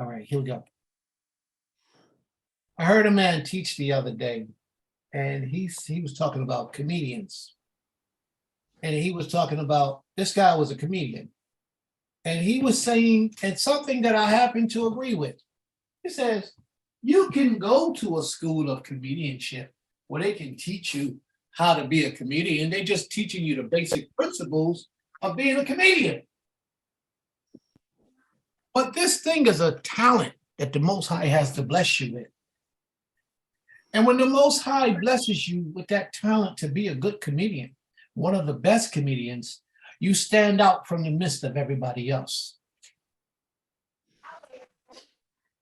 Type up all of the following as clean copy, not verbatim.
All right, here we go. I heard a man teach the other day, and he was talking about comedians. And he was talking about this guy was a comedian. And he was saying, and something that I happen to agree with. He says, you can go to a school of comedianship where they can teach you how to be a comedian. They're just teaching you the basic principles of being a comedian. But this thing is a talent that the Most High has to bless you with. And when the Most High blesses you with that talent to be a good comedian, one of the best comedians, you stand out from the midst of everybody else.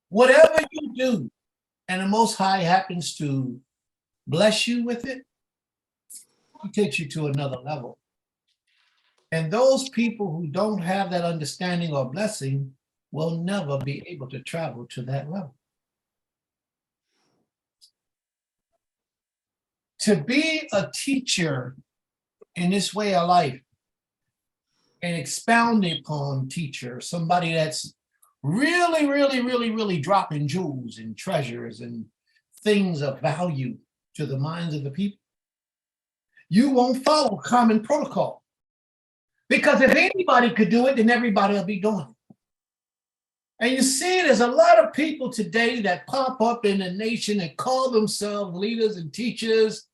Whatever you do, and the Most High happens to bless you with it, He takes you to another level. And those people who don't have that understanding or blessing will never be able to travel to that level. To be a teacher in this way of life and expound upon teacher, somebody that's really dropping jewels and treasures and things of value to the minds of the people, you won't follow common protocol. Because if anybody could do it, then everybody will be doing it. And you see, there's a lot of people today that pop up in the nation and call themselves leaders and teachers,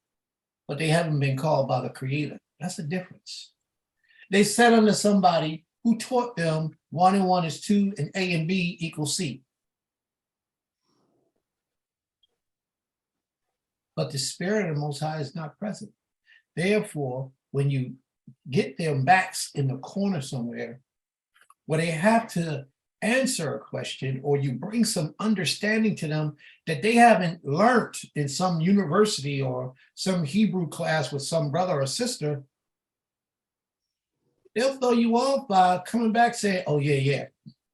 but they haven't been called by the Creator. That's the difference. They sat under somebody who taught them 1 and 1 is 2 and A and B equals C. But the Spirit of the Most High is not present. Therefore, when you get their backs in the corner somewhere where they have to answer a question, or you bring some understanding to them that they haven't learned in some university or some Hebrew class with some brother or sister, they'll throw you off by coming back saying, oh, yeah.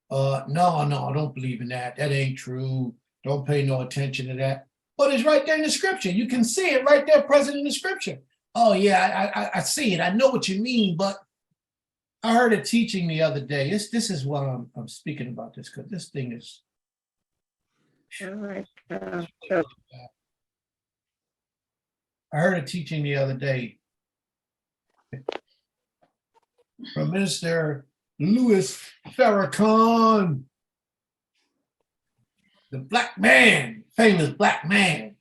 No, I don't believe in that. That ain't true. Don't pay no attention to that. But it's right there in the scripture. You can see it right there present in the scripture. Oh, yeah, I see it. I know what you mean, but I heard a teaching the other day. This is why I'm speaking about this, because this thing is. All right. I heard a teaching the other day from Minister Louis Farrakhan, the black man, famous black man.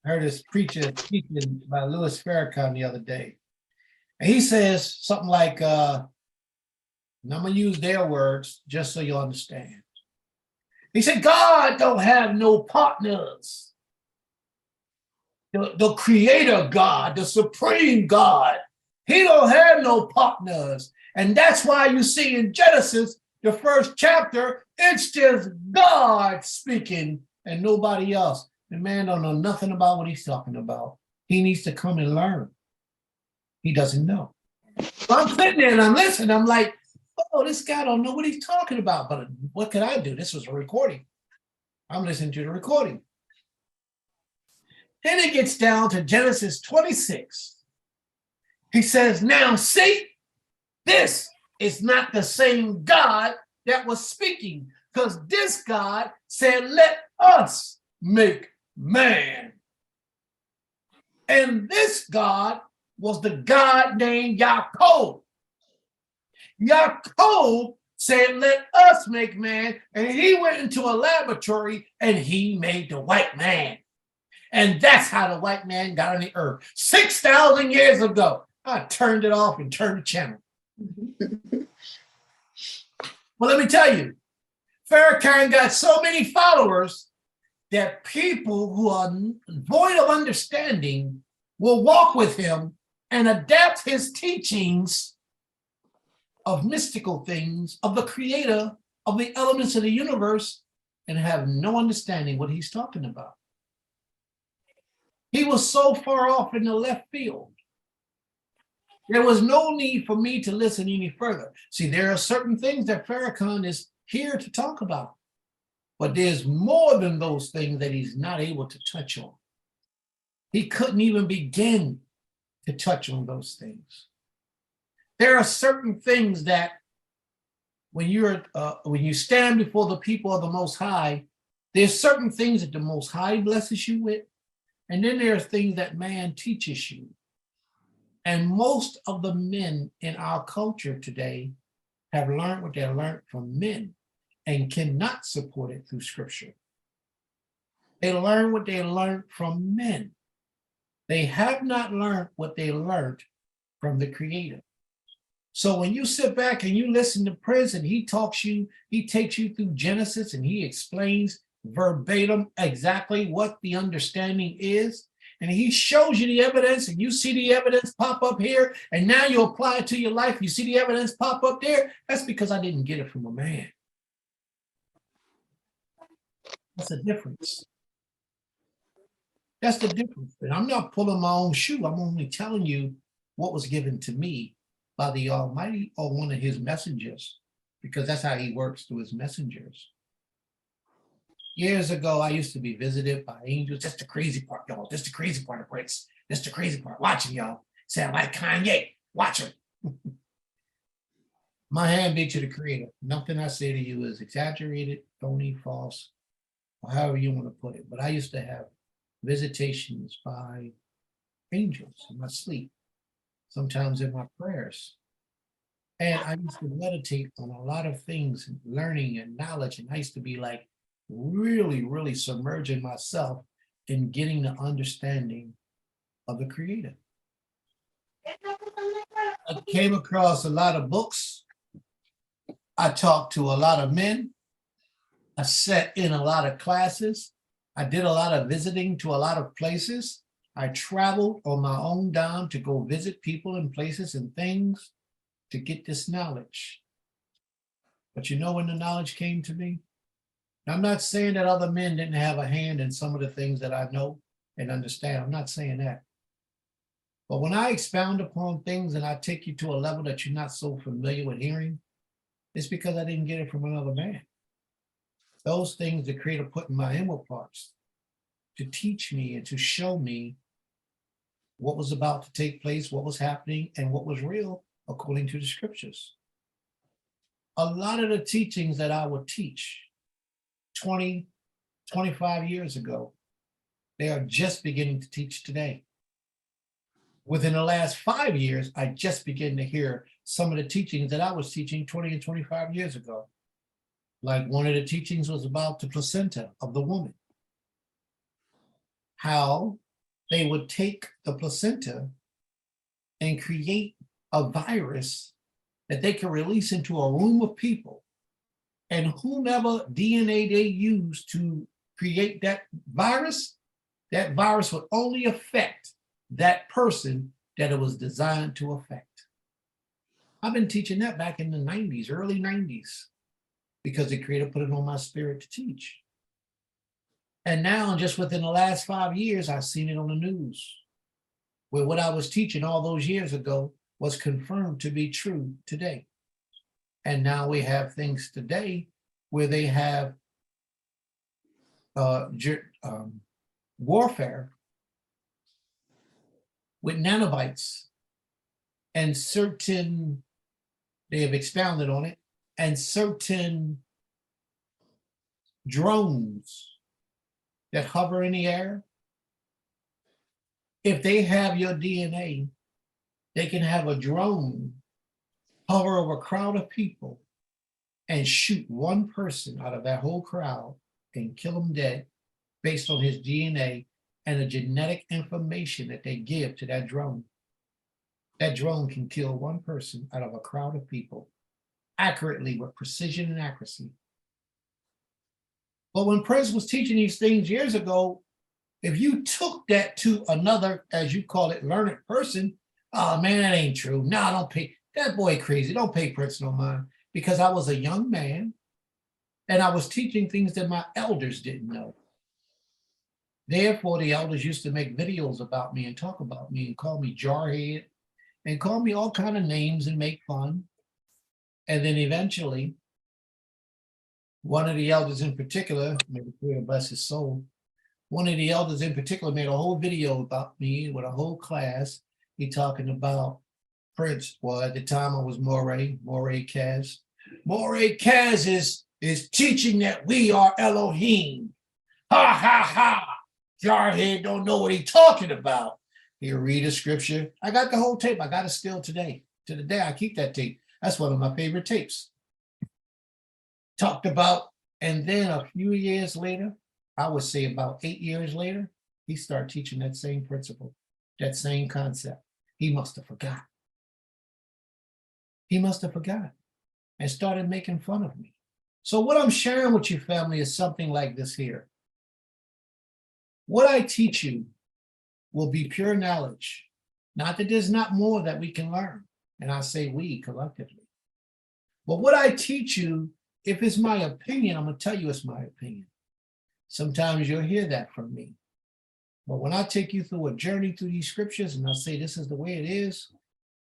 I heard this preacher speaking by Louis Farrakhan the other day. And he says something like, and I'm going to use their words just so you understand. He said, God don't have no partners. The creator God, the supreme God, he don't have no partners. And that's why you see in Genesis, the first chapter, it's just God speaking and nobody else. The man don't know nothing about what he's talking about. He needs to come and learn. He doesn't know. So I'm sitting there and I'm listening. I'm like, oh, this guy don't know what he's talking about. But what can I do? This was a recording. I'm listening to the recording. Then it gets down to Genesis 26. He says, now see, this is not the same God that was speaking, because this God said, let us make man. And this God was the God named Yaakov. Yaakov said, let us make man. And he went into a laboratory and he made the white man. And that's how the white man got on the earth. 6,000 years ago. I turned it off and turned the channel. Well, let me tell you, Farrakhan got so many followers that people who are void of understanding will walk with him and adapt his teachings of mystical things, of the creator, of the elements of the universe, and have no understanding what he's talking about. He was so far off in the left field. There was no need for me to listen any further. See, there are certain things that Farrakhan is here to talk about, but there's more than those things that he's not able to touch on. He couldn't even begin to touch on those things. There are certain things that when you stand before the people of the Most High, there's certain things that the Most High blesses you with, and then there's things that man teaches you. And most of the men in our culture today have learned what they learned from men and cannot support it through scripture. They learn what they learned from men. They have not learned what they learned from the Creator. So when you sit back and you listen to Prince and he takes you through Genesis and he explains verbatim exactly what the understanding is, and he shows you the evidence and you see the evidence pop up here, and now you apply it to your life, you see the evidence pop up there, that's because I didn't get it from a man. That's the difference. That's the difference. And I'm not pulling my own shoe. I'm only telling you what was given to me by the Almighty or one of his messengers, because that's how he works through his messengers. Years ago, I used to be visited by angels. That's the crazy part, y'all. That's the crazy part of Prince. That's the crazy part. Watch him, y'all. Sound like Kanye. Watch him. My hand be to the Creator. Nothing I say to you is exaggerated, phony, false, or however you want to put it. But I used to have visitations by angels in my sleep, sometimes in my prayers. And I used to meditate on a lot of things, and learning and knowledge. And I used to be like really submerging myself in getting the understanding of the Creator. I came across a lot of books. I talked to a lot of men. I sat in a lot of classes. I did a lot of visiting to a lot of places. I traveled on my own dime to go visit people and places and things to get this knowledge. But you know when the knowledge came to me? I'm not saying that other men didn't have a hand in some of the things that I know and understand. I'm not saying that. But when I expound upon things and I take you to a level that you're not so familiar with hearing, it's because I didn't get it from another man. Those things the Creator put in my inward parts to teach me and to show me what was about to take place, what was happening, and what was real according to the scriptures. A lot of the teachings that I would teach 20, 25 years ago, they are just beginning to teach today. Within the last 5 years, I just began to hear some of the teachings that I was teaching 20 and 25 years ago. Like one of the teachings was about the placenta of the woman. How they would take the placenta and create a virus that they could release into a room of people. And whomever DNA they use to create that virus would only affect that person that it was designed to affect. I've been teaching that back in the 90s, early 90s, because the Creator put it on my spirit to teach. And now, just within the last 5 years, I've seen it on the news, where what I was teaching all those years ago was confirmed to be true today. And now we have things today where they have warfare with nanobites and certain, they have expounded on it, and certain drones that hover in the air. If they have your DNA, they can have a drone hover over a crowd of people and shoot one person out of that whole crowd and kill him dead based on his DNA and the genetic information that they give to that drone. That drone can kill one person out of a crowd of people accurately, with precision and accuracy. But when Prince was teaching these things years ago, if you took that to another, as you call it, learned person, oh man, that ain't true. No, don't pay. That boy crazy. Don't pay Prince no mind. Because I was a young man and I was teaching things that my elders didn't know. Therefore, the elders used to make videos about me and talk about me and call me jarhead and call me all kind of names and make fun. And then eventually, one of the elders in particular, may the Creator bless his soul, one of the elders in particular made a whole video about me with a whole class. He talking about Prince. Well, at the time I was Moray Kaz. Moreh Kaz is teaching that we are Elohim. Ha ha ha. Jarhead don't know what he's talking about. He'll read a scripture. I got the whole tape. I got it still today. To the day I keep that tape. That's one of my favorite tapes. Talked about, and then a few years later, I would say about 8 years later, he started teaching that same principle, that same concept. He must have forgot. He must have forgot and started making fun of me. So what I'm sharing with you, family, is something like this here. What I teach you will be pure knowledge. Not that there's not more that we can learn. And I say we collectively. But what I teach you, if it's my opinion, I'm going to tell you it's my opinion. Sometimes you'll hear that from me. But when I take you through a journey through these scriptures and I say this is the way it is,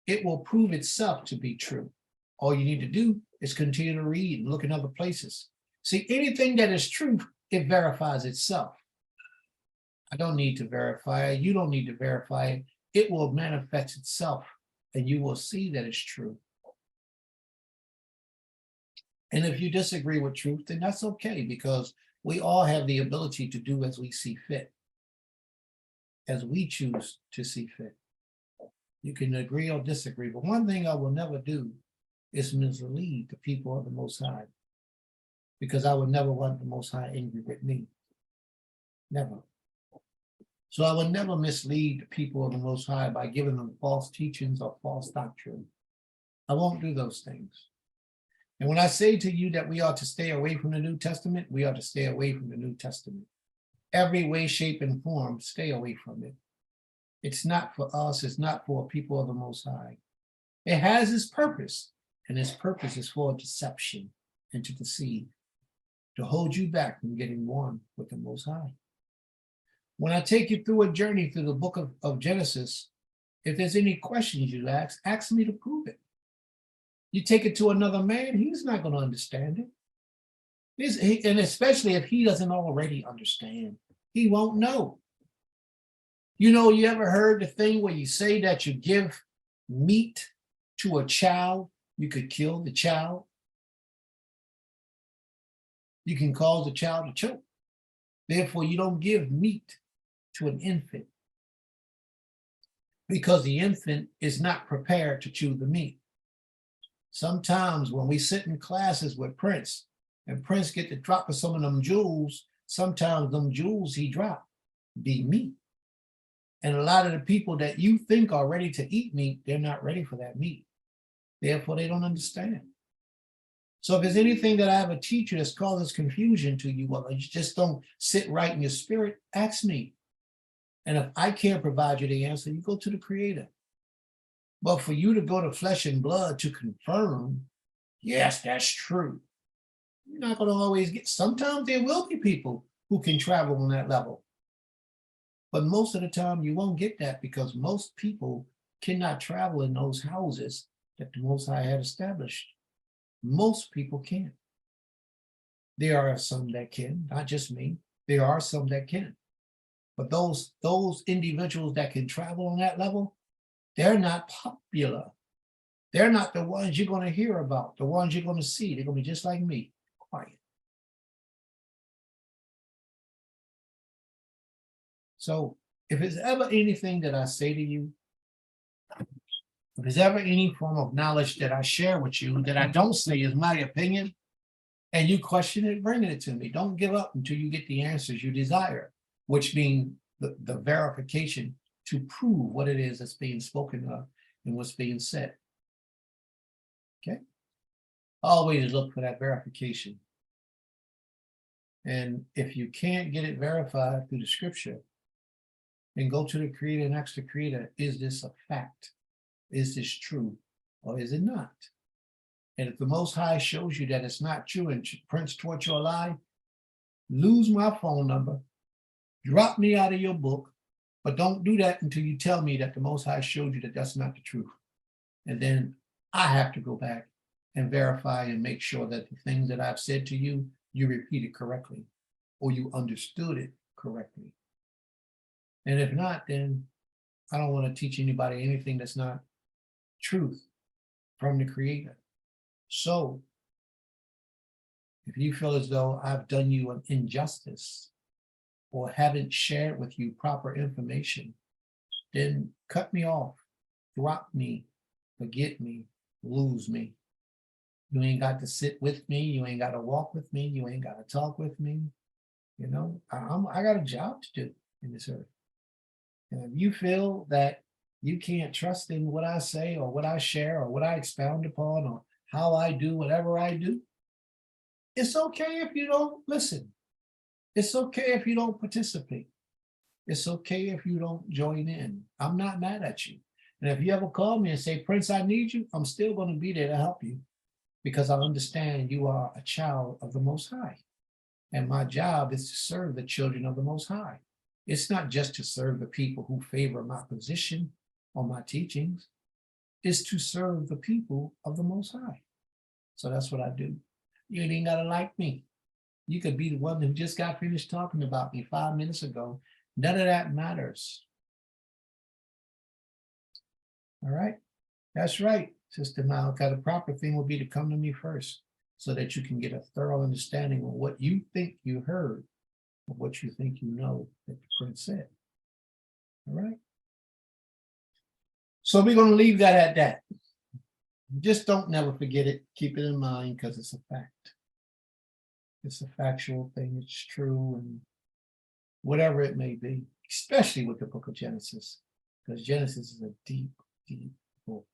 it will prove itself to be true. All you need to do is continue to read and look in other places. See, anything that is true, it verifies itself. I don't need to verify it. You don't need to verify it. It will manifest itself and you will see that it's true. And if you disagree with truth, then that's okay, because we all have the ability to do as we see fit, as we choose to see fit. You can agree or disagree, but one thing I will never do is mislead the people of the Most High, because I would never want the Most High angry with me. Never. So I would never mislead the people of the Most High by giving them false teachings or false doctrine. I won't do those things. And when I say to you that we ought to stay away from the New Testament, we ought to stay away from the New Testament. Every way, shape, and form, stay away from it. It's not for us. It's not for people of the Most High. It has its purpose, and its purpose is for deception and to deceive, to hold you back from getting one with the Most High. When I take you through a journey through the book of Genesis, if there's any questions you ask me to prove it. You take it to another man, he's not going to understand it. And especially if he doesn't already understand, he won't know. You know, you ever heard the thing where you say that you give meat to a child, you could kill the child? You can cause the child to choke. Therefore, you don't give meat to an infant, because the infant is not prepared to chew the meat. Sometimes when we sit in classes with Prince, and Prince get to drop some of them jewels, sometimes them jewels he dropped be meat. And a lot of the people that you think are ready to eat meat, they're not ready for that meat. Therefore, they don't understand. So if there's anything that I ever teach you that causes confusion to you, well, you just don't sit right in your spirit, ask me. And if I can't provide you the answer, you go to the Creator. But for you to go to flesh and blood to confirm, yes, that's true, you're not going to always get. Sometimes there will be people who can travel on that level. But most of the time you won't get that, because most people cannot travel in those houses that the Most High had established. Most people can't. There are some that can, not just me. There are some that can. But those individuals that can travel on that level, they're not popular. They're not the ones you're going to hear about, the ones you're going to see. They're going to be just like me, quiet. So if there's ever anything that I say to you, if there's ever any form of knowledge that I share with you that I don't say is my opinion, and you question it, bring it to me. Don't give up until you get the answers you desire, which means the verification to prove what it is that's being spoken of and what's being said. Okay? Always look for that verification. And if you can't get it verified through the scripture, then go to the Creator and ask the Creator, is this a fact? Is this true or is it not? And if the Most High shows you that it's not true and Prince taught you a lie, lose my phone number, drop me out of your book, but don't do that until you tell me that the Most High showed you that that's not the truth. And then I have to go back and verify and make sure that the things that I've said to you, you repeated correctly or you understood it correctly. And if not, then I don't want to teach anybody anything that's not truth from the Creator. So If you feel as though I've done you an injustice or haven't shared with you proper information, then cut me off, drop me, forget me, lose me. You ain't got to sit with me. You ain't got to walk with me. You ain't got to talk with me. You know, I got a job to do in this earth. And if you feel that you can't trust in what I say or what I share or what I expound upon or how I do whatever I do, it's okay if you don't listen. It's okay if you don't participate. It's okay if you don't join in. I'm not mad at you. And if you ever call me and say, Prince, I need you, I'm still going to be there to help you because I understand you are a child of the Most High. And my job is to serve the children of the Most High. It's not just to serve the people who favor my position or my teachings. It's to serve the people of the Most High. So that's what I do. You ain't even got to like me. You could be the one who just got finished talking about me 5 minutes ago. None of that matters. All right? That's right, Sister Malika. The proper thing would be to come to me first so that you can get a thorough understanding of what you think you heard, or what you think you know that the Prince said. All right? So we're going to leave that at that. Just don't never forget it. Keep it in mind because it's a fact. It's a factual thing. It's true. And whatever it may be, especially with the book of Genesis, because Genesis is a deep, deep book.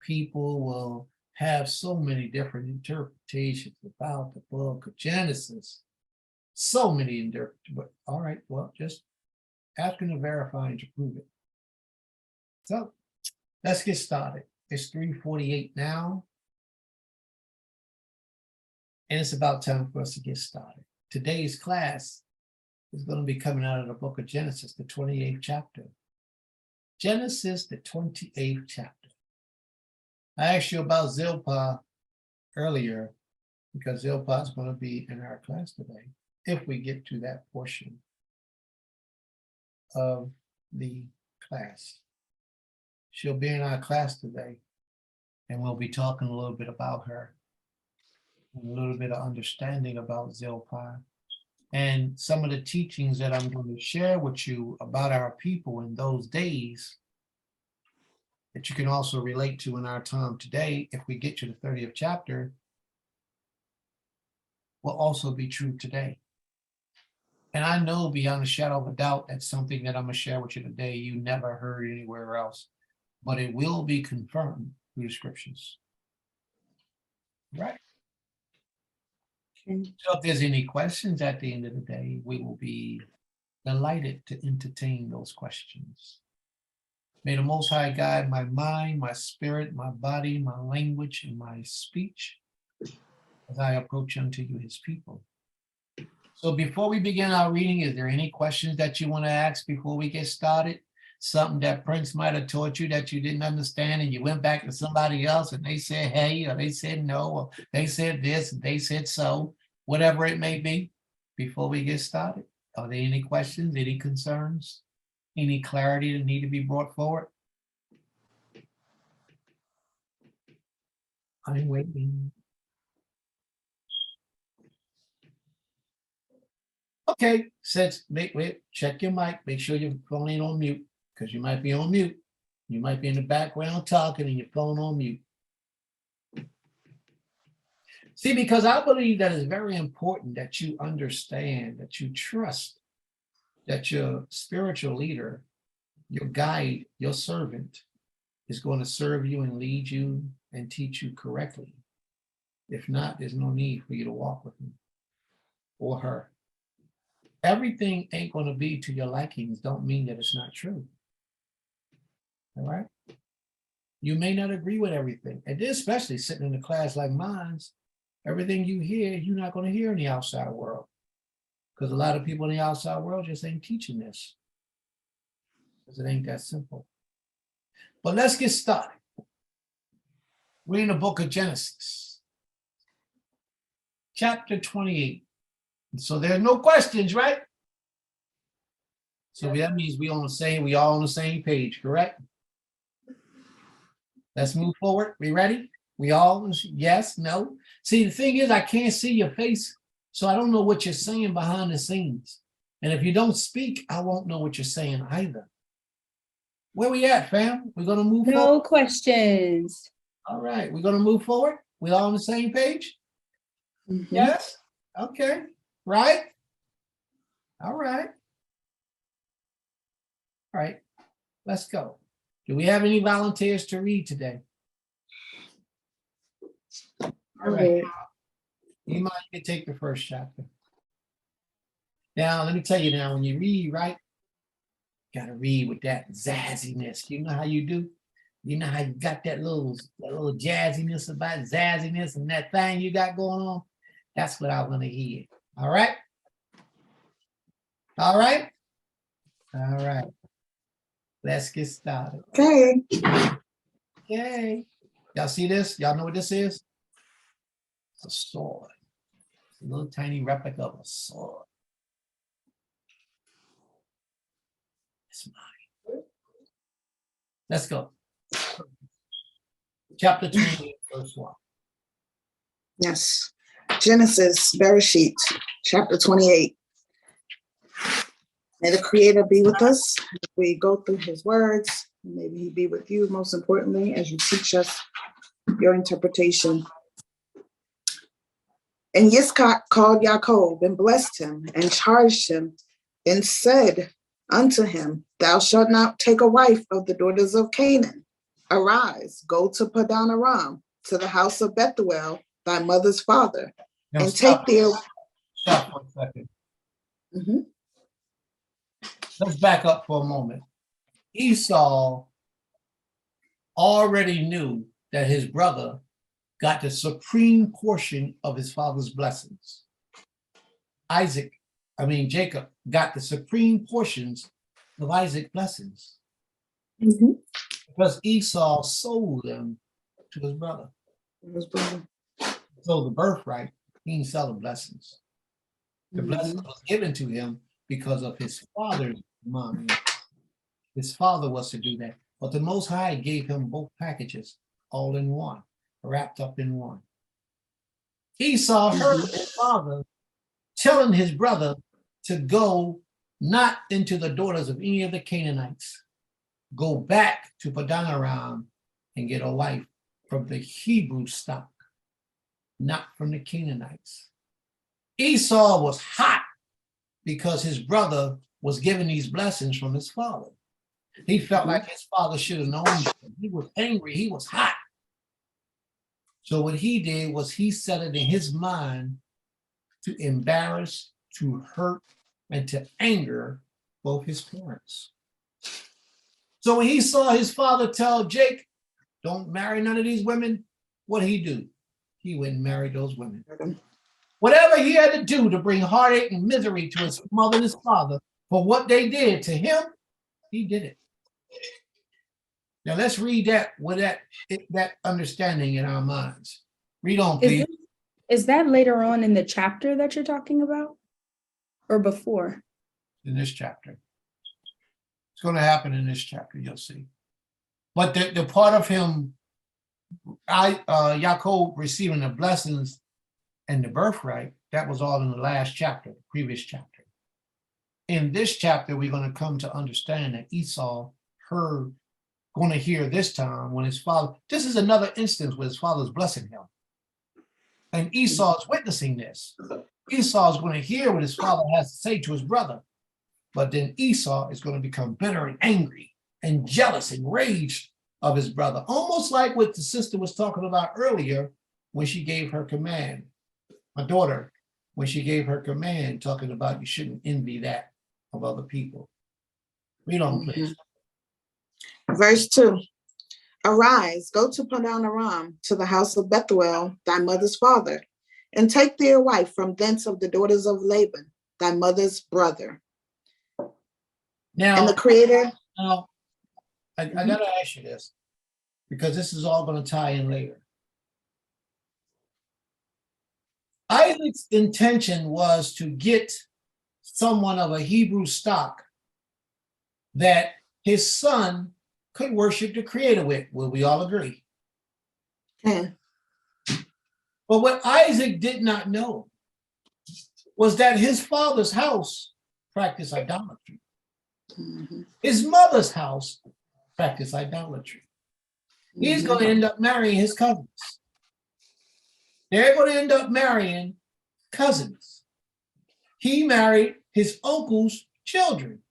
People will have so many different interpretations about the book of Genesis. So many interpretations. But all right, well, just ask them to verify and to prove it. So let's get started. It's 3:48 now. And it's about time for us to get started. Today's class is going to be coming out of the book of Genesis, the 28th chapter. Genesis, the 28th chapter. I asked you about Zilpah earlier because Zilpah is going to be in our class today, if we get to that portion of the class. She'll be in our class today, and we'll be talking a little bit about her, and a little bit of understanding about Zilpah, and some of the teachings that I'm going to share with you about our people in those days that you can also relate to in our time today. If we get to the 30th chapter, will also be true today. And I know beyond a shadow of a doubt that something that I'm going to share with you today you never heard anywhere else, but it will be confirmed through the scriptures. Right? So if there's any questions at the end of the day, we will be delighted to entertain those questions. May the Most High guide my mind, my spirit, my body, my language, and my speech as I approach unto you, his people. So before we begin our reading, is there any questions that you want to ask before we get started? Something that Prince might have taught you that you didn't understand and you went back to somebody else and they said, hey, or they said no, or they said this, and they said so, whatever it may be, before we get started. Are there any questions, any concerns, any clarity that need to be brought forward? I'm waiting. Okay, wait, check your mic, make sure your phone ain't on mute, because you might be on mute. You might be in the background talking and your phone on mute. See, because I believe that it's very important that you understand, that you trust that your spiritual leader, your guide, your servant is going to serve you and lead you and teach you correctly. If not, there's no need for you to walk with him or her. Everything ain't going to be to your likings. Don't mean that it's not true. All right? You may not agree with everything. And especially sitting in a class like mine's, everything you hear, you're not going to hear in the outside world. Because a lot of people in the outside world just ain't teaching this. Because it ain't that simple. But let's get started. We're in the book of Genesis, chapter 28. So there's no questions, right? So that means we all on the same page, correct? Let's move forward. We ready? We all, yes, no. See, the thing is, I can't see your face, so I don't know what you're saying behind the scenes. And if you don't speak, I won't know what you're saying either. Where we at, fam? We're gonna move forward. No questions. All right, we're gonna move forward. We all on the same page? Mhm. Yes? Okay, right? All right. All right, let's go. Do we have any volunteers to read today? All right, you might can take the first chapter. Now, let me tell you now, when you read, right? Gotta read with that zazziness. You know how you do? You know how you got that little jazziness about zazziness and that thing you got going on? That's what I want to hear. All right? All right? All right. Let's get started. Okay. Okay. Y'all see this? Y'all know what this is? It's a sword. It's a little tiny replica of a sword. It's mine. Let's go. Chapter 28, verse 1. Yes. Genesis, Bereshit, chapter 28. May the Creator be with us as we go through his words. Maybe he be with you, most importantly, as you teach us your interpretation. And Yitzchak called Yaakov and blessed him and charged him and said unto him, Thou shalt not take a wife of the daughters of Canaan. Arise, go to Padan Aram, to the house of Bethuel, thy mother's father, Now and stop, take their. stop for a second. Mhm. Let's back up for a moment. Esau already knew that his brother got the supreme portion of his father's blessings. Jacob got the supreme portions of Isaac's blessings Mhm. because Esau sold them to his brother. His brother. So the birthright, he didn't sell the blessings. The Mhm. blessings was given to him because of his father's money. His father was to do that. But the Most High gave him both packages all in one, wrapped up in one. Esau heard his father telling his brother to go not into the daughters of any of the Canaanites. Go back to Padan Aram and get a wife from the Hebrew stock, not from the Canaanites. Esau was hot because his brother was given these blessings from his father. He felt like his father should have known better. He was angry. He was hot. So what he did was he set it in his mind to embarrass, to hurt, and to anger both his parents. So when he saw his father tell Jake, don't marry none of these women, what did he do? He went and married those women. Whatever he had to do to bring heartache and misery to his mother and his father for what they did to him, he did it. Now let's read that with that understanding in our minds. Read on, please. Is that later on in the chapter that you're talking about? Or before? In this chapter. It's going to happen in this chapter, you'll see. But the part of him, Yaakov receiving the blessings and the birthright, that was all in the last chapter, the previous chapter. In this chapter, we're going to come to understand that Esau going to hear this time when his father, this is another instance where his father's blessing him. And Esau is witnessing this. Esau is going to hear what his father has to say to his brother. But then Esau is going to become bitter and angry and jealous and raged of his brother. Almost like what the sister was talking about earlier when she gave her command. My daughter, when she gave her command, talking about you shouldn't envy that of other people. Read on, please. Verse 2. Arise, go to Padan Aram, to the house of Bethuel, thy mother's father, and take thee a wife from thence of the daughters of Laban, thy mother's brother. Now, And the Creator. I got to ask you this, because this is all going to tie in later. Isaac's intention was to get someone of a Hebrew stock that his son could worship the Creator with. Will we all agree? Yeah. But what Isaac did not know was that his father's house practiced idolatry. Mhm. His mother's house practiced idolatry. He's going to end up marrying his cousins. They're going to end up marrying cousins. He married his uncle's children.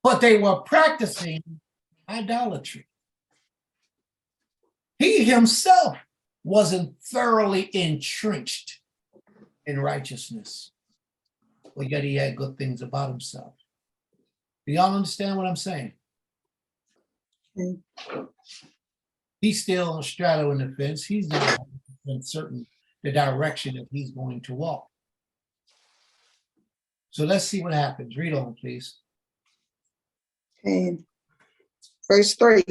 But they were practicing idolatry. He himself wasn't thoroughly entrenched in righteousness, but yet he had good things about himself. Do y'all understand what I'm saying? Mm. He's still straddling the fence. He's not certain the direction that he's going to walk. So let's see what happens. Read on, please. Okay. Verse 3.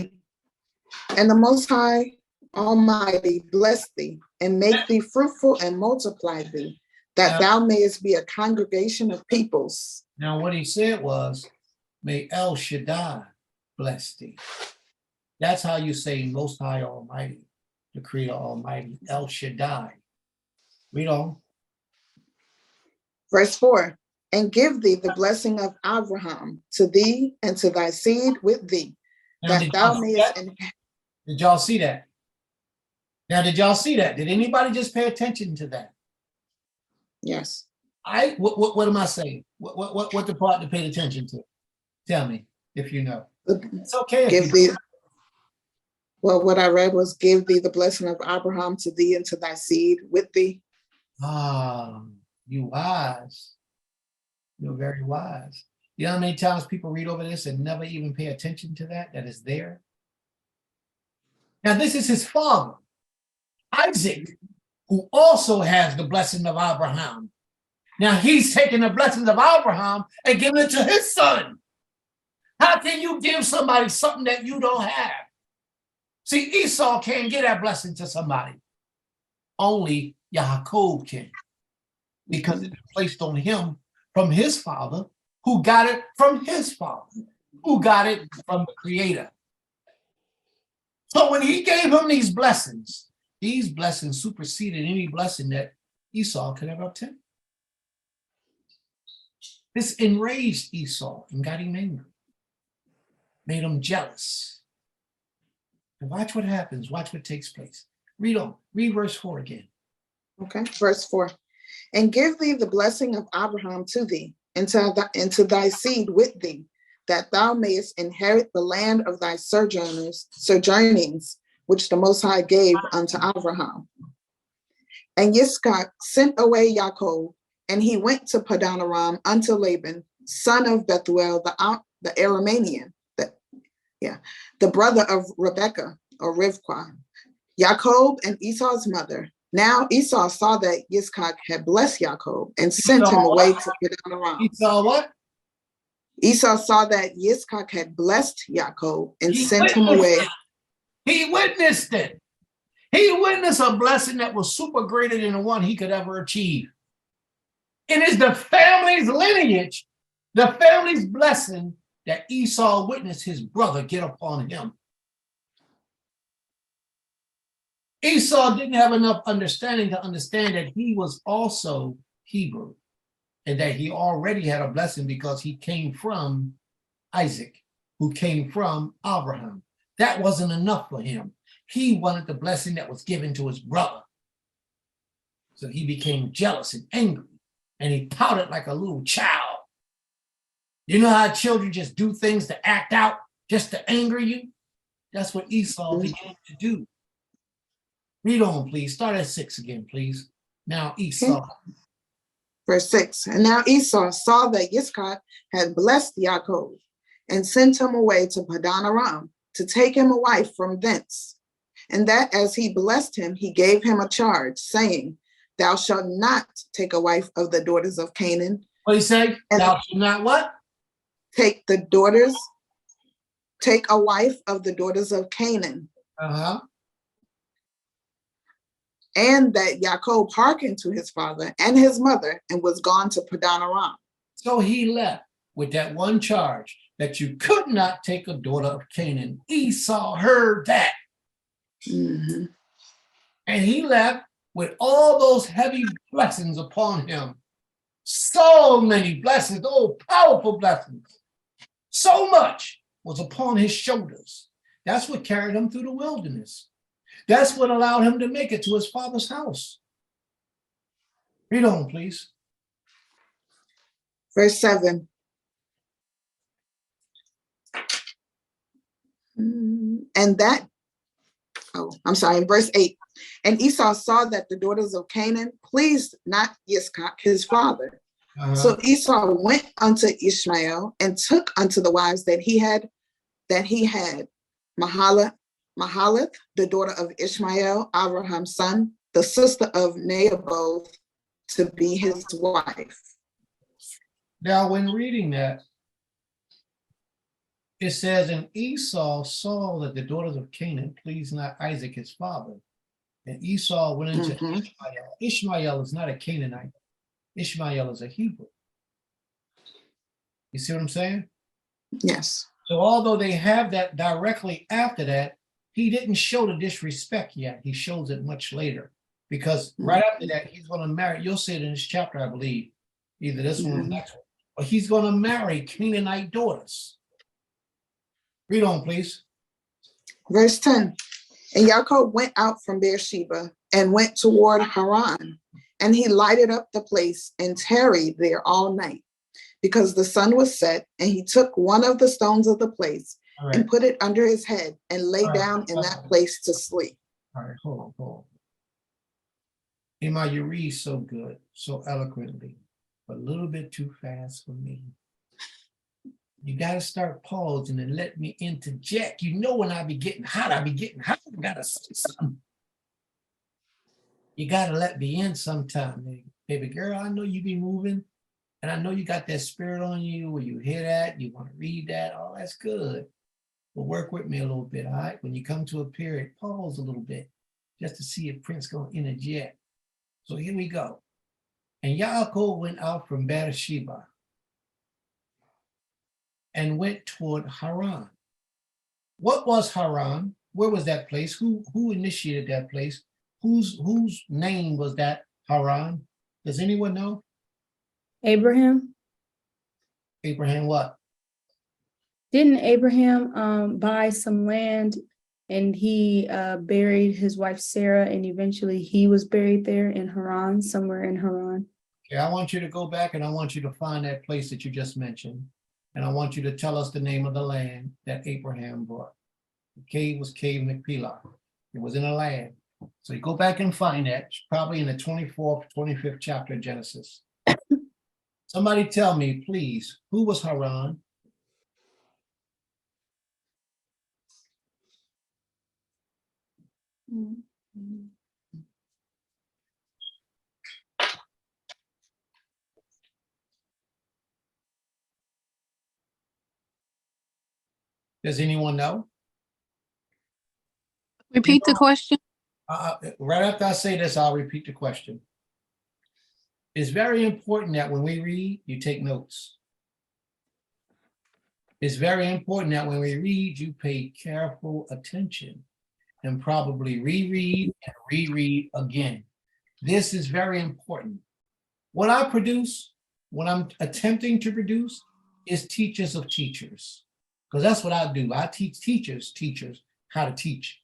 And the Most High Almighty bless thee, and make thee fruitful and multiply thee, that thou mayest be a congregation of peoples. Now, what he said was, may El Shaddai bless thee. That's how you say Most High Almighty, the Creator Almighty, El Shaddai. Read on. Verse 4. And give thee the blessing of Abraham to thee and to thy seed with thee, Now, that thou mayest. did y'all see that? Now, did y'all see that? Did anybody just pay attention to that? Yes. What am I saying? What the part to pay attention to? Tell me if you know. It's okay. If Give you thee. Well, what I read was, give thee the blessing of Abraham to thee and to thy seed with thee. You wise. You're very wise. You know how many times people read over this and never even pay attention to that is there? Now, this is his father, Isaac, who also has the blessing of Abraham. Now, he's taking the blessings of Abraham and giving it to his son. How can you give somebody something that you don't have? See, Esau can't get that blessing to somebody. Only Yaakov can, because it's placed on him from his father, who got it from his father, who got it from the Creator. So when he gave him these blessings superseded any blessing that Esau could have obtained. This enraged Esau and got him angry, made him jealous. And watch what happens. Watch what takes place. Read on. Read verse 4 again. Okay, verse 4. And give thee the blessing of Abraham to thee, and to thy seed with thee, that thou mayest inherit the land of thy sojournings, which the Most High gave unto Abraham. And Yitzchak sent away Yaakov, and he went to Padan Aram unto Laban, son of Bethuel, the Aramean, the brother of Rebekah or Rivkah, Yaakov and Esau's mother. Now Esau saw that Yitzchak had blessed Yaakov and sent him away to Padan Aram. Esau what? Esau saw that Yitzchak had blessed Yaakov and sent him away. He witnessed it. He witnessed a blessing that was super greater than the one he could ever achieve. It is the family's lineage, the family's blessing that Esau witnessed his brother get upon him. Esau didn't have enough understanding to understand that he was also Hebrew and that he already had a blessing because he came from Isaac, who came from Abraham. That wasn't enough for him. He wanted the blessing that was given to his brother. So he became jealous and angry, and he pouted like a little child. You know how children just do things to act out, just to anger you? That's what Esau began to do. Read on, please. Start at 6 again, please. Now Esau. Verse 6. And now Esau saw that Yitzchak had blessed Yaakov and sent him away to Padan Aram to take him a wife from thence. And that as he blessed him, he gave him a charge, saying, thou shalt not take a wife of the daughters of Canaan. What he say? Thou shalt not what? Take a wife of the daughters of Canaan. Uh-huh. And that Yaakov hearkened to his father and his mother and was gone to Padan Aram. So he left with that one charge that you could not take a daughter of Canaan. Esau heard that. Mhm. And he left with all those heavy blessings upon him. So many blessings, oh, powerful blessings. So much was upon his shoulders. That's what carried him through the wilderness. That's what allowed him to make it to his father's house. Read on, please. Verse 7. And that, verse 8. And Esau saw that the daughters of Canaan pleased not Yitzchak, his father. So Esau went unto Ishmael and took unto the wives that he had Mahalath, the daughter of Ishmael, Abraham's son, the sister of Naboth, to be his wife. Now, when reading that, it says, and Esau saw that the daughters of Canaan pleased not Isaac, his father. And Esau went into Ishmael. Ishmael is not a Canaanite. Ishmael is a Hebrew. You see what I'm saying? Yes. So although they have that directly after that, he didn't show the disrespect yet. He shows it much later. Because right after that, he's going to marry, you'll see it in this chapter, I believe, either this one or the next one. But he's going to marry Canaanite daughters. Read on, please. Verse 10. And Yaakov went out from Beersheba and went toward Haran. And he lighted up the place and tarried there all night, because the sun was set. And he took one of the stones of the place and put it under his head and lay down in that place to sleep. All right, hold on. Emma, you read so good, so eloquently, but a little bit too fast for me. You got to start pausing and let me interject. You know, when I be getting hot, I got to say something. You got to let me in sometime, baby girl. I know you be moving, and I know you got that spirit on you where you hear that, you want to read that. Oh, that's good. But work with me a little bit, all right? When you come to a period, pause a little bit just to see if Prince going to interject. So here we go. And Yaakov went out from Beersheba and went toward Haran. What was Haran? Where was that place? Who initiated that place? Whose name was that Haran? Does anyone know? Abraham. Abraham what? Didn't Abraham buy some land and he buried his wife Sarah, and eventually he was buried there in Haran, somewhere in Haran? Okay, I want you to go back and I want you to find that place that you just mentioned. And I want you to tell us the name of the land that Abraham bought. The cave was Cave Machpelah. It was in a land. So you go back and find that. It's probably in the 24th, 25th chapter of Genesis. Somebody tell me, please, who was Haran? Does anyone know? Repeat the question. Right after I say this, I'll repeat the question. It's very important that when we read, you take notes. It's very important that when we read, you pay careful attention and probably reread and reread again. This is very important. What I produce, what I'm attempting to produce, is teachers of teachers. Because that's what I do. I teach teachers how to teach.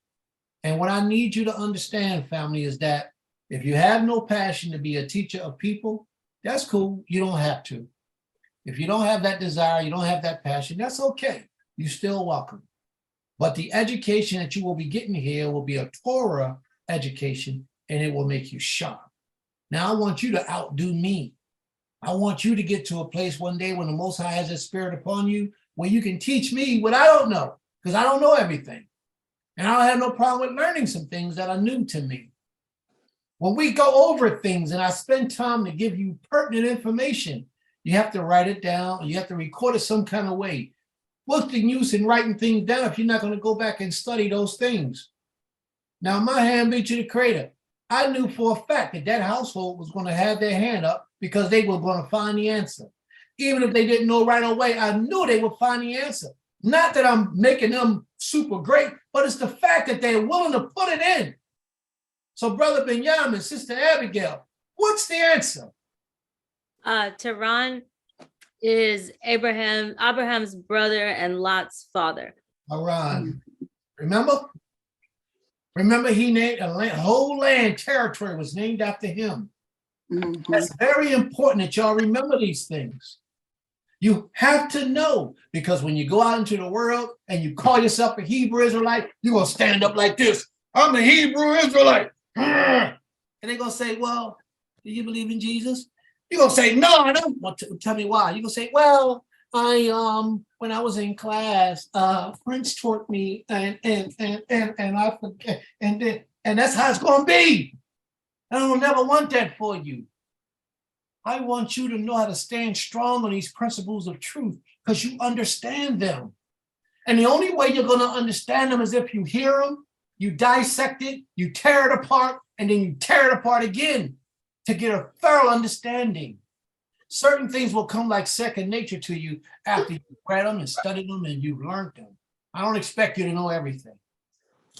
And what I need you to understand, family, is that if you have no passion to be a teacher of people, that's cool. You don't have to. If you don't have that desire, you don't have that passion, that's okay. You're still welcome. But the education that you will be getting here will be a Torah education, and it will make you sharp. Now, I want you to outdo me. I want you to get to a place one day when the Most High has His Spirit upon you, where you can teach me what I don't know, because I don't know everything. And I don't have no problem with learning some things that are new to me. When we go over things and I spend time to give you pertinent information, you have to write it down. You have to record it some kind of way. What's the use in writing things down if you're not going to go back and study those things? Now, my hand be to the Creator. I knew for a fact that that household was going to have their hand up because they were going to find the answer. Even if they didn't know right away, I knew they would find the answer Not that I'm making them super great, but it's the fact that they're willing to put it in. So Brother Benjamin, Sister Abigail, what's the answer? Tehran is Abraham's brother and Lot's father. Haran. Remember? Remember, he named a whole land territory was named after him. Mhm. That's very important that y'all remember these things. You have to know, because when you go out into the world and you call yourself a Hebrew Israelite, you're going to stand up like this. I'm a Hebrew Israelite. And they're going to say, well, do you believe in Jesus? You're going to say, no, I don't. Well, tell me why. You're going to say, well, when I was in class, French taught me and I forget, and that's how it's going to be. I don't never want that for you. I want you to know how to stand strong on these principles of truth because you understand them. And the only way you're going to understand them is if you hear them, you dissect it, you tear it apart, and then you tear it apart again to get a thorough understanding. Certain things will come like second nature to you after you've read them and studied them and you've learned them. I don't expect you to know everything,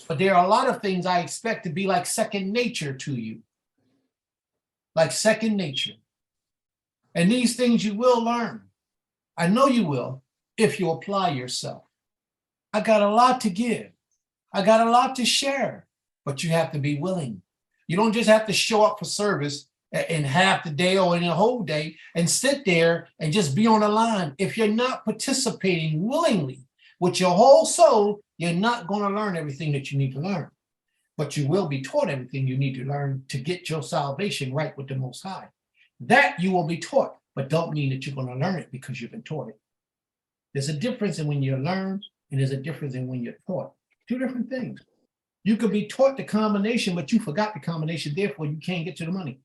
but there are a lot of things I expect to be like second nature to you, like second nature. And these things you will learn. I know you will if you apply yourself. I got a lot to give. I got a lot to share, but you have to be willing. You don't just have to show up for service in half the day or in a whole day and sit there and just be on the line. If you're not participating willingly with your whole soul, you're not going to learn everything that you need to learn. But you will be taught everything you need to learn to get your salvation right with the Most High. That you will be taught, but don't mean that you're going to learn it because you've been taught it. There's a difference in when you learn and there's a difference in when you're taught. Two different things. You could be taught the combination, but you forgot the combination. Therefore, you can't get to the money.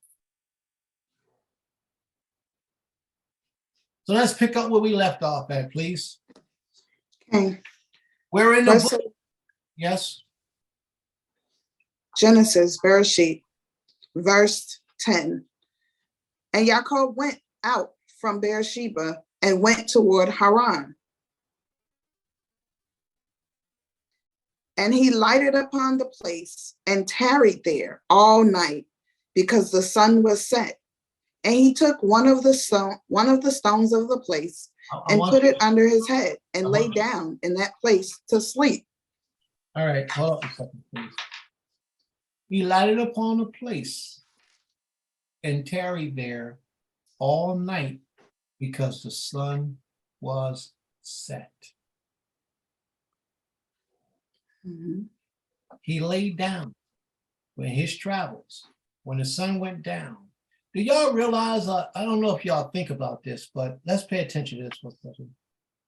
So let's pick up where we left off at, please. Okay. We're in the Let's book. say Yes. Genesis, Bereshit, verse 10. And Yaakov went out from Beersheba and went toward Haran. And he lighted upon the place and tarried there all night because the sun was set. And he took one of the stones of the place and put it under his head and lay down in that place to sleep. All right, hold up a second, please. He lighted upon a place and tarried there all night because the sun was set. Mm-hmm. He laid down when his travels, when the sun went down. Do y'all realize, I don't know if y'all think about this, but let's pay attention to this for a second.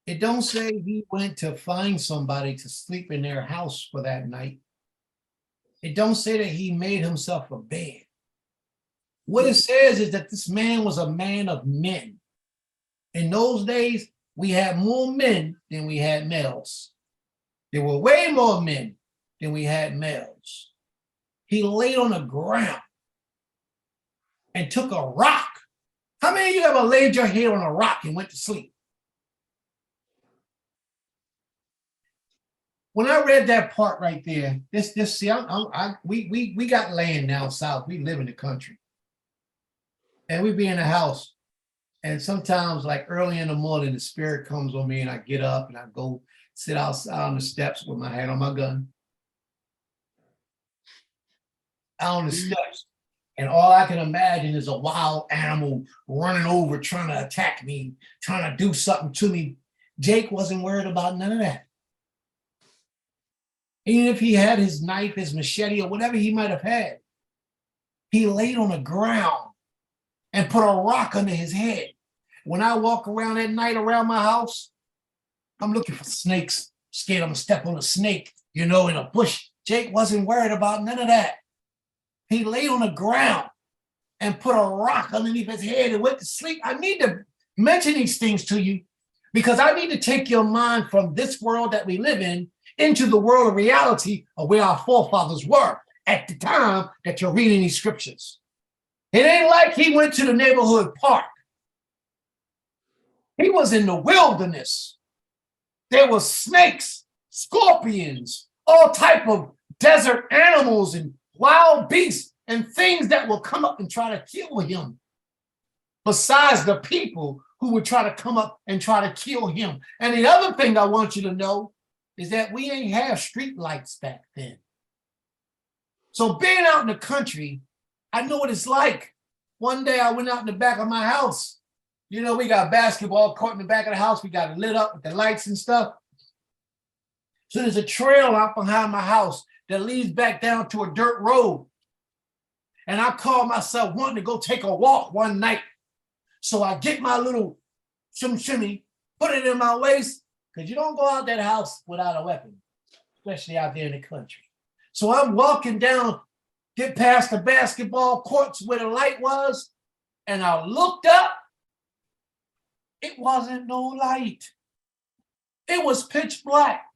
It don't say he went to find somebody to sleep in their house for that night. It don't say that he made himself a bed. What it says is that this man was a man of men. In those days, we had more men than we had males. There were way more men than we had males. He laid on the ground and took a rock. How many of you ever laid your head on a rock and went to sleep? When I read that part right there, see, we got land down south. We live in the country, and we be in the house. And sometimes, like early in the morning, the spirit comes on me, and I get up and I go sit outside on the steps with my hand on my gun, out on the steps. And all I can imagine is a wild animal running over, trying to attack me, trying to do something to me. Jake wasn't worried about none of that. Even if he had his knife, his machete, or whatever he might have had, he laid on the ground and put a rock under his head. When I walk around at night around my house, I'm looking for snakes, scared I'm gonna step on a snake, in a bush. Jake wasn't worried about none of that. He laid on the ground and put a rock underneath his head and went to sleep. I need to mention these things to you because I need to take your mind from this world that we live in into the world of reality of where our forefathers were at the time that you're reading these scriptures. It ain't like he went to the neighborhood park. He was in the wilderness. There were snakes, scorpions, all type of desert animals and wild beasts and things that will come up and try to kill him. Besides the people who would try to come up and try to kill him. And the other thing I want you to know is that we ain't have street lights back then. So being out in the country, I know what it's like. One day I went out in the back of my house. You know, we got a basketball court in the back of the house. We got it lit up with the lights and stuff. So there's a trail out behind my house that leads back down to a dirt road. And I called myself wanting to go take a walk one night. So I get my little shimmy, put it in my waist, because you don't go out that house without a weapon, especially out there in the country. So I'm walking down, get past the basketball courts where the light was, and I looked up. It wasn't no light. It was pitch black.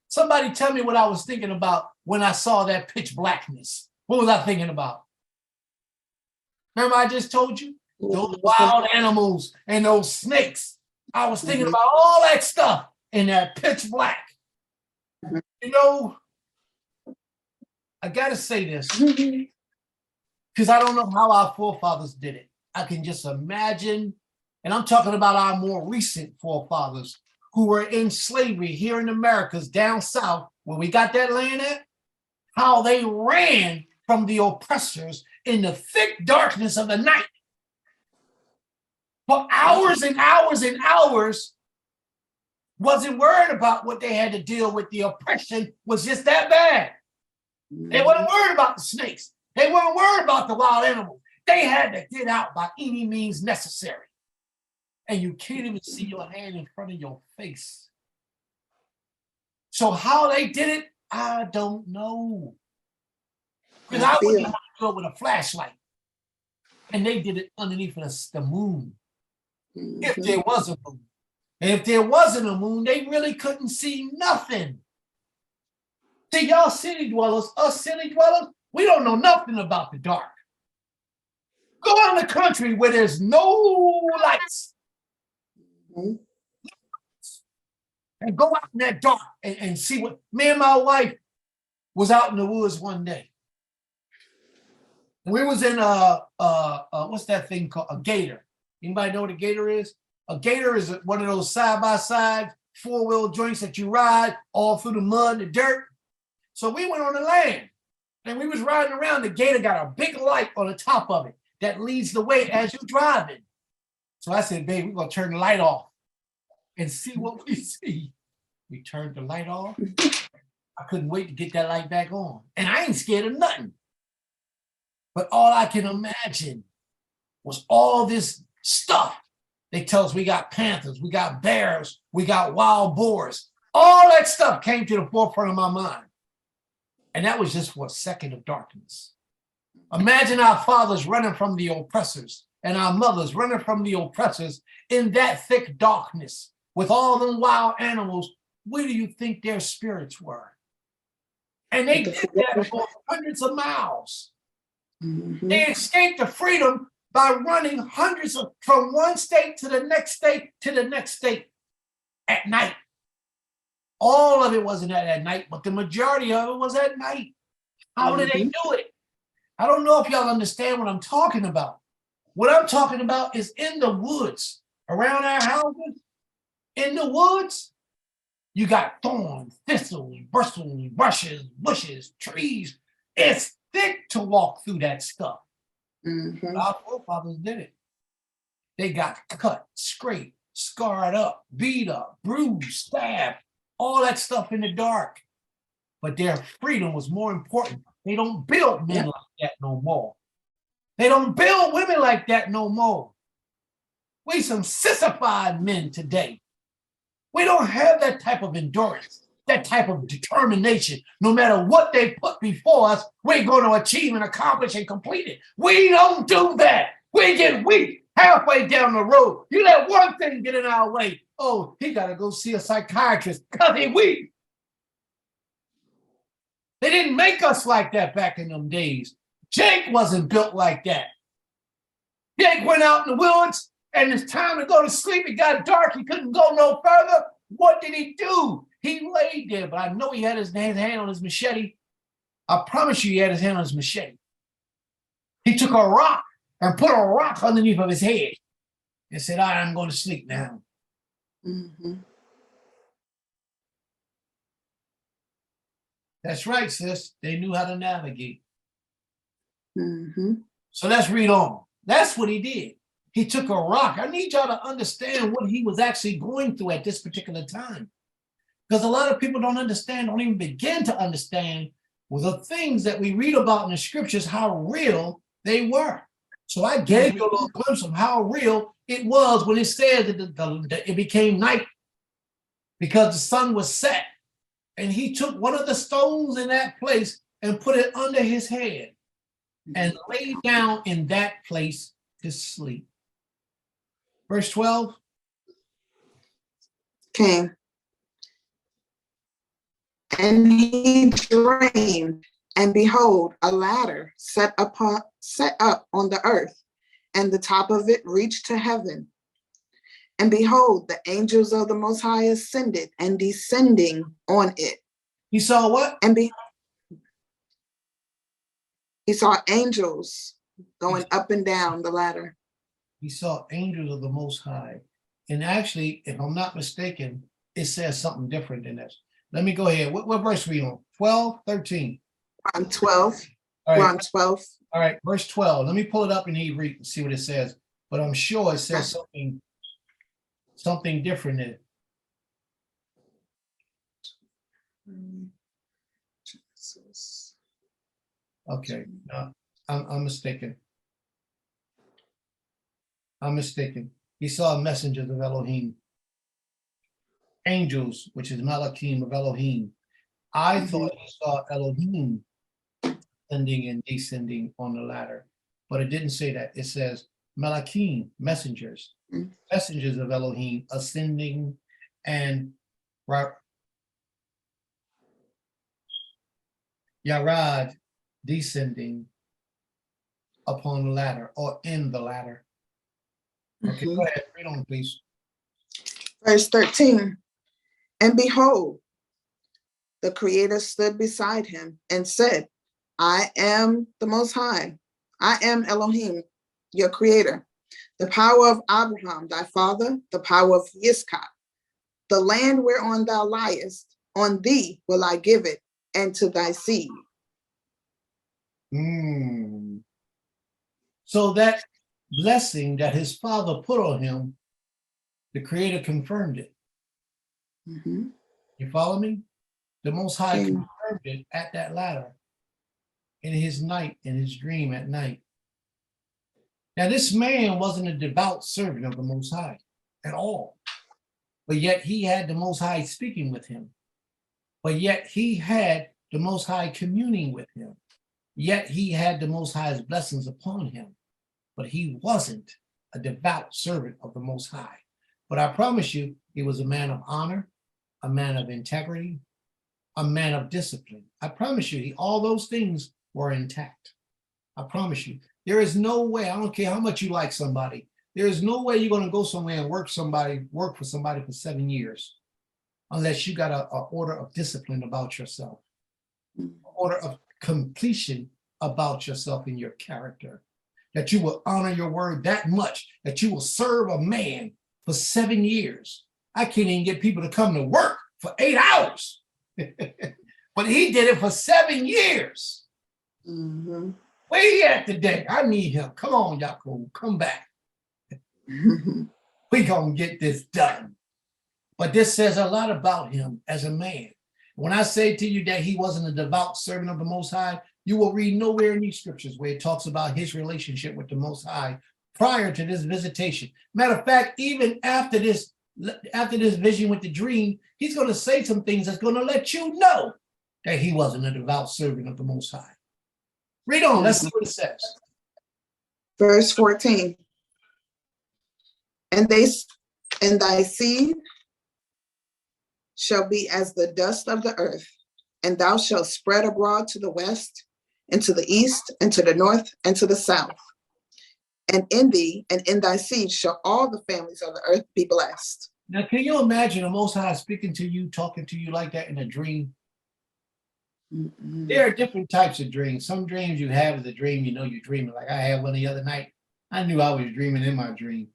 Somebody tell me what I was thinking about when I saw that pitch blackness. What was I thinking about? Remember I just told you? Those wild animals and those snakes. I was thinking about all that stuff in that pitch black. You know, I gotta say this, because I don't know how our forefathers did it. I can just imagine, and I'm talking about our more recent forefathers who were in slavery here in Americas down south, where we got that land at, how they ran from the oppressors in the thick darkness of the night. For hours and hours and hours, wasn't worried about what they had to deal with. The oppression was just that bad. They weren't worried about the snakes. They weren't worried about the wild animals. They had to get out by any means necessary. And you can't even see your hand in front of your face. So how they did it, I don't know. Because I wouldn't want to go with a flashlight. And they did it underneath the moon. If there was a moon. And if there wasn't a moon, they really couldn't see nothing. See, y'all city dwellers, us city dwellers, we don't know nothing about the dark. Go out in the country where there's no lights. And go out in that dark and see what. Me and my wife was out in the woods one day. We was in what's that thing called? A gator. Anybody know what a gator is? A gator is one of those side-by-side four-wheel joints that you ride all through the mud and the dirt. So we went on the land and we was riding around. The gator got a big light on the top of it that leads the way as you're driving. So I said, babe, we're gonna turn the light off and see what we see. We turned the light off. I couldn't wait to get that light back on. And I ain't scared of nothing. But all I can imagine was all this stuff. They tell us we got panthers, we got bears, we got wild boars. All that stuff came to the forefront of my mind. And that was just for a second of darkness. Imagine our fathers running from the oppressors and our mothers running from the oppressors in that thick darkness with all them wild animals. Where do you think their spirits were? And they did that for hundreds of miles. They escaped the freedom by running from one state to the next state to the next state at night. All of it wasn't at night, but the majority of it was at night. How did they do it? I don't know if y'all understand what I'm talking about. What I'm talking about is in the woods, around our houses, in the woods, you got thorns, thistles, bristles, bushes, trees. It's thick to walk through that stuff. Our forefathers did it. They got cut, scraped, scarred up, beat up, bruised, stabbed, all that stuff in the dark. But their freedom was more important. They don't build men like that no more. They don't build women like that no more. We some sissified men today. We don't have that type of endurance, that type of determination. No matter what they put before us, we're going to achieve and accomplish and complete it. We don't do that. We get weak halfway down the road. You let one thing get in our way. Oh, he got to go see a psychiatrist because he's weak. They didn't make us like that back in them days. Jake wasn't built like that. Jake went out in the woods and it's time to go to sleep. It got dark. He couldn't go no further. What did he do? He laid there, but I know he had his hand on his machete. I promise you he had his hand on his machete. He took a rock and put a rock underneath of his head and said, all right, I'm going to sleep now. Mhm. That's right, sis. They knew how to navigate. Mhm. So let's read on. That's what he did. He took a rock. I need y'all to understand what he was actually going through at this particular time. Because a lot of people don't understand, don't even begin to understand the things that we read about in the scriptures, how real they were. So I gave you a little glimpse of how real it was when it said that it became night because the sun was set. And he took one of the stones in that place and put it under his head and laid down in that place to sleep. Verse 12. Came. And he dreamed, and behold, a ladder set up on the earth, and the top of it reached to heaven. And behold, the angels of the Most High ascended and descending on it. He saw what? And he saw angels going up and down the ladder. He saw angels of the Most High. And actually, if I'm not mistaken, it says something different than this. Let me go ahead. What verse are we on? 12, 13. On 12. All We're right. on 12. All right, verse 12. Let me pull it up in Hebrew and see what it says. But I'm sure it says something different in it. Okay, no, I'm mistaken. I'm mistaken. He saw messengers of Elohim. Angels, which is Malachim of Elohim. I thought he saw Elohim ascending and descending on the ladder, but it didn't say that. It says Malachim, messengers, messengers of Elohim ascending and Yarad descending upon the ladder or in the ladder. Okay, go ahead, read on, please. Verse 13. And behold, the Creator stood beside him and said, I am the Most High. I am Elohim, your Creator. The power of Abraham, thy father, the power of Yitzchak. The land whereon thou liest, on thee will I give it, and to thy seed. So that blessing that his father put on him, the Creator confirmed it. You follow me? The Most High confirmed it at that ladder in his night, in his dream at night. Now, this man wasn't a devout servant of the Most High at all, but yet he had the Most High speaking with him. But yet he had the Most High communing with him. Yet he had the Most High's blessings upon him. But he wasn't a devout servant of the Most High. But I promise you, he was a man of honor, a man of integrity, a man of discipline. I promise you, all those things were intact. I promise you. There is no way, I don't care how much you like somebody, there is no way you're going to go somewhere and work for somebody for 7 years unless you got an order of discipline about yourself, an order of completion about yourself and your character, that you will honor your word that much, that you will serve a man for 7 years. I can't even get people to come to work for 8 hours. But he did it for 7 years. Where he at today? I need him. Come on, Yaakov, come back. We gonna get this done. But this says a lot about him as a man. When I say to you that he wasn't a devout servant of the Most High, you will read nowhere in these scriptures where it talks about his relationship with the Most High prior to this visitation. Matter of fact, even after this vision with the dream, he's going to say some things that's going to let you know that he wasn't a devout servant of the Most High. Read on. Let's see what it says. Verse 14. And thy seed shall be as the dust of the earth, and thou shalt spread abroad to the west, and to the east, and to the north, and to the south. And in thee and in thy seed shall all the families of the earth be blessed. Now, can you imagine the Most High speaking to you, talking to you like that in a dream? Mm-mm. There are different types of dreams. Some dreams you have as a dream, you know you're dreaming. Like I had one the other night. I knew I was dreaming in my dream.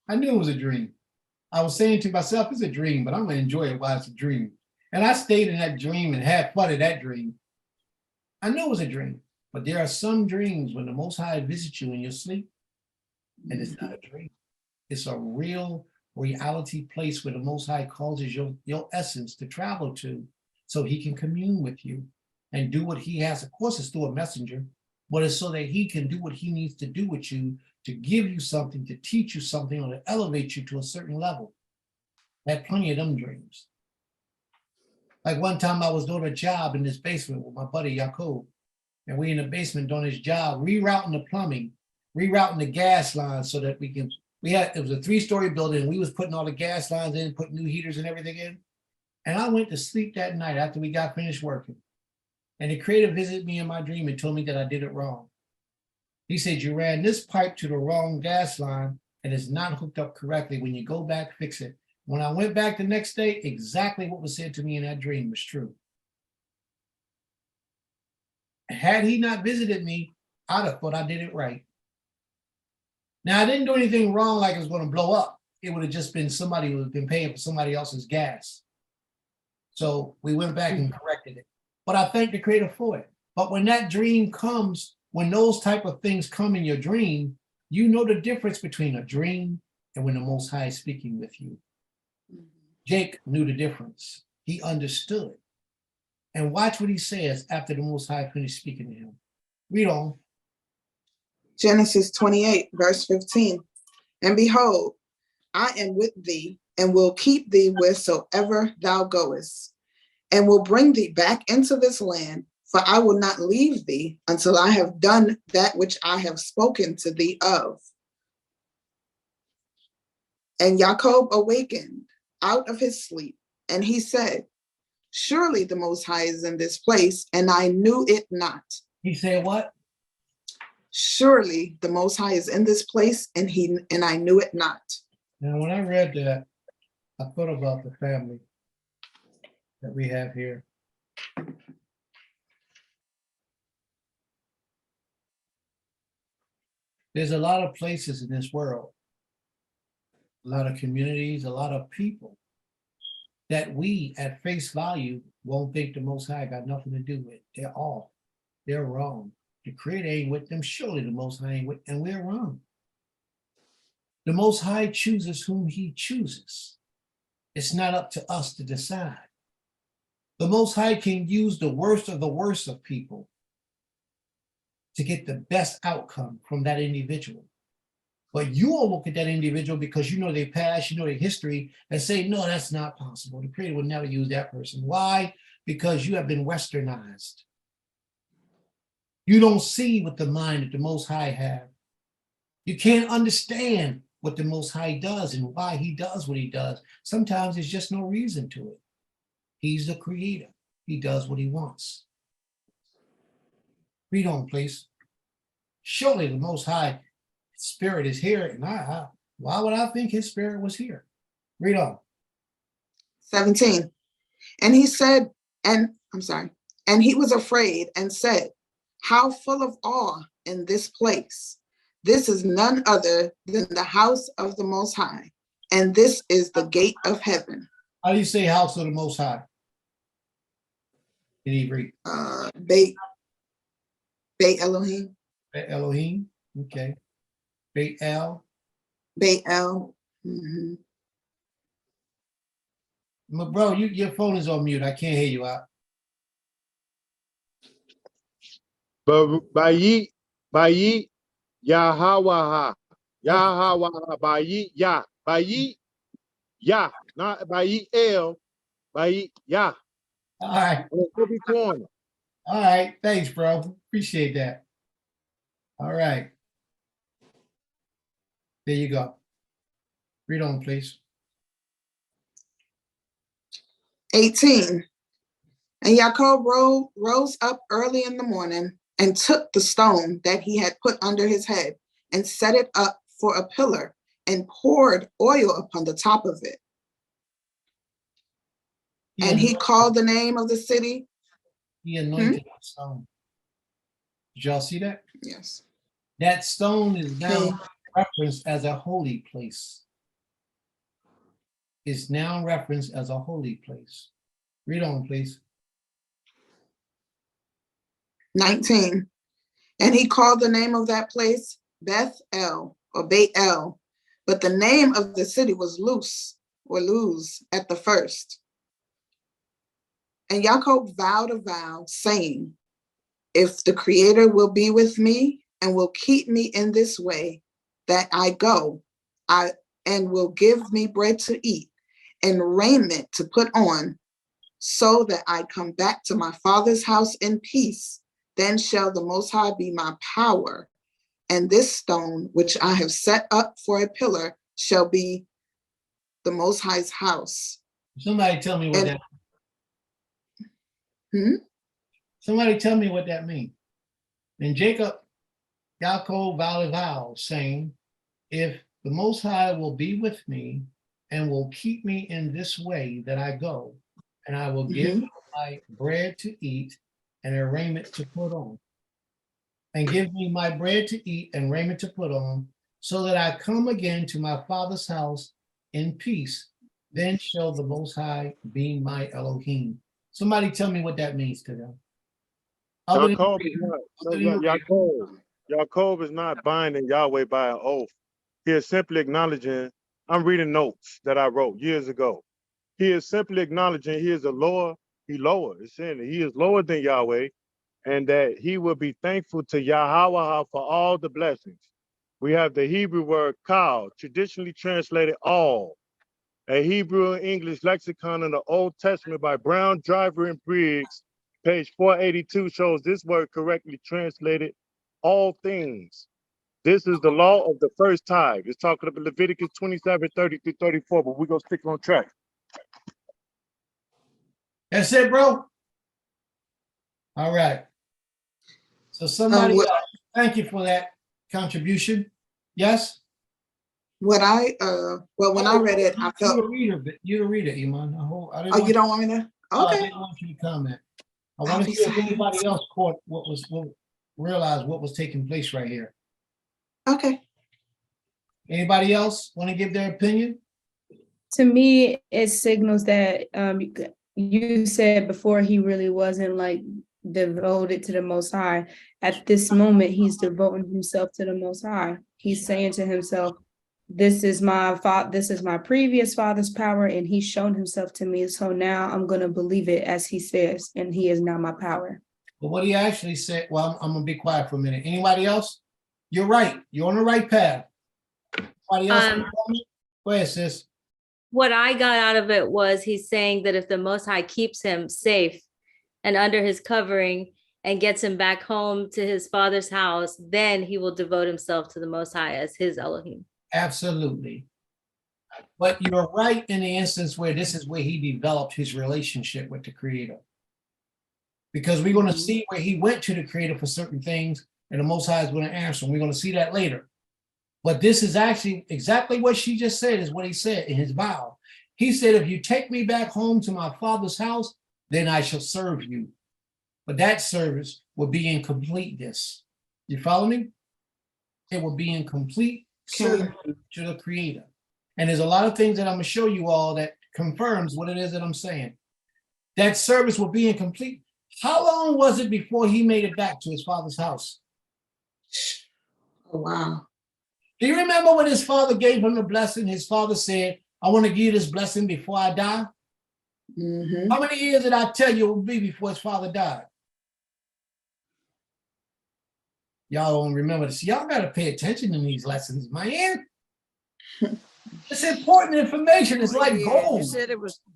I knew it was a dream. I was saying to myself, it's a dream, but I'm going to enjoy it while it's a dream. And I stayed in that dream and had fun in that dream. I knew it was a dream, but there are some dreams when the Most High visits you in your sleep, and it's not a dream. It's a real reality place where the Most High causes your essence to travel to so he can commune with you and do what he has. Of course, it's through a messenger, but it's so that he can do what he needs to do with you to give you something, to teach you something, or to elevate you to a certain level. I had plenty of them dreams. Like one time I was doing a job in this basement with my buddy Yaakov, and we in the basement doing this job, rerouting the plumbing, rerouting the gas lines so that it was a 3-story building, and we was putting all the gas lines in, putting new heaters and everything in. And I went to sleep that night after we got finished working. And the creator visited me in my dream and told me that I did it wrong. He said, you ran this pipe to the wrong gas line and it's not hooked up correctly. When you go back, fix it. When I went back the next day, exactly what was said to me in that dream was true. Had he not visited me, I'd have thought I did it right. Now, I didn't do anything wrong like it was going to blow up. It would have just been somebody who had been paying for somebody else's gas. So we went back and corrected it. But I thank the creator for it. But when that dream comes, when those type of things come in your dream, you know the difference between a dream and when the Most High is speaking with you. Jake knew the difference. He understood. And watch what he says after the Most High finished speaking to him. Read on. Genesis 28, verse 15. And behold, I am with thee and will keep thee wheresoever thou goest, and will bring thee back into this land, for I will not leave thee until I have done that which I have spoken to thee of. And Jacob awakened out of his sleep, and he said, surely the Most High is in this place, and I knew it not. He said what? Surely the Most High is in this place, and I knew it not. Now, when I read that, I thought about the family that we have here. There's a lot of places in this world, a lot of communities, a lot of people that we at face value won't think the Most High got nothing to do with. They're off. They're wrong. The Creator ain't with them. Surely the Most High ain't with, and we're wrong. The Most High chooses whom he chooses. It's not up to us to decide. The Most High can use the worst of people to get the best outcome from that individual. But you will look at that individual because you know their past, you know their history, and say, no, that's not possible. The Creator would never use that person. Why? Because you have been westernized. You don't see with the mind that the Most High have. You can't understand what the Most High does and why he does what he does. Sometimes there's just no reason to it. He's the Creator. He does what he wants. Read on, please. Surely the Most High Spirit is here, and why would I think his spirit was here? Read on. 17. And he said, and he was afraid and said, how full of awe in this place. This is none other than the house of the Most High, and this is the gate of heaven. How do you say house of the Most High in Hebrew? Beit Elohim. Elohim. Okay. Beit El. Beit El. Mm-hmm. Bro, your phone is on mute. I can't hear you out. Bayi, Yahawaha, Bayi, not Bayi El, Bayi Yah. All right. Every corner. All right. Thanks, bro. Appreciate that. All right. There you go. Read on, please. 18. And Jacob rose up early in the morning and took the stone that he had put under his head and set it up for a pillar and poured oil upon the top of it. And he called the name of the city. He anointed that stone. Did y'all see that? Yes. That stone is now Okay. referenced as a holy place. Is now referenced as a holy place. Read on, please. 19. And he called the name of that place Beth El or Beit El, but the name of the city was Luz at the first. And Jacob vowed a vow, saying, if the Creator will be with me and will keep me in this way that I go, and will give me bread to eat and raiment to put on, so that I come back to my father's house in peace, then shall the Most High be my power, and this stone which I have set up for a pillar shall be the Most High's house. Somebody tell me what And- that. Somebody tell me what that means. And Jacob vowed a vow, saying, if the Most High will be with me and will keep me in this way that I go, and I will give my bread to eat and a raiment to put on, and give me my bread to eat and raiment to put on, so that I come again to my father's house in peace, then shall the Most High be my Elohim. Somebody tell me what that means to them. Other than- Jacob is not, Jacob is not binding Yahweh by an oath. He is simply acknowledging, I'm reading notes that I wrote years ago. He is simply acknowledging he is it's saying that he is lower than Yahweh, and that he will be thankful to Yahweh for all the blessings. We have the Hebrew word kal, traditionally translated all. A Hebrew and English lexicon in the Old Testament by Brown, Driver, and Briggs, page 482, shows this word correctly translated all things. This is the law of the first tithe. It's talking about Leviticus 27, 30 through 34, but we're going to stick on track. That's it, bro. All right. So somebody what- else, thank you for that contribution. Yes? When I read it, I You felt, the reader, you the reader, Iman. you don't want me to? I Okay. didn't want you to comment. I I'll want to be see if silent. anybody else caught realized what was taking place right here. Okay. Anybody else want to give their opinion? To me, it signals that you said before he really wasn't like devoted to the Most High. At this moment, he's devoting himself to the Most High. He's saying to himself, this is my previous father's power, and he's shown himself to me. So now I'm going to believe it as he says, and he is now my power. But what he actually said, well, I'm gonna be quiet for a minute. Anybody else? You're right. You're on the right path. Anybody else? Um, Go ahead, sis. What I got out of it was he's saying that if the Most High keeps him safe and under his covering and gets him back home to his father's house, then he will devote himself to the Most High as his Elohim. Absolutely. But you're right in the instance where this is where he developed his relationship with the Creator. Because we're going to see where he went to the Creator for certain things, and the Most High is going to answer. And we're going to see that later. But this is actually exactly what she just said, is what he said in his vow. He said, if you take me back home to my father's house, then I shall serve you. But that service will be in completeness. You follow me? It will be in complete service to the Creator. And there's a lot of things that I'm going to show you all that confirms what it is that I'm saying. That service will be incomplete. How long was it before he made it back to his father's house? Oh, wow. Do you remember when his father gave him the blessing? His father said, I want to give you this blessing before I die. Mm-hmm. How many years did I tell you it would be before his father died? Y'all don't remember this. Y'all got to pay attention in these lessons, man. It's important information. It's like gold.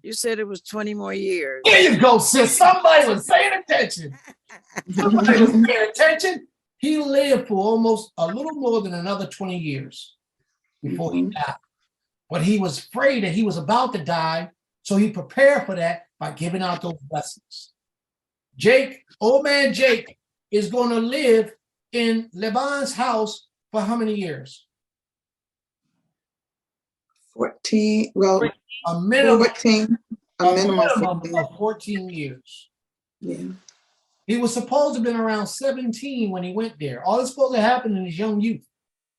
You said it was 20 more years. There you go, sis. Somebody was paying attention. Somebody was paying attention. He lived for almost a little more than another 20 years before he died. But he was afraid that he was about to die, so he prepared for that by giving out those blessings. Jake, old man Jake, is going to live in Laban's house for how many years? 14, well, A minimum, 14, a minimum of 14. of 14 years. Yeah. He was supposed to have been around 17 when he went there. All this supposed to happen in his young youth,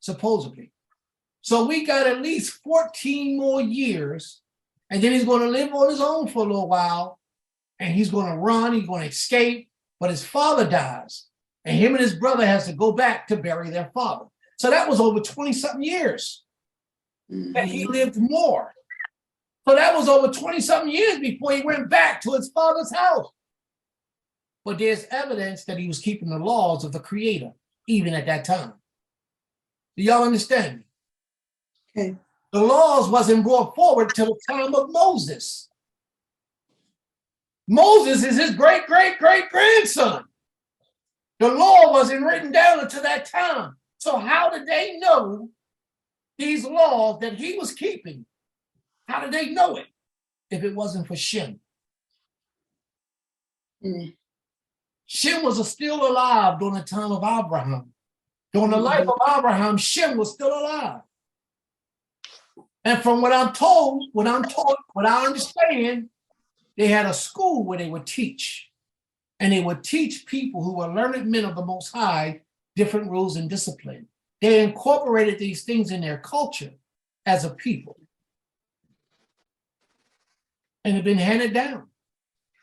supposedly. So we got at least 14 more years, and then he's going to live on his own for a little while, and he's going to run, he's going to escape, but his father dies, and him and his brother has to go back to bury their father. So that was over 20-something years that he lived more. So that was over 20-something years before he went back to his father's house. But there's evidence that he was keeping the laws of the Creator, even at that time. Do y'all understand me? Okay. The laws wasn't brought forward till the time of Moses. Moses is his great-great-great-grandson. The law wasn't written down until that time. So how did they know these laws that he was keeping? How did they know it if it wasn't for Shem? Mm. Shem was still alive during the time of Abraham. During the life of Abraham, Shem was still alive. And from what I'm told, what I understand, they had a school where they would teach. And they would teach people who were learned men of the Most High different rules and discipline. They incorporated these things in their culture as a people. And it's been handed down.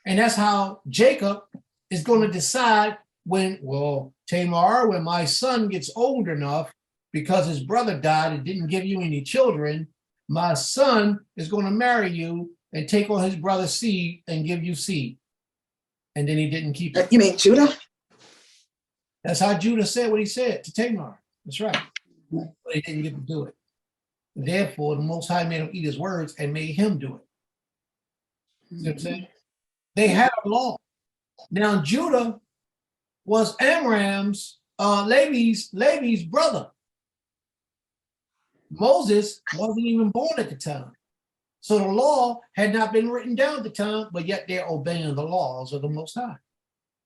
And that's how Jacob is going to decide when my son gets old enough, because his brother died and didn't give you any children, my son is going to marry you and take on his brother's seed and give you seed. And then he didn't keep it. You mean Judah? That's how Judah said what he said to Tamar. That's right. But he didn't get to do it. Therefore, the Most High made him eat his words and made him do it. You know what I'm saying? They had a law. Now, Judah was Amram's, Levi's brother. Moses wasn't even born at the time. So the law had not been written down at the time, but yet they're obeying the laws of the Most High.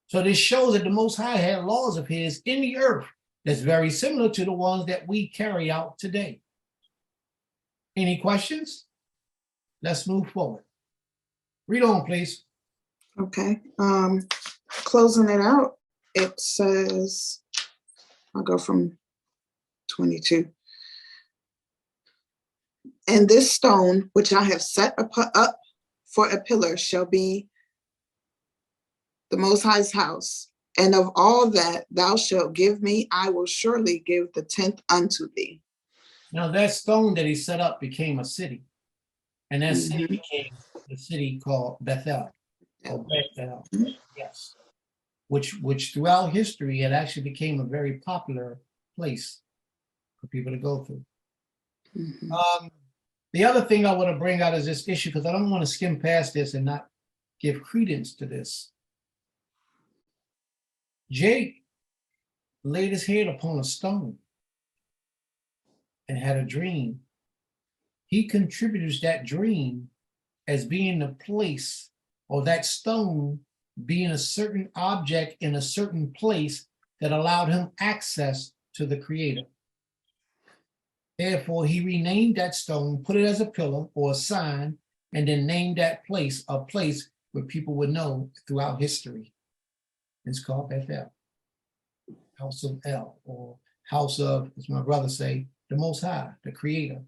So this shows that the Most High had laws of his in the earth that's very similar to the ones that we carry out today. Any questions? Let's move forward. Read on, please. Okay. Closing it out, it says, I'll go from 22. And this stone, which I have set up for a pillar, shall be the Most High's house. And of all that thou shalt give me, I will surely give the 10th unto thee. Now that stone that he set up became a city. And that city became the city called Bethel. Or Bethel, yes. Which throughout history, it actually became a very popular place for people to go through. The other thing I want to bring out is this issue, because I don't want to skim past this and not give credence to this. Jake laid his head upon a stone and had a dream. He contributes that dream as being the place, or that stone being a certain object in a certain place that allowed him access to the Creator. Therefore, he renamed that stone, put it as a pillar or a sign, and then named that place a place where people would know throughout history. It's called Bethel, House of El, or House of, as my brother say, the Most High, the Creator,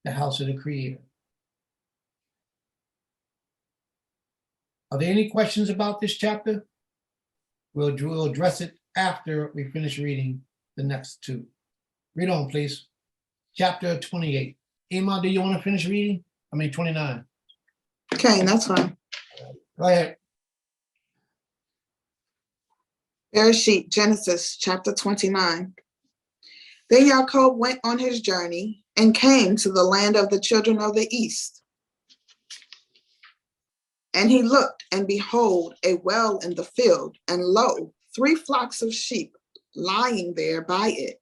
the house of the Creator. Are there any questions about this chapter? We'll address it after we finish reading the next two. Read on, please. Chapter 28. Iman, do you want to finish reading? 29. Okay, that's fine. Go ahead. Bereshit, Genesis chapter 29. Then Yaakov went on his journey and came to the land of the children of the east. And he looked, and behold, a well in the field, and lo, 3 flocks of sheep lying there by it.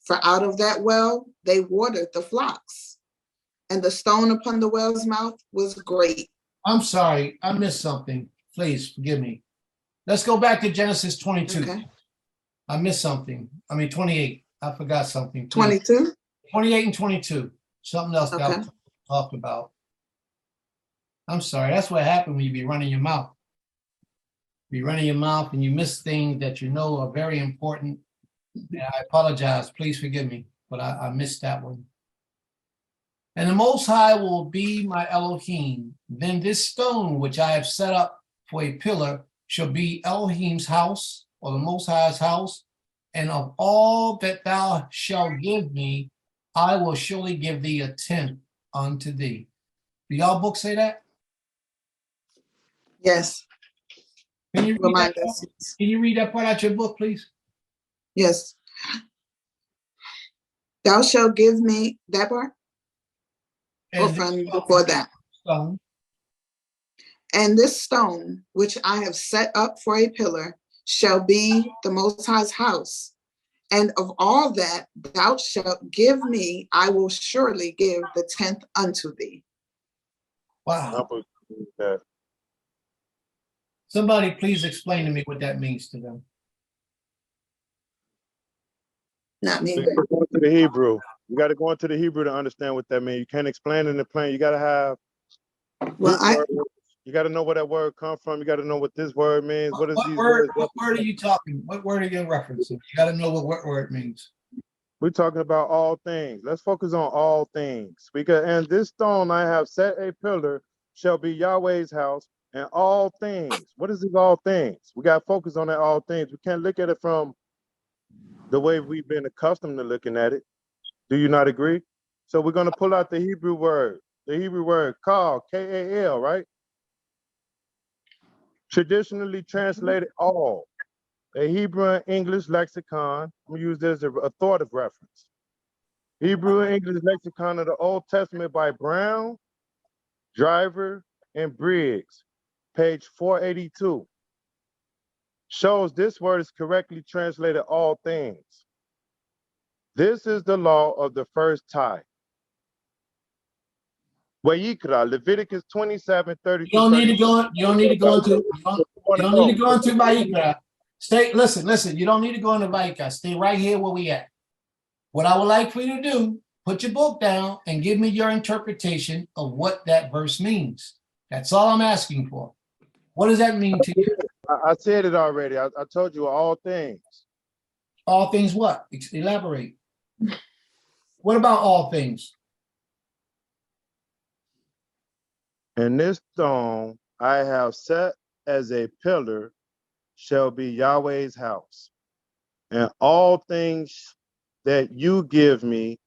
For out of that well they watered the flocks. And the stone upon the well's mouth was great. I'm sorry, I missed something. Please forgive me. Let's go back to Genesis 22. Okay. I missed something. 28. I forgot something. Please. 22? 28 and 22. Something else that Okay. I talked about. I'm sorry. That's what happened when you be running your mouth. Be running your mouth and you miss things that you know are very important. And I apologize. Please forgive me, but I missed that one. And the Most High will be my Elohim. Then this stone which I have set up for a pillar shall be Elohim's house, or the Most High's house. And of all that thou shalt give me, I will surely give thee a tenth unto thee. Do y'all book say that? Yes. Can you read Remind that? us. Can you read that part out your book, please? Yes. Thou shalt give me that part, or And from before that. stone, And this stone, which I have set up for a pillar, shall be the Most High's house. And of all that thou shalt give me, I will surely give the tenth unto thee. I wow. believe that. Somebody please explain to me what that means to them. Not me. You gotta go into the Hebrew. You got to go into the Hebrew to understand what that means. You can't explain it in the plain. You got to have Well, root words. You got to know where that word come from. You got to know what this word means. What is What these word, words? what word are you talking? What word are you referencing? You gotta know what word means. We're talking about all things. Let's focus on all things. Because and this stone I have set a pillar shall be Yahweh's house, and all things. What is these all things? We got to focus on that all things. We can't look at it from the way we've been accustomed to looking at it. Do you not agree? So we're going to pull out the Hebrew word kal, K-A-L, right? Traditionally translated all. A Hebrew and English lexicon. I'm going to use this as a authoritative reference. Hebrew and English lexicon of the Old Testament by Brown, Driver, and Briggs, page 482. Shows this word is correctly translated all things. This is the law of the first tithe. Vayikra, Leviticus 27:30. You don't need to go, you don't need to go into, you don't need to go into Vayikra. Stay, listen, you don't need to go into Vayikra. Stay right here where we at. What I would like for you to do, put your book down and give me your interpretation of what that verse means. That's all I'm asking for. What does that mean to you? I said it already. I told you all things. All things what? Elaborate. What about all things? And this stone I have set as a pillar shall be Yahweh's house. And all things that you give me,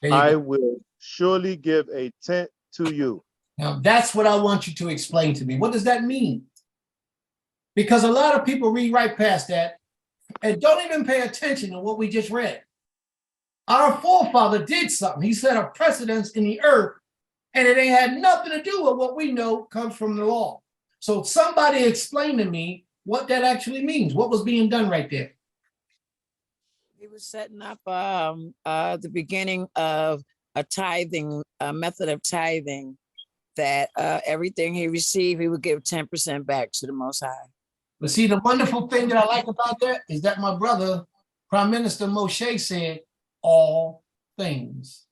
There you I go. will surely give a tenth to you. Now, that's what I want you to explain to me. What does that mean? Because a lot of people read right past that and don't even pay attention to what we just read. Our forefather did something. He set a precedence in the earth, and it ain't had nothing to do with what we know comes from the law. So somebody explain to me what that actually means. What was being done right there? He was setting up the beginning of a tithing, a method of tithing that everything he received, he would give 10% back to the Most High. But see, the wonderful thing that I like about that is that my brother, Prime Minister Moshe, said all things.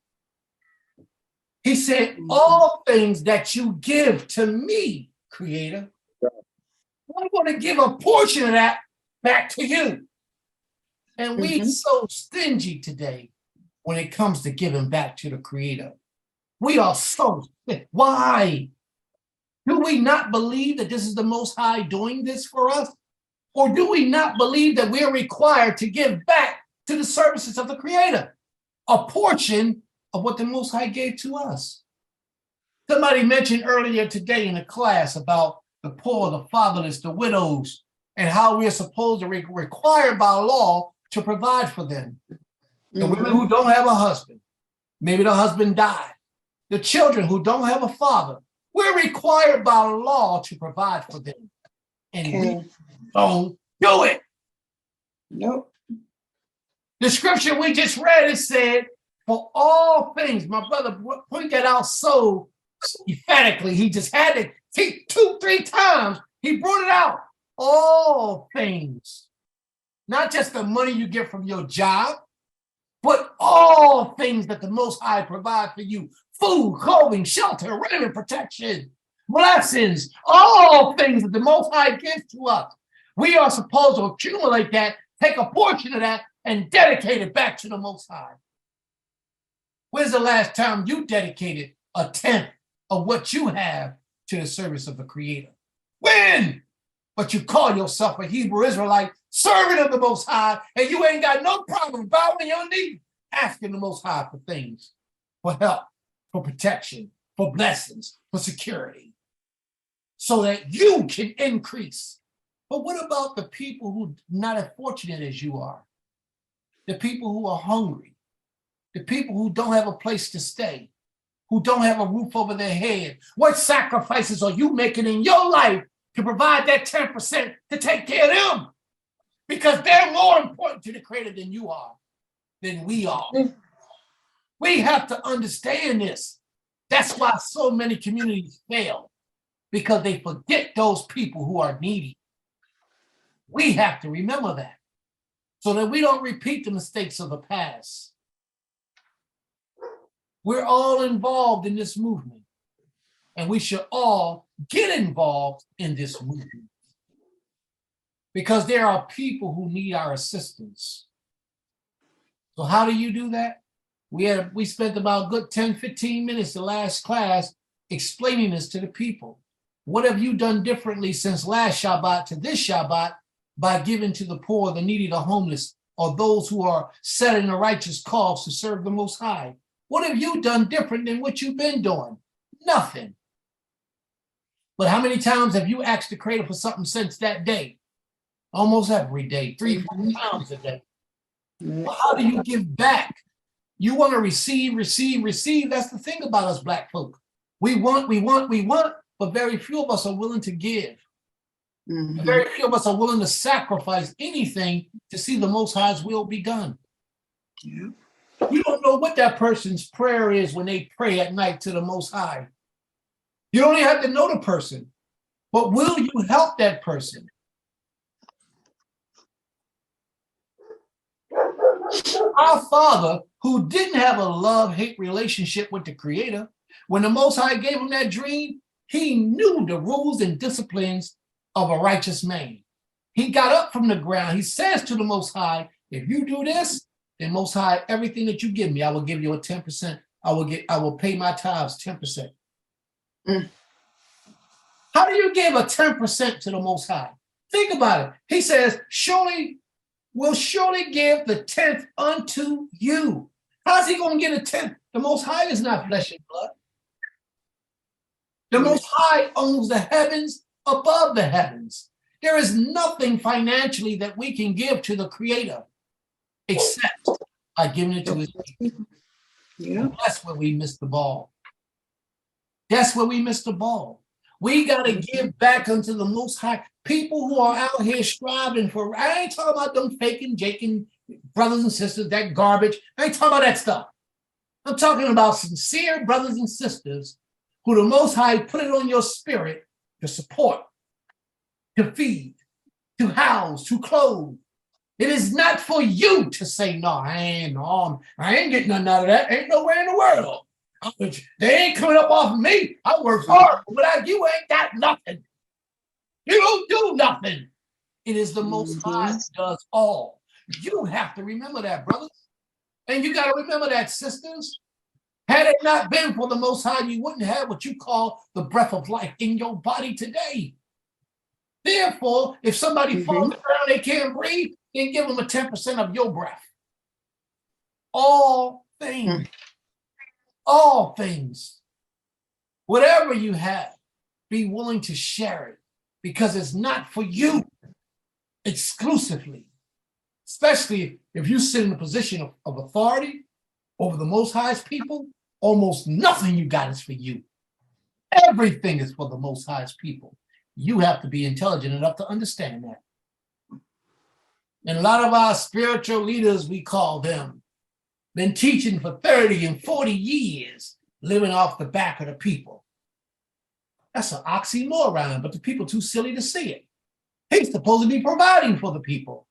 He said, all things that you give to me, Creator, I'm going to give a portion of that back to you. And we so stingy today when it comes to giving back to the Creator. We are so sick. Why? Do we not believe that this is the Most High doing this for us? Or do we not believe that we're required to give back to the services of the Creator a portion of what the Most High gave to us? Somebody mentioned earlier today in the class about the poor, the fatherless, the widows, and how we're supposed to required by law to provide for them. The women who don't have a husband, maybe the husband died. The children who don't have a father, we're required by law to provide for them. And we don't do it. Nope. The scripture we just read, it said, for all things, my brother pointed that out so emphatically. He just had to take 2-3 times. He brought it out. All things. Not just the money you get from your job. But all things that the Most High provide for you, food, clothing, shelter, raiment, protection, blessings, all things that the Most High gives to us. We are supposed to accumulate that, take a portion of that, and dedicate it back to the Most High. When's the last time you dedicated a tenth of what you have to the service of the Creator? When? But you call yourself a Hebrew Israelite, servant of the Most High, and you ain't got no problem bowing your knee, asking the Most High for things, for help, for protection, for blessings, for security, so that you can increase. But what about the people who are not as fortunate as you are? The people who are hungry, the people who don't have a place to stay, who don't have a roof over their head. What sacrifices are you making in your life to provide that 10% to take care of them? Because they're more important to the Creator than you are, than we are. We have to understand this. That's why so many communities fail, because they forget those people who are needy. We have to remember that so that we don't repeat the mistakes of the past. We're all involved in this movement, and we should all get involved in this movement, because there are people who need our assistance. So how do you do that? We spent about a good 10, 15 minutes the last class explaining this to the people. What have you done differently since last Shabbat to this Shabbat by giving to the poor, the needy, the homeless, or those who are setting a righteous cause to serve the Most High? What have you done different than what you've been doing? Nothing. But how many times have you asked the Creator for something since that day? Almost every day, 3-4 times a day. Well, how do you give back? You want to receive, receive, receive. That's the thing about us Black folk. We want, but very few of us are willing to give. Mhm. Very few of us are willing to sacrifice anything to see the Most High's will be done. Yeah. You don't know what that person's prayer is when they pray at night to the Most High. You don't even have to know the person, but will you help that person? Our Father, who didn't have a love-hate relationship with the Creator, when the Most High gave him that dream, he knew the rules and disciplines of a righteous man. He got up from the ground. He says to the Most High, if you do this, then Most High, everything that you give me, I will give you a 10%. I will pay my tithes 10%. How do you give a 10% to the Most High? Think about it. He says, will surely give the 10th unto you. How's he going to get a 10th? The Most High is not flesh and blood. The Most High owns the heavens above the heavens. There is nothing financially that we can give to the Creator except by giving it to His people. Yeah. That's where we missed the ball. That's where we missed the ball. We got to give back unto the Most High. People who are out here striving for, I ain't talking about them faking, jaking brothers and sisters, that garbage. I ain't talking about that stuff. I'm talking about sincere brothers and sisters who the Most High put it on your spirit to support, to feed, to house, to clothe. It is not for you to say, no, I ain't getting nothing out of that. Ain't nowhere in the world. They ain't coming up off of me. I work hard. Without you, ain't got nothing. You don't do nothing. It is the Most High that does all. You have to remember that, brothers. And you got to remember that, sisters. Had it not been for the Most High, you wouldn't have what you call the breath of life in your body today. Therefore, if somebody falls down, they can't breathe, then give them a 10% of your breath. All things. All things. Whatever you have, be willing to share it, because it's not for you exclusively. Especially if you sit in a position of authority over the Most High's people, almost nothing you got is for you. Everything is for the Most High's people. You have to be intelligent enough to understand that. And a lot of our spiritual leaders, we call them, been teaching for 30 and 40 years, living off the back of the people. That's an oxymoron, but the people too silly to see it. He's supposed to be providing for the people.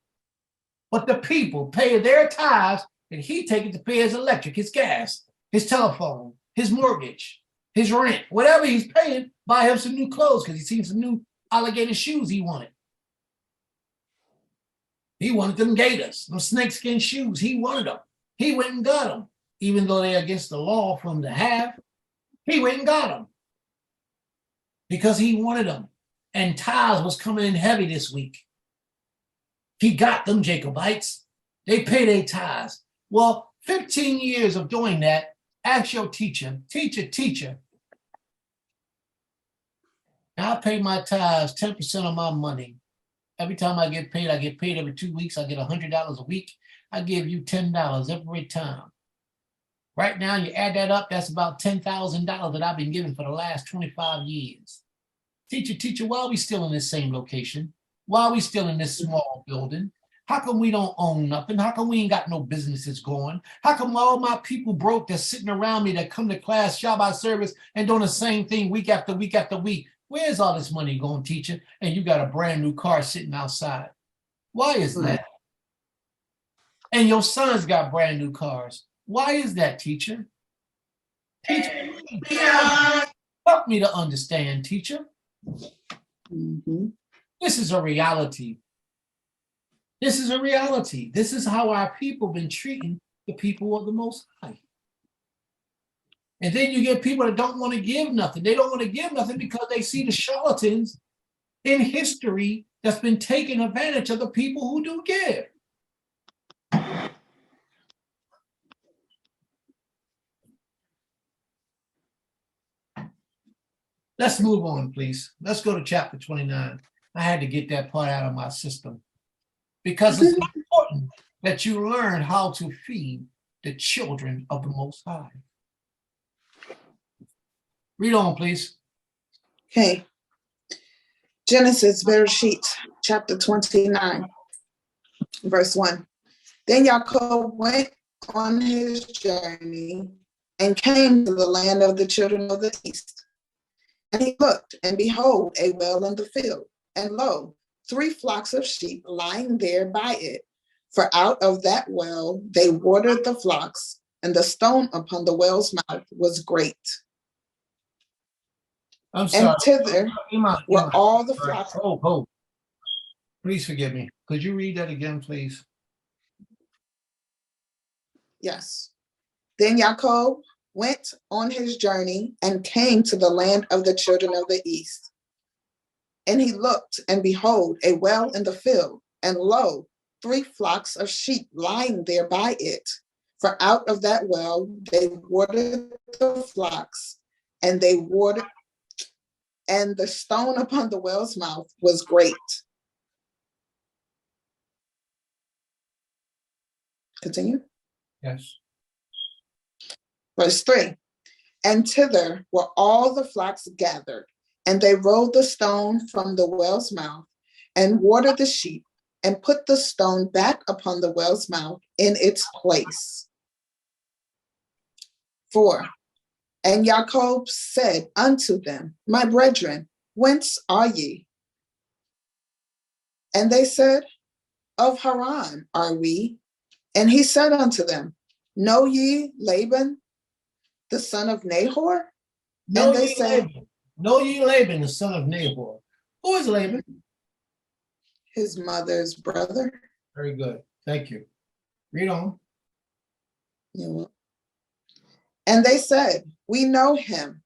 But the people pay their tithes that he taking to pay his electric, his gas, his telephone, his mortgage, his rent, whatever he's paying, buy him some new clothes because he seen some new alligator shoes he wanted. He wanted them gators, them snakeskin shoes. He wanted them. He went and got them, even though they're against the law for him to have. He went and got them because he wanted them. And tithes was coming in heavy this week. He got them Jacobites. They pay their tithes. Well, 15 years of doing that, ask your teacher, teacher. I pay my tithes, 10% of my money. Every time I get paid every 2 weeks. I get $100 a week. I give you $10 every time. Right now, you add that up, that's about $10,000 that I've been giving for the last 25 years. Teacher, why are we still in this same location? Why are we still in this small building? How come we don't own nothing? How come we ain't got no businesses going? How come all my people broke that's sitting around me that come to class, Shabbat service, and doing the same thing week after week after week? Where's all this money going, teacher? And you got a brand new car sitting outside. Why is that? And your sons got brand new cars. Why is that, teacher? Teacher, help me to understand, teacher. Mhm. This is a reality. This is a reality. This is how our people been treating the people of the Most High. And then you get people that don't want to give nothing. They don't want to give nothing because they see the charlatans in history that's been taking advantage of the people who do give. Let's move on, please. Let's go to chapter 29. I had to get that part out of my system because it's important that you learn how to feed the children of the Most High. Read on, please. Okay. Genesis, Bereshit, chapter 29, verse 1. Then Yaakov went on his journey and came to the land of the children of the east. And he looked, and behold, a well in the field, and lo, 3 flocks of sheep lying there by it. For out of that well they watered the flocks, and the stone upon the well's mouth was great. I'm And sorry. thither were all the Right. flocks. Oh, please forgive me. Could you read that again, please? Yes. Then Yaakov went on his journey and came to the land of the children of the east. And he looked, and behold, a well in the field, and lo, 3 flocks of sheep lying there by it. For out of that well they watered the flocks, and they watered, and the stone upon the well's mouth was great. Continue. Yes. Verse 3. And thither were all the flocks gathered, and they rolled the stone from the well's mouth, and watered the sheep, and put the stone back upon the well's mouth in its place. 4. And Yaakov said unto them, My brethren, whence are ye? And they said, Of Haran are we. And he said unto them, Know ye Laban, the son of Nahor? Know they ye said- Laban. Know ye Laban, the son of Nahor. Who is Laban? His mother's brother. Very good. Thank you. Read on. And they said, We know him.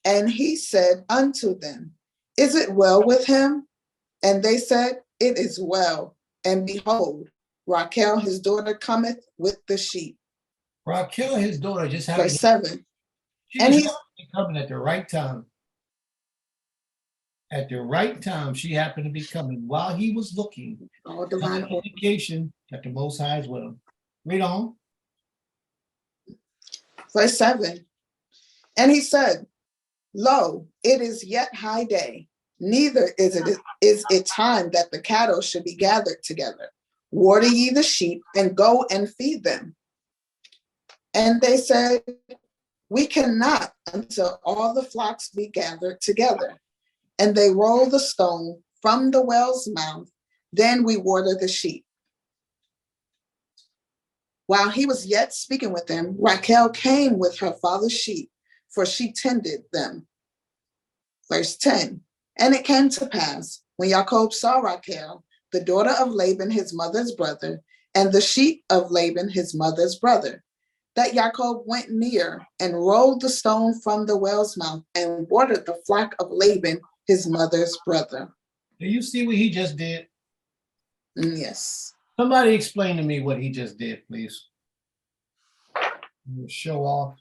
And he said unto them, Is it well with him? And they said, It is well. And behold, Rachel his daughter cometh with the sheep. Raquel, his daughter, just happened. Verse 7. She and just he's- happened to be coming at the right time. At the right time, she happened to be coming while he was looking. All divine order. Indication that the Most High is with him. Read on. Verse 7. And he said, Lo, it is yet high day, neither is it time that the cattle should be gathered together. Water ye the sheep, and go and feed them. And they said, We cannot until all the flocks be gathered together. And they roll the stone from the well's mouth, then we water the sheep. While he was yet speaking with him, Raquel came with her father's sheep, for she tended them. Verse 10. And it came to pass, when Jacob saw Raquel, the daughter of Laban, his mother's brother, and the sheep of Laban, his mother's brother, that Jacob went near and rolled the stone from the well's mouth and watered the flock of Laban, his mother's brother. Do you see what he just did? Yes. Somebody explain to me what he just did, please. You show off.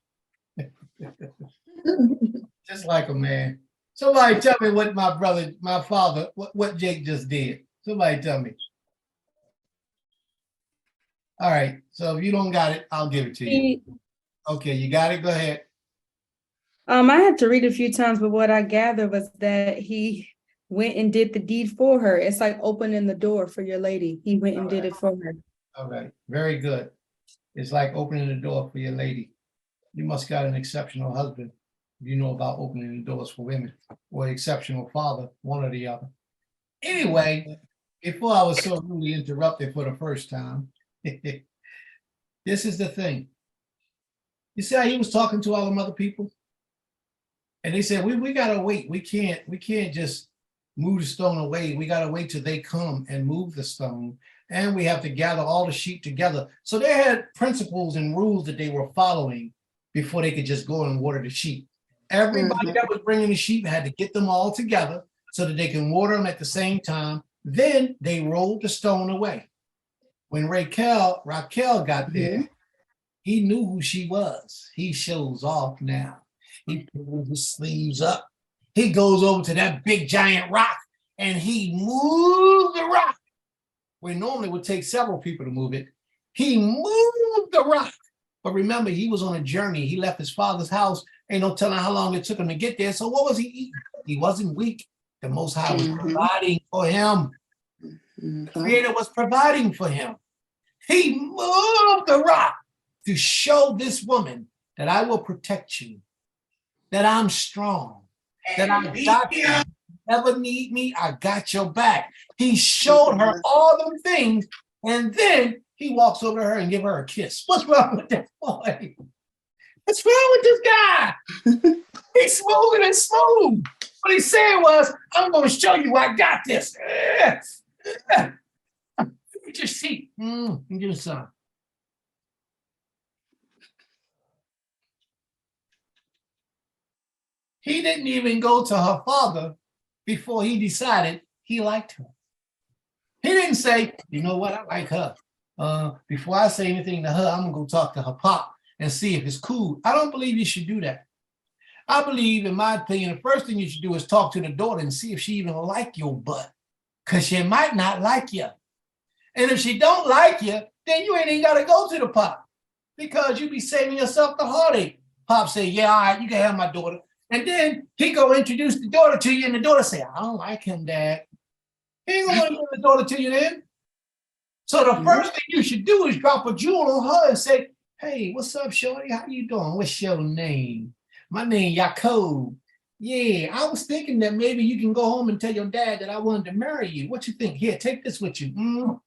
Just like a man. Somebody tell me what my father, what Jake just did. Somebody tell me. All right. So if you don't got it, I'll give it to you. Okay, you got it? Go ahead. I had to read a few times, but what I gathered was that he went and did the deed for her. It's like opening the door for your lady. He went and did it for her. All right. Very good. It's like opening the door for your lady. You must got an exceptional husband. You know about opening the doors for women, or exceptional father, one or the other. Anyway, before I was so rudely interrupted for the first time, this is the thing. You see how he was talking to all them other people? And they said, we gotta wait. We can't just move the stone away. We gotta wait till they come and move the stone. And we have to gather all the sheep together. So they had principles and rules that they were following before they could just go and water the sheep. Everybody that was bringing the sheep had to get them all together so that they can water them at the same time. Then they rolled the stone away. When Raquel got there, he knew who she was. He shows off now. He pulls his sleeves up. He goes over to that big giant rock and he moved the rock. Where normally it would take several people to move it. He moved the rock. But remember, he was on a journey. He left his father's house. Ain't no telling how long it took him to get there. So what was he eating? He wasn't weak. The Most High was providing for him. Creator was providing for him. He moved the rock to show this woman that I will protect you, that I'm strong, that I got you. Ever need me, I got your back. He showed her all them things, and then he walks over to her and give her a kiss. What's wrong with that boy? What's wrong with this guy? He's smooth and smooth. What he said was, I'm going to show you I got this. Just see. Get a son. He didn't even go to her father before he decided he liked her. He didn't say, you know what, I like her. Before I say anything to her, I'm gonna go talk to her pop and see if it's cool. I don't believe you should do that. I believe, in my opinion, the first thing you should do is talk to the daughter and see if she even like your butt. Because she might not like you. And if she don't like you, then you ain't even gotta go to the pop. Because you be saving yourself the heartache. Pop say, yeah, all right, you can have my daughter. And then he go introduce the daughter to you, and the daughter say, I don't like him, Dad. He ain't gonna give the daughter to you then. So the first thing you should do is drop a jewel on her and say, hey, what's up, shorty? How you doing? What's your name? My name, Jacob. Yeah, I was thinking that maybe you can go home and tell your dad that I wanted to marry you. What you think? Here, take this with you.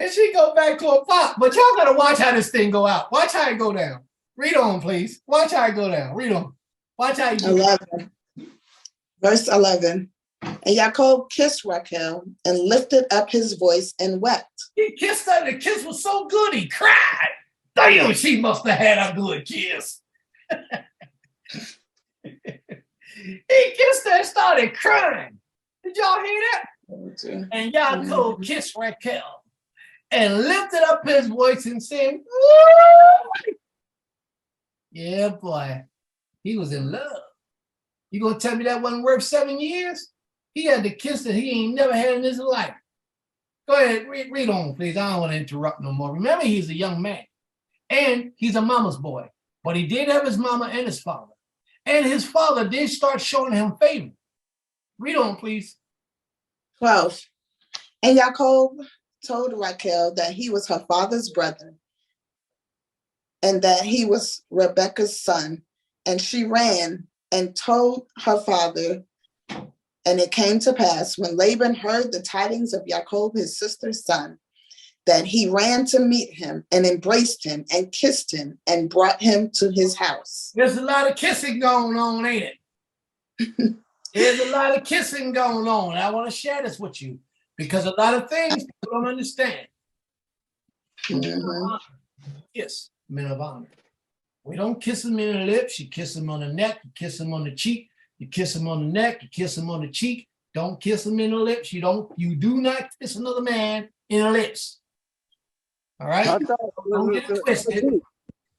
And she go back to her pop. But y'all gotta watch how this thing go out. Watch how it go down. Read on, please. Watch how it go down. Read on. Watch how you do 11. Verse 11. And Jacob kissed Raquel and lifted up his voice and wept. He kissed her. The kiss was so good, he cried. Damn, she must have had a good kiss. He kissed her and started crying. Did y'all hear that? And Jacob kissed Raquel and lifted up his voice and said, woo! Yeah, boy, he was in love. You gonna tell me that wasn't worth 7 years? He had the kiss that he ain't never had in his life. Go ahead, read on, please. I don't want to interrupt no more. Remember, he's a young man, and he's a mama's boy, but he did have his mama and his father. And his father did start showing him favor. Read on, please. 12. And Jacob told Raquel that he was her father's brother and that he was Rebekah's son. And she ran and told her father, And it came to pass, when Laban heard the tidings of Jacob, his sister's son, that he ran to meet him and embraced him and kissed him and brought him to his house. There's a lot of kissing going on, ain't it? There's a lot of kissing going on. I want to share this with you because a lot of things people don't understand. Mhm. Yes, men of honor. We don't kiss them in the lips. You kiss them on the neck. You kiss them on the cheek. You kiss them on the neck. You kiss them on the cheek. Don't kiss them in the lips. You do not kiss another man in the lips. All right? Don't get it twisted.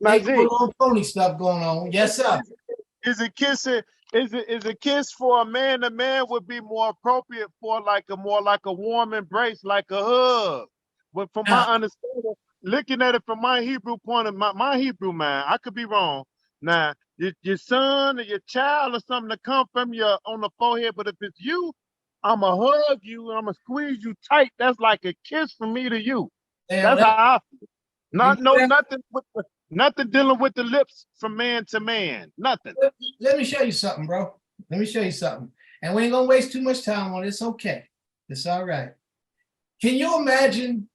Make a little phony stuff going on. Yes, sir. Is it kissing? Is a kiss for a man? A man would be more appropriate for more like a warm embrace, like a hug. But from my understanding, looking at it from my Hebrew point of my Hebrew mind, I could be wrong. Now, your son or your child or something to come from you on the forehead, but if it's you, I'ma hug you and I'ma squeeze you tight. That's like a kiss from me to you. That's how I feel. Nothing dealing with the lips from man to man. Nothing. Let me show you something, bro. Let me show you something. And we ain't gonna waste too much time on it. It's okay. It's all right. Can you imagine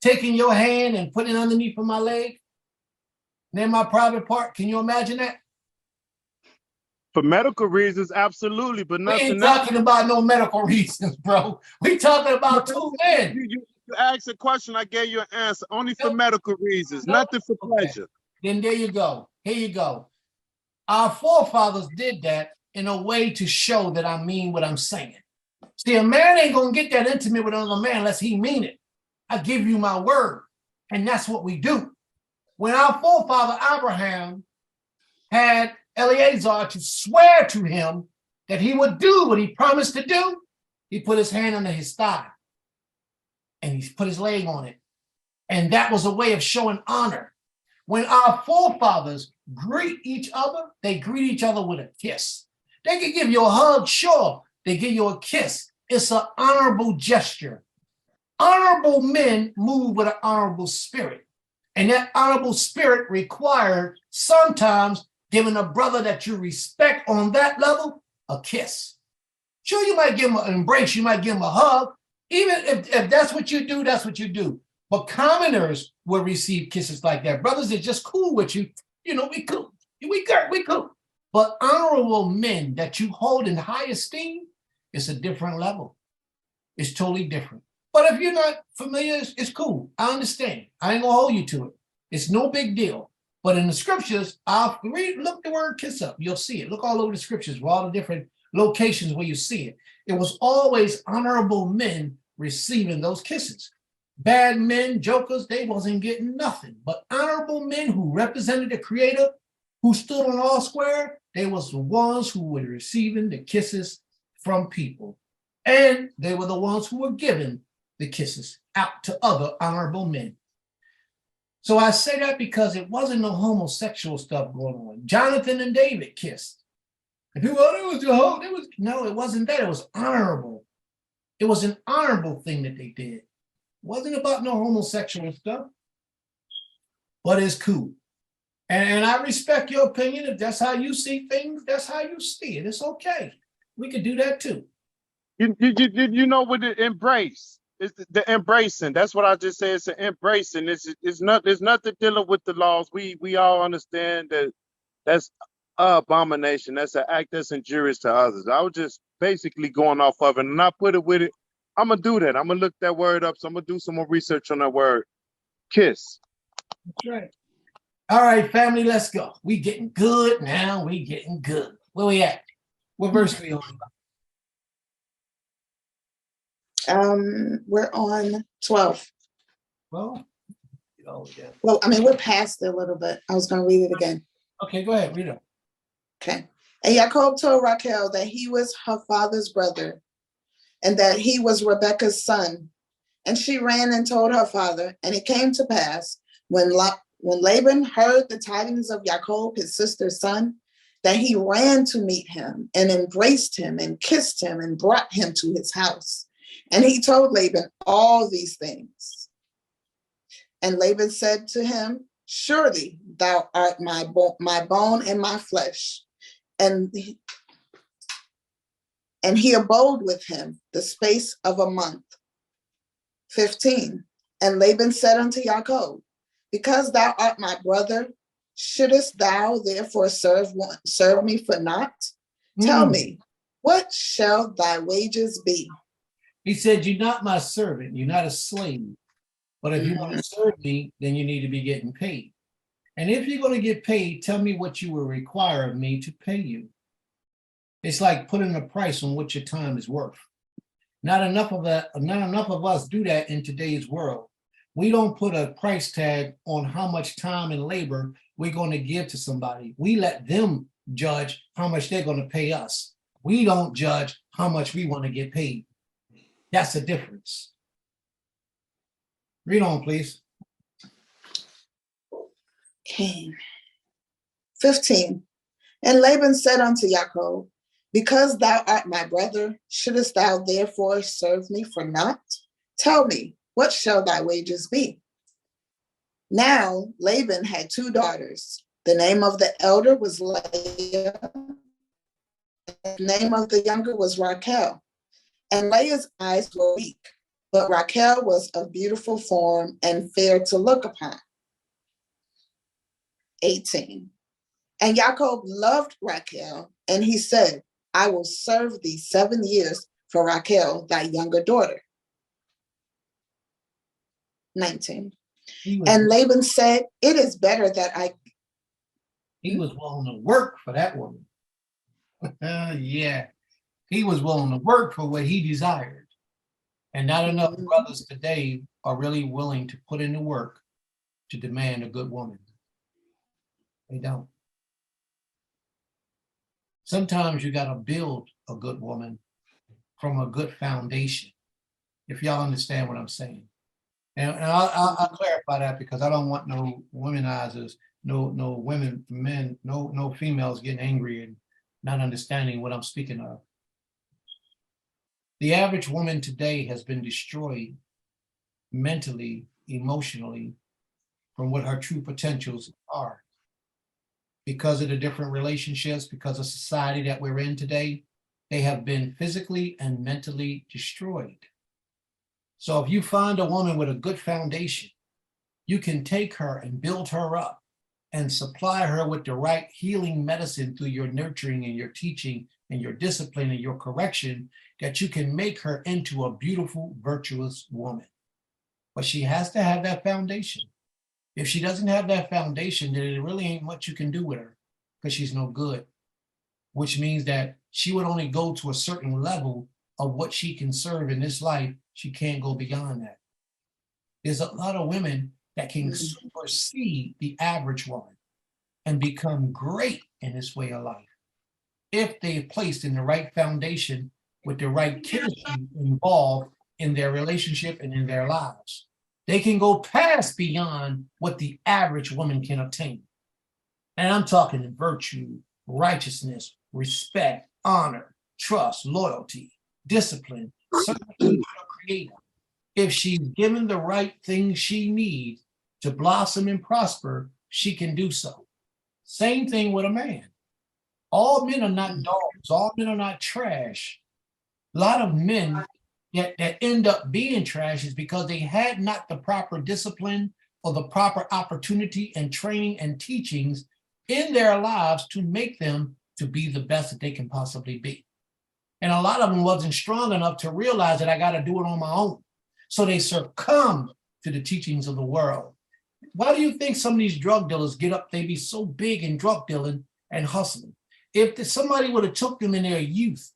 taking your hand and putting it underneath of my leg? Near my private part. Can you imagine that? For medical reasons, absolutely, but We nothing ain't else. talking about no medical reasons, bro. We talking about two men. You asked a question, I gave you an answer. Only for Nope. medical reasons, Nope. nothing for Okay. pleasure. Then there you go. Here you go. Our forefathers did that in a way to show that I mean what I'm saying. See, a man ain't gonna get that intimate with another man unless he mean it. I give you my word. And that's what we do. When our forefather Abraham had Eleazar to swear to him that he would do what he promised to do, he put his hand under his thigh and he put his leg on it. And that was a way of showing honor. When our forefathers greet each other, they greet each other with a kiss. They can give you a hug, sure. They give you a kiss. It's an honorable gesture. Honorable men move with an honorable spirit. And that honorable spirit required sometimes giving a brother that you respect on that level a kiss. Sure, you might give him an embrace, you might give him a hug. Even if that's what you do, that's what you do. But commoners will receive kisses like that. Brothers that just cool with you, we cool. We cool. But honorable men that you hold in high esteem, it's a different level. It's totally different. But if you're not familiar, it's cool. I understand. I ain't gonna hold you to it. It's no big deal. But in the scriptures, look the word kiss up. You'll see it. Look all over the scriptures, where all the different locations where you see it. It was always honorable men receiving those kisses. Bad men, jokers, they wasn't getting nothing. But honorable men who represented the Creator, who stood on all square, they was the ones who were receiving the kisses from people. And they were the ones who were giving the kisses out to other honorable men. So I say that because it wasn't no homosexual stuff going on. Jonathan and David kissed. And people, no, it wasn't that. It was honorable. It was an honorable thing that they did. It wasn't about no homosexual stuff. But it's cool. And I respect your opinion. If that's how you see things, that's how you see it. It's okay. We could do that too. You know what the embrace is, the embracing. That's what I just said. It's an embracing. It's nothing dealing with the laws. We all understand that that's an abomination. That's an act that's injurious to others. I was just basically going off of it, and I put it with it. I'm gonna do that. I'm gonna look that word up. So I'm gonna do some more research on that word. Kiss. That's right. All right, family, let's go. We getting good now. We getting good. Where we at? What verse we on? We're on 12. Well, yeah. Well, I mean, we're past it a little bit. I was going to read it again. Okay, go ahead, read it. Okay. And Jacob told Rachel that he was her father's brother and that he was Rebekah's son. And she ran and told her father. And it came to pass when Laban heard the tidings of Jacob, his sister's son, that he ran to meet him and embraced him and kissed him and brought him to his house. And he told Laban all these things. And Laban said to him, surely thou art my bone and my flesh. And And he abode with him the space of a month. 15. And Laban said unto Yaakov, because thou art my brother, shouldest thou therefore serve me for naught? Tell me, what shall thy wages be? He said, you're not my servant, you're not a slave. But if you want to serve me, then you need to be getting paid. And if you're going to get paid, tell me what you will require of me to pay you. It's like putting a price on what your time is worth. Not enough of us do that in today's world. We don't put a price tag on how much time and labor we're going to give to somebody. We let them judge how much they're going to pay us. We don't judge how much we want to get paid. That's the difference. Read on, please. Okay. 15. And Laban said unto Yaakov, because thou art my brother, shouldest thou therefore serve me for naught? Tell me, what shall thy wages be? Now Laban had 2 daughters. The name of the elder was Leah, the name of the younger was Rachel. And Leah's eyes were weak, but Rachel was of beautiful form and fair to look upon. 18. And Yaakov loved Rachel, and he said, I will serve thee 7 years for Rachel, thy younger daughter. 19. And Laban said, it is better that He was willing to work for that woman. Yeah, he was willing to work for what he desired. And not enough brothers today are really willing to put in the work to demand a good woman. They don't. Sometimes you got to build a good woman from a good foundation, if y'all understand what I'm saying. And I'll clarify that because I don't want no womanizers, no women, men, no females getting angry and not understanding what I'm speaking of. The average woman today has been destroyed mentally, emotionally, from what her true potentials are. Because of the different relationships, because of society that we're in today, they have been physically and mentally destroyed. So if you find a woman with a good foundation, you can take her and build her up and supply her with the right healing medicine through your nurturing and your teaching and your discipline and your correction, that you can make her into a beautiful, virtuous woman. But she has to have that foundation. If she doesn't have that foundation, then it really ain't much you can do with her because she's no good, which means that she would only go to a certain level of what she can serve in this life. She can't go beyond that. There's a lot of women that can supersede the average woman and become great in this way of life if they're placed in the right foundation with the right chemistry involved in their relationship and in their lives. They can go past beyond what the average woman can obtain. And I'm talking virtue, righteousness, respect, honor, trust, loyalty, discipline, service to the Creator. If she's given the right things she needs to blossom and prosper, she can do so. Same thing with a man. All men are not dogs. All men are not trash. A lot of men that end up being trash is because they had not the proper discipline or the proper opportunity and training and teachings in their lives to make them to be the best that they can possibly be. And a lot of them wasn't strong enough to realize that I got to do it on my own. So they succumb to the teachings of the world. Why do you think some of these drug dealers get up? They be so big in drug dealing and hustling. If somebody would have took them in their youth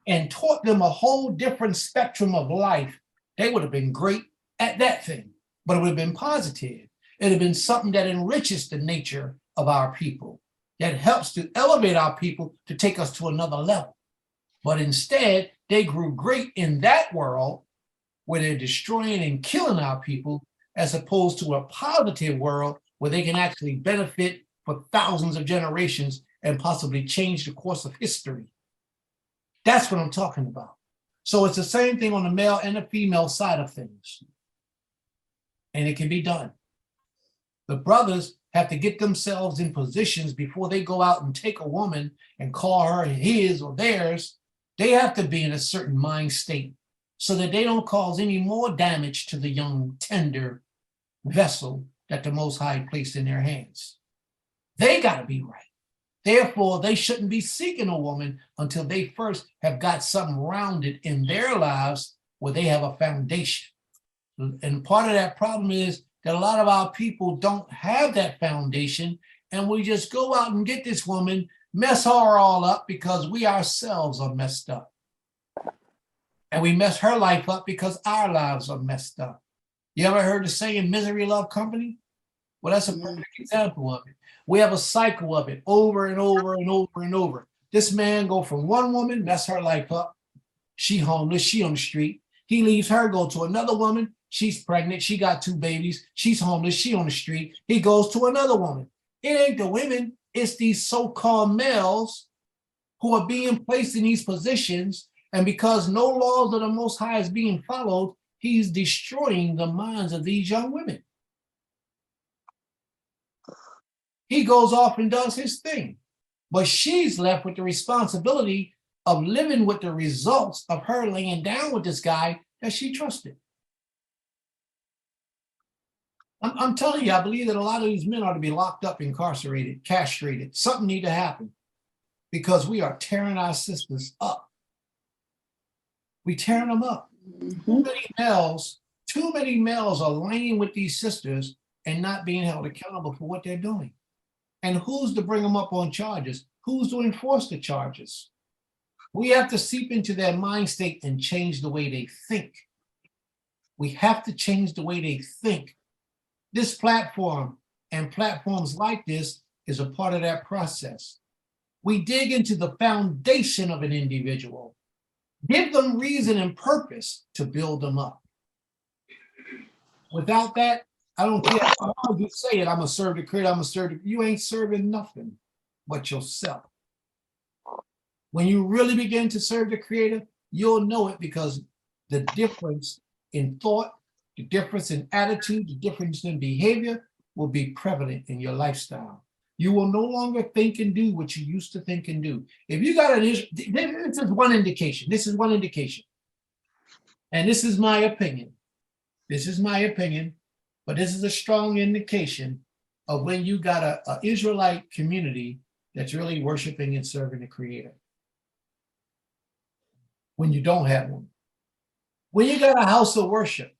and taught them a whole different spectrum of life, they would have been great at that thing. But it would have been positive. It would have been something that enriches the nature of our people, that helps to elevate our people to take us to another level. But instead, they grew great in that world where they're destroying and killing our people, as opposed to a positive world where they can actually benefit for thousands of generations and possibly change the course of history. That's what I'm talking about. So it's the same thing on the male and the female side of things. And it can be done. The brothers have to get themselves in positions before they go out and take a woman and call her his or theirs. They have to be in a certain mind state so that they don't cause any more damage to the young, tender vessel that the Most High placed in their hands. They got to be right. Therefore, they shouldn't be seeking a woman until they first have got something rounded in their lives where they have a foundation. And part of that problem is that a lot of our people don't have that foundation, and we just go out and get this woman, mess her all up because we ourselves are messed up. And we mess her life up because our lives are messed up. You ever heard the saying, misery love company? Well, that's a perfect example of it. We have a cycle of it over and over and over and over. This man go from one woman, mess her life up. She homeless, she on the street. He leaves her, go to another woman. She's pregnant, she got 2 babies. She's homeless, she on the street. He goes to another woman. It ain't the women, it's these so-called males who are being placed in these positions. And because no laws of the Most High is being followed, he's destroying the minds of these young women. He goes off and does his thing, but she's left with the responsibility of living with the results of her laying down with this guy that she trusted. I'm telling you, I believe that a lot of these men ought to be locked up, incarcerated, castrated. Something need to happen because we are tearing our sisters up. We tearing them up. Too many males are laying with these sisters and not being held accountable for what they're doing. And who's to bring them up on charges? Who's to enforce the charges? We have to seep into their mind state and change the way they think. We have to change the way they think. This platform and platforms like this is a part of that process. We dig into the foundation of an individual, give them reason and purpose to build them up. Without that, I don't care how hard you say it, I'm gonna serve the Creator, I'm gonna serve you ain't serving nothing but yourself. When you really begin to serve the Creator, you'll know it because the difference in thought, the difference in attitude, the difference in behavior will be prevalent in your lifestyle. You will no longer think and do what you used to think and do. If you got an issue, this is one indication. This is one indication. And this is my opinion. This is my opinion, but this is a strong indication of when you got an Israelite community that's really worshiping and serving the Creator. When you don't have one. When you got a house of worship,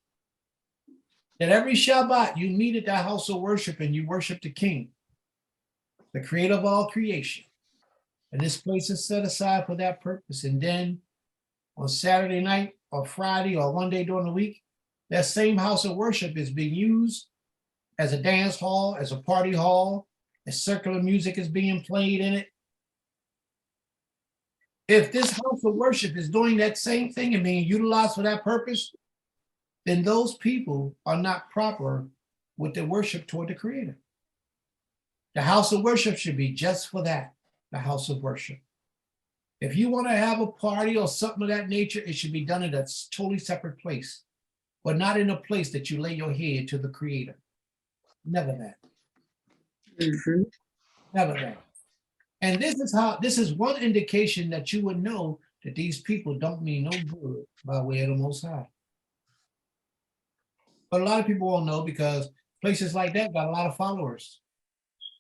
that every Shabbat you meet at that house of worship and you worship the King, the Creator of all creation. And this place is set aside for that purpose. And then on Saturday night or Friday or one day during the week, that same house of worship is being used as a dance hall, as a party hall, as circular music is being played in it. If this house of worship is doing that same thing and being utilized for that purpose, then those people are not proper with their worship toward the Creator. The house of worship should be just for that, the house of worship. If you want to have a party or something of that nature, it should be done in a totally separate place, but not in a place that you lay your head to the Creator. Never that. Mhm. Never that. And this is one indication that you would know that these people don't mean no good by way of the Most High. But a lot of people won't know because places like that got a lot of followers.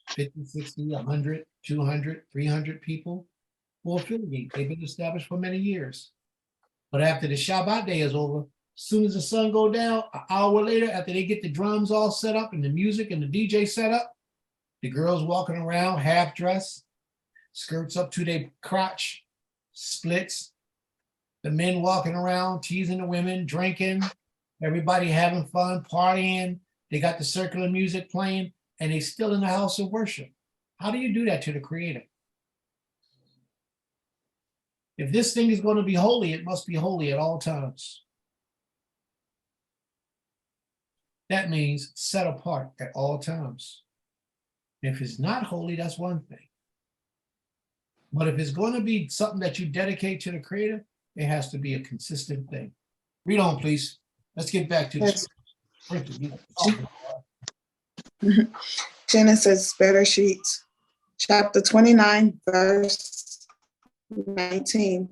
50, 60, 100, 200, 300 people will affiliate. They've been established for many years. But after the Shabbat day is over, as soon as the sun go down, an hour later, after they get the drums all set up and the music and the DJ set up, the girls walking around half dressed, skirts up to their crotch, splits. The men walking around, teasing the women, drinking, everybody having fun, partying. They got the circular music playing, and they still in the house of worship. How do you do that to the Creator? If this thing is going to be holy, it must be holy at all times. That means set apart at all times. If it's not holy, that's one thing. But if it's going to be something that you dedicate to the Creator, it has to be a consistent thing. Read on, please. Let's get back to this. Genesis, Better Sheets, chapter 29, verse 19.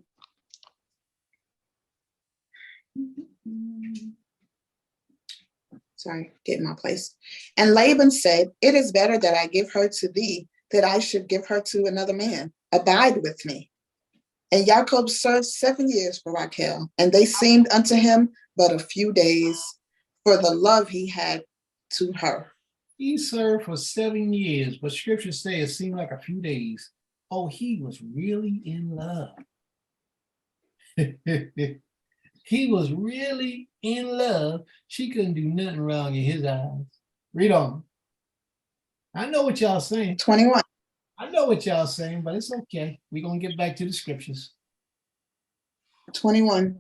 Sorry, get my place. And Laban said, it is better that I give her to thee, that I should give her to another man. Abide with me. And Jacob served 7 years for Rachel, and they seemed unto him but a few days, for the love he had to her. He served for 7 years, but scripture says it seemed like a few days. Oh, he was really in love. He was really in love. She couldn't do nothing wrong in his eyes. Read on. I know what y'all saying. 21. I know what y'all saying, but it's okay. We're going to get back to the scriptures. 21.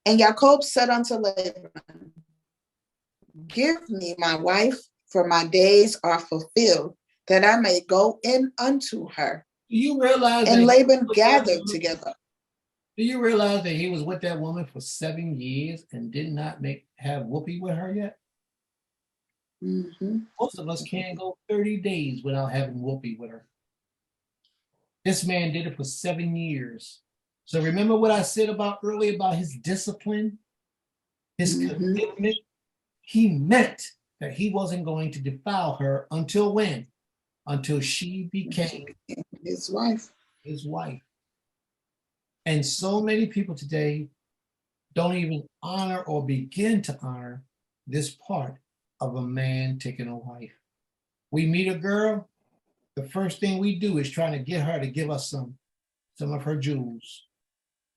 And Jacob said unto Laban, give me my wife, for my days are fulfilled, that I may go in unto her. Do you realize And that Laban gathered together. Do you realize that he was with that woman for 7 years and did not have whoopee with her yet? Mhm. Most of us can't go 30 days without having whoopee with her. This man did it for 7 years. So remember what I said about earlier about his discipline, his commitment? He meant that he wasn't going to defile her until when? Until she became His wife. his wife. And so many people today don't even honor or begin to honor this part of a man taking a wife. We meet a girl, the first thing we do is trying to get her to give us some of her jewels.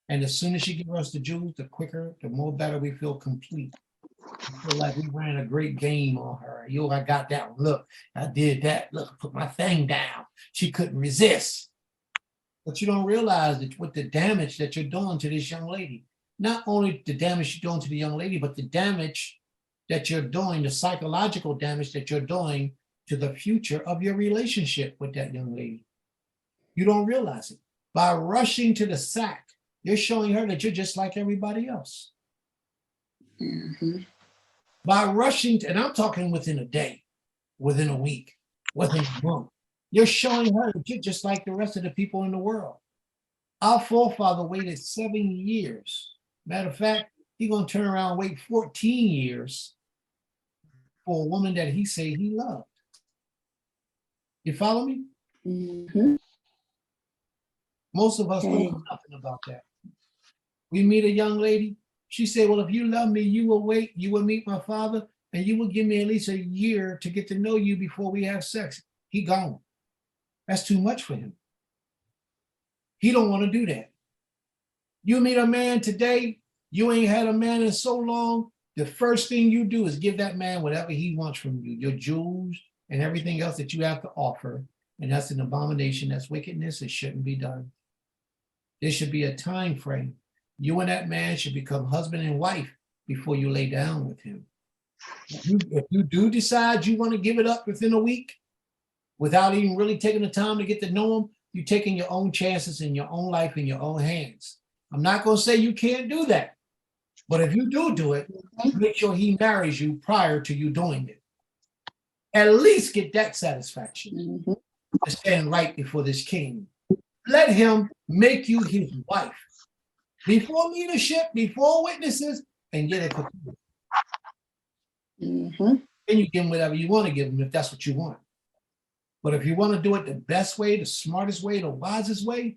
And as soon as she gives us the jewels, the quicker, the more better we feel complete. We feel like we ran a great game on her. Yo, I got that one. Look, I did that. Look, I put my thing down. She couldn't resist. But you don't realize that what the damage that you're doing to this young lady. Not only the damage you're doing to the young lady, but the damage that you're doing, the psychological damage that you're doing to the future of your relationship with that young lady. You don't realize it. By rushing to the sack, you're showing her that you're just like everybody else. Mhm. By rushing, and I'm talking within a day, within a week, within a month, you're showing her that you're just like the rest of the people in the world. Our forefather waited 7 years. Matter of fact, he's going to turn around and wait 14 years for a woman that he said he loved. You follow me? Mhm. Most of us don't know nothing about that. We meet a young lady. She said, well, if you love me, you will wait. You will meet my father, and you will give me at least a year to get to know you before we have sex. He gone. That's too much for him. He don't want to do that. You meet a man today, you ain't had a man in so long, the first thing you do is give that man whatever he wants from you, your jewels and everything else that you have to offer. And that's an abomination, that's wickedness, it shouldn't be done. There should be a time frame. You and that man should become husband and wife before you lay down with him. If you do decide you want to give it up within a week, without even really taking the time to get to know him, you're taking your own chances in your own life in your own hands. I'm not going to say you can't do that, but if you do it, make sure he marries you prior to you doing it. At least get that satisfaction to stand right before this king. Let him make you his wife before leadership, before witnesses, and get it complete. Then you give him whatever you want to give him if that's what you want. But if you want to do it the best way, the smartest way, the wisest way,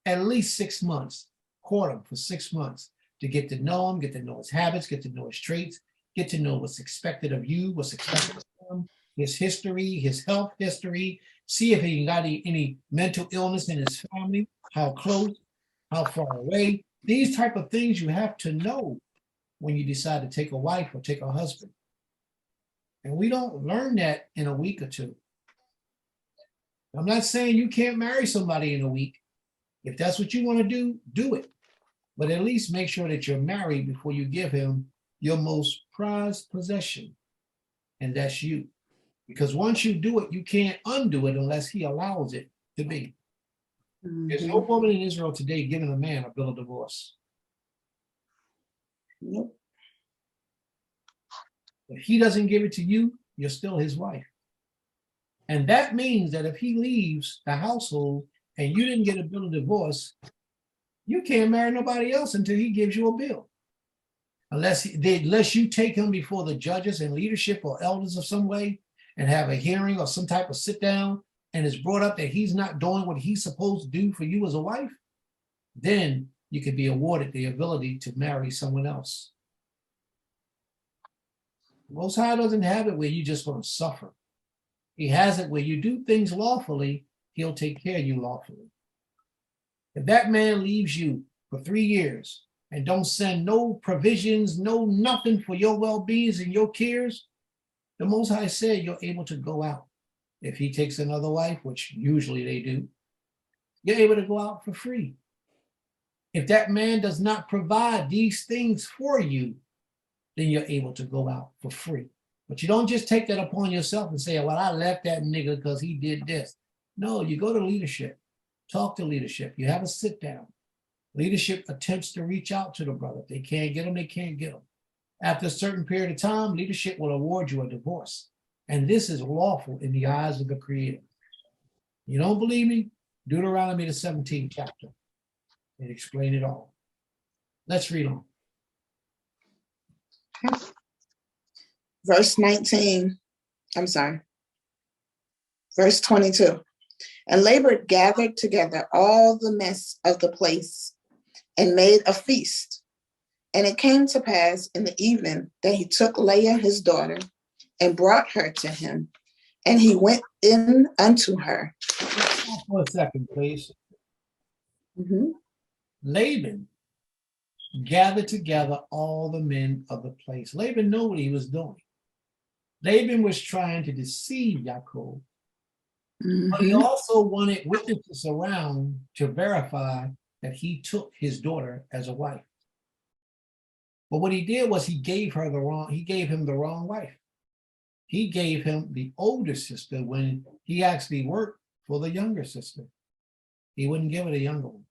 at least 6 months, court him for 6 months to get to know him, get to know his habits, get to know his traits, get to know what's expected of you, what's expected of him, his history, his health history, see if he got any mental illness in his family, how close, how far away. These type of things you have to know when you decide to take a wife or take a husband. And we don't learn that in a week or two. I'm not saying you can't marry somebody in a week. If that's what you want to do it. But at least make sure that you're married before you give him your most prized possession. And that's you. Because once you do it, you can't undo it unless he allows it to be. There's no woman in Israel today giving a man a bill of divorce. Nope. If he doesn't give it to you, you're still his wife. And that means that if he leaves the household and you didn't get a bill of divorce, you can't marry nobody else until he gives you a bill. unless you take him before the judges and leadership or elders of some way and have a hearing or some type of sit down, and it's brought up that he's not doing what he's supposed to do for you as a wife, then you could be awarded the ability to marry someone else. Most High doesn't have it where you just going to suffer. He has it where you do things lawfully, he'll take care of you lawfully. If that man leaves you for 3 years and don't send no provisions, no nothing for your well-beings and your cares, the Most High said you're able to go out. If he takes another wife, which usually they do, you're able to go out for free. If that man does not provide these things for you, then you're able to go out for free. But you don't just take that upon yourself and say, well, I left that nigga because he did this. No, you go to leadership, talk to leadership. You have a sit down. Leadership attempts to reach out to the brother. If they can't get him, they can't get him. After a certain period of time, leadership will award you a divorce. And this is lawful in the eyes of the Creator. You don't believe me? Deuteronomy, the 17th chapter. And explain it all. Let's read on. Verse 19, I'm sorry. Verse 22. And Laban gathered together all the mess of the place and made a feast. And it came to pass in the evening that he took Leah his daughter and brought her to him, and he went in unto her. For a second, please. Laban gathered together all the men of the place. Laban knew what he was doing. Laban was trying to deceive Yaakov, but he also wanted witnesses around to verify that he took his daughter as a wife. But what he did was he gave him the wrong wife. He gave him the older sister when he actually worked for the younger sister. He wouldn't give her the younger one.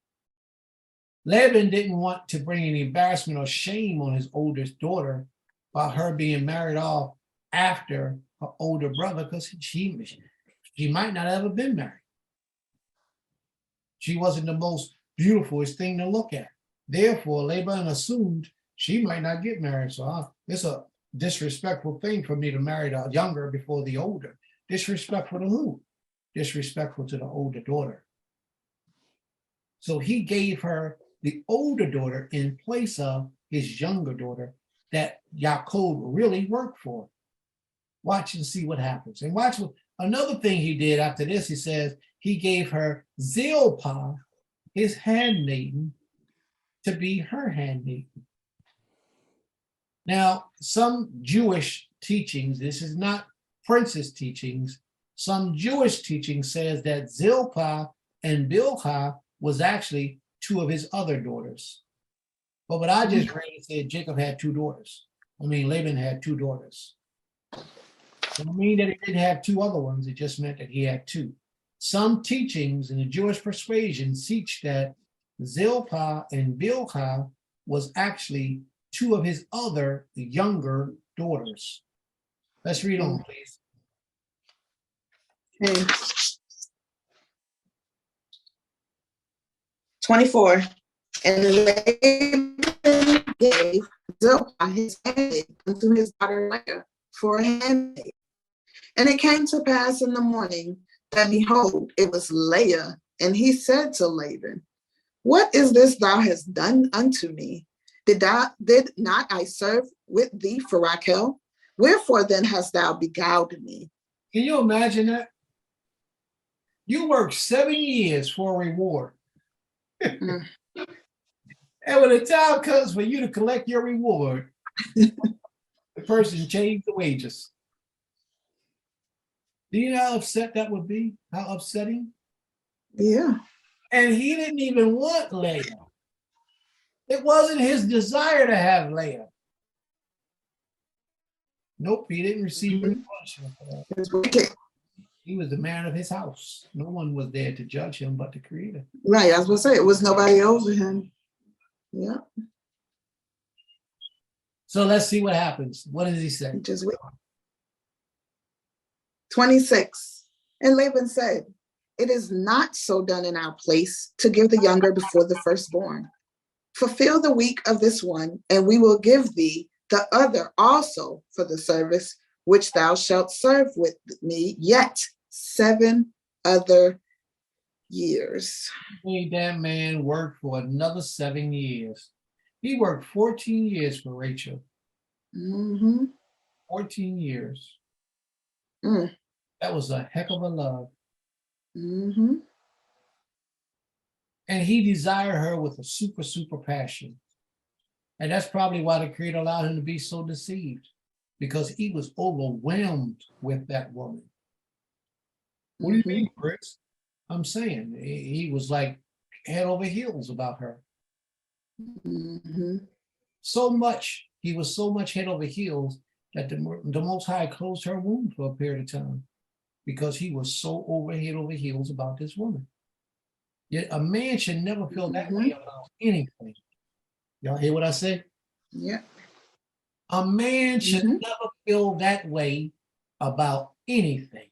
Laban didn't want to bring any embarrassment or shame on his oldest daughter by her being married off after her older brother, because she might not have ever been married. She wasn't the most beautifulest thing to look at. Therefore, Laban assumed she might not get married. So it's a disrespectful thing for me to marry the younger before the older. Disrespectful to who? Disrespectful to the older daughter. So he gave her the older daughter in place of his younger daughter that Yaakov really worked for. Watch and see what happens. And watch another thing he did after this. He says he gave her Zilpah, his handmaiden, to be her handmaiden. Now, some Jewish teachings, this is not Prince's teachings, some Jewish teaching says that Zilpah and Bilhah was actually two of his other daughters. But what I just read said Jacob had two daughters. Laban had two daughters. It didn't mean that he didn't have two other ones. It just meant that he had two. Some teachings in the Jewish persuasion teach that Zilpah and Bilhah was actually two of his other younger daughters. Let's read on, please. Okay. 24. And Laban gave Zilpah his handmaid unto his daughter Leah for a handmaid. And it came to pass in the morning that, behold, it was Leah. And he said to Laban, what is this thou hast done unto me? Did not I serve with thee for Rachel? Wherefore then hast thou beguiled me? Can you imagine that? You worked 7 years for a reward. And when the time comes for you to collect your reward, the person changed the wages. Do you know how upset that would be? How upsetting? Yeah. And he didn't even want Leah. It wasn't his desire to have Leah. Nope, he didn't receive any punishment for that. It was wicked. He was the man of his house. No one was there to judge him but the Creator. Right, I was going to say, it was nobody over him. Yeah. So let's see what happens. What does he say? Just wait. 26. And Laban said, it is not so done in our place to give the younger before the firstborn. fulfill the week of this one, and we will give thee the other also for the service which thou shalt serve with me yet 7 other years. Made that man work for another 7 years. He worked 14 years for Rachel. Mm-hmm. 14 years. Mm. That was a heck of a love. Mm-hmm. And he desired her with a super, super passion. And that's probably why the Creator allowed him to be so deceived, because he was overwhelmed with that woman. What do you mean, Chris? I'm saying he was like head over heels about her. Mm-hmm. So much, he was so much head over heels that the Most High closed her womb for a period of time because he was so head over heels about this woman. Yet a man should never feel that way about anything. Y'all hear what I said? Yeah. A man should Mhm. never feel that way about anything.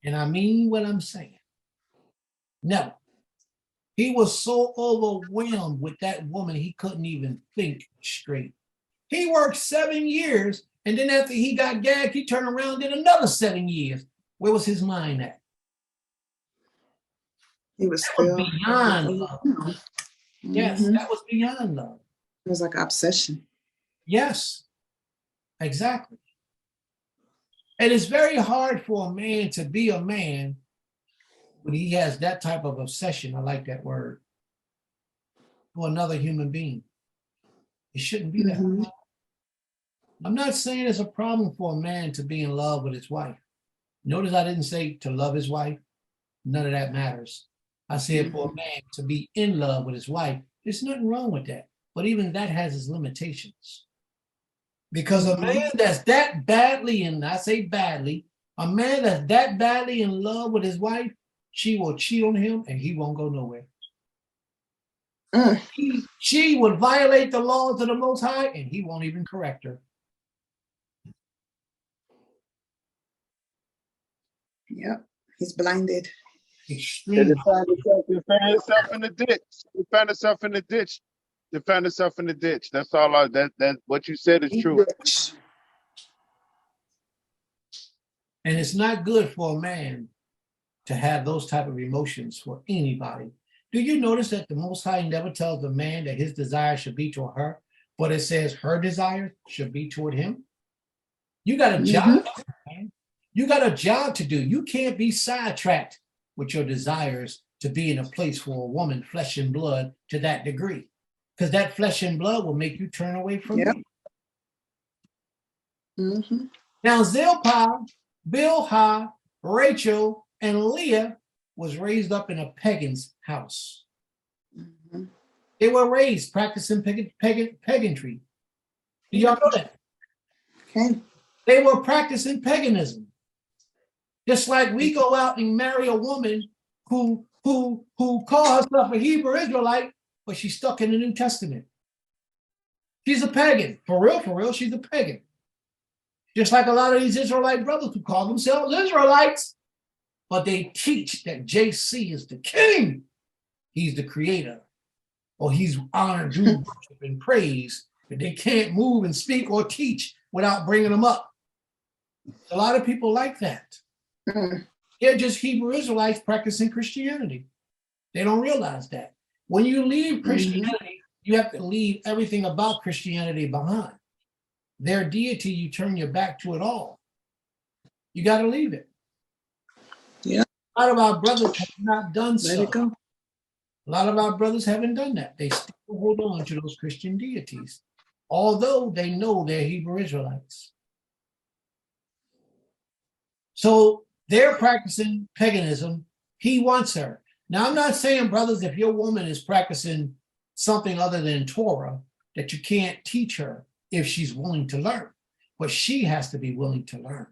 And I mean what I'm saying. Never. He was so overwhelmed with that woman, he couldn't even think straight. He worked 7 years, and then after he got gagged, he turned around and did another 7 years. Where was his mind at? He was That was still beyond love. Yes, Mhm. that was beyond love. It was like obsession. Yes, exactly. And it's very hard for a man to be a man when he has that type of obsession. I like that word. For another human being. It shouldn't be that. Mhm. I'm not saying it's a problem for a man to be in love with his wife. Notice I didn't say to love his wife. None of that matters. I said for a man to be in love with his wife, there's nothing wrong with that. But even that has its limitations. Because a man that's that badly, and I say badly, a man that's that badly in love with his wife, she will cheat on him and he won't go nowhere. She would violate the laws of the Most High and he won't even correct her. Yep. He's blinded. They Extreme. defend itself in the ditch. Defend itself in the ditch. Defend itself in the ditch. That's all. That what you said is He's true. rich. And it's not good for a man to have those type of emotions for anybody. Do you notice that the Most High never tells the man that his desire should be toward her, but it says her desire should be toward him? You got a job, man. You got a job to do. You can't be sidetracked with your desires to be in a place for a woman, flesh and blood, to that degree. Because that flesh and blood will make you turn away from Yep. me. Mm-hmm. Now, Zilpah, Bilhah, Rachel, and Leah was raised up in a pagan's house. Mm-hmm. They were raised practicing pagantry. Do y'all know that? Okay. They were practicing paganism. Just like we go out and marry a woman who calls herself a Hebrew Israelite, but she's stuck in the New Testament. She's a pagan. For real, she's a pagan. Just like a lot of these Israelite brothers who call themselves Israelites, but they teach that JC is the king. He's the creator. Or he's honored, due worship, and praise. But they can't move and speak or teach without bringing them up. A lot of people like that. Mm. They're just Hebrew Israelites practicing Christianity. They don't realize that. When you leave Christianity, you have to leave everything about Christianity behind. Their deity, you turn your back to it all. You got to leave it. Yeah. A lot of our brothers have not done Let so. it go. A lot of our brothers haven't done that. They still hold on to those Christian deities, although they know they're Hebrew Israelites. So they're practicing paganism. He wants her. Now, I'm not saying, brothers, if your woman is practicing something other than Torah, that you can't teach her if she's willing to learn. But she has to be willing to learn.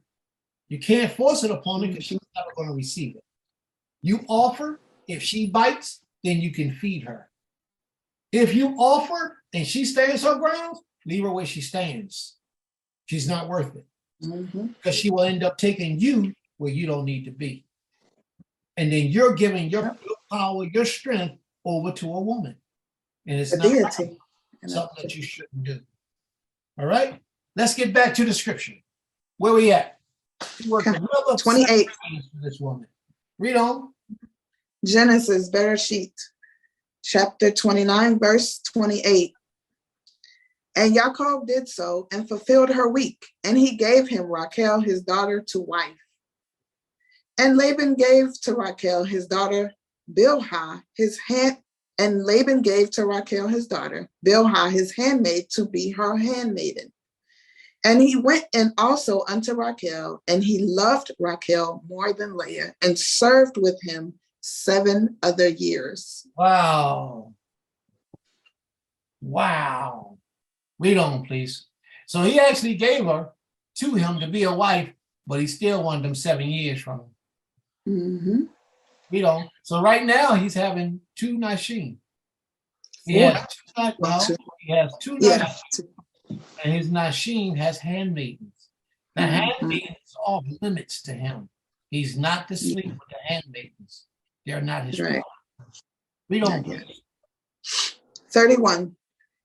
You can't force it upon her because she's never going to receive it. You offer, if she bites, then you can feed her. If you offer and she stands her ground, leave her where she stands. She's not worth it. Because she will end up taking you where you don't need to be. And then you're giving your power, your strength over to a woman. And it's A not deity. something that you shouldn't do. All right, let's get back to the scripture. Where we at? She worked Okay. another 28. 7 years for this woman. Read on. Genesis, Bereshit, chapter 29, verse 28. And Yaakov did so and fulfilled her week, and he gave him Rachel, his daughter, to wife. And Laban gave to Rachel his daughter Bilhah and Laban gave to Rachel his daughter Bilhah his handmaid to be her handmaiden. And he went in also unto Rachel, and he loved Rachel more than Leah, and served with him 7 other years. Wow. Wow. Read on, please. So he actually gave her to him to be a wife, but he still wanted them 7 years from him. Mm-hmm. Read on. So right now he's having 2 Nashim. He Four. has 2 well, Two. he has 2 Yeah. Nashim, and his Nashim has handmaidens. The Mhm. handmaidens are off limits to him. He's not to sleep with the handmaidens. They're not his Right. wife. Read on. Not yet. 31.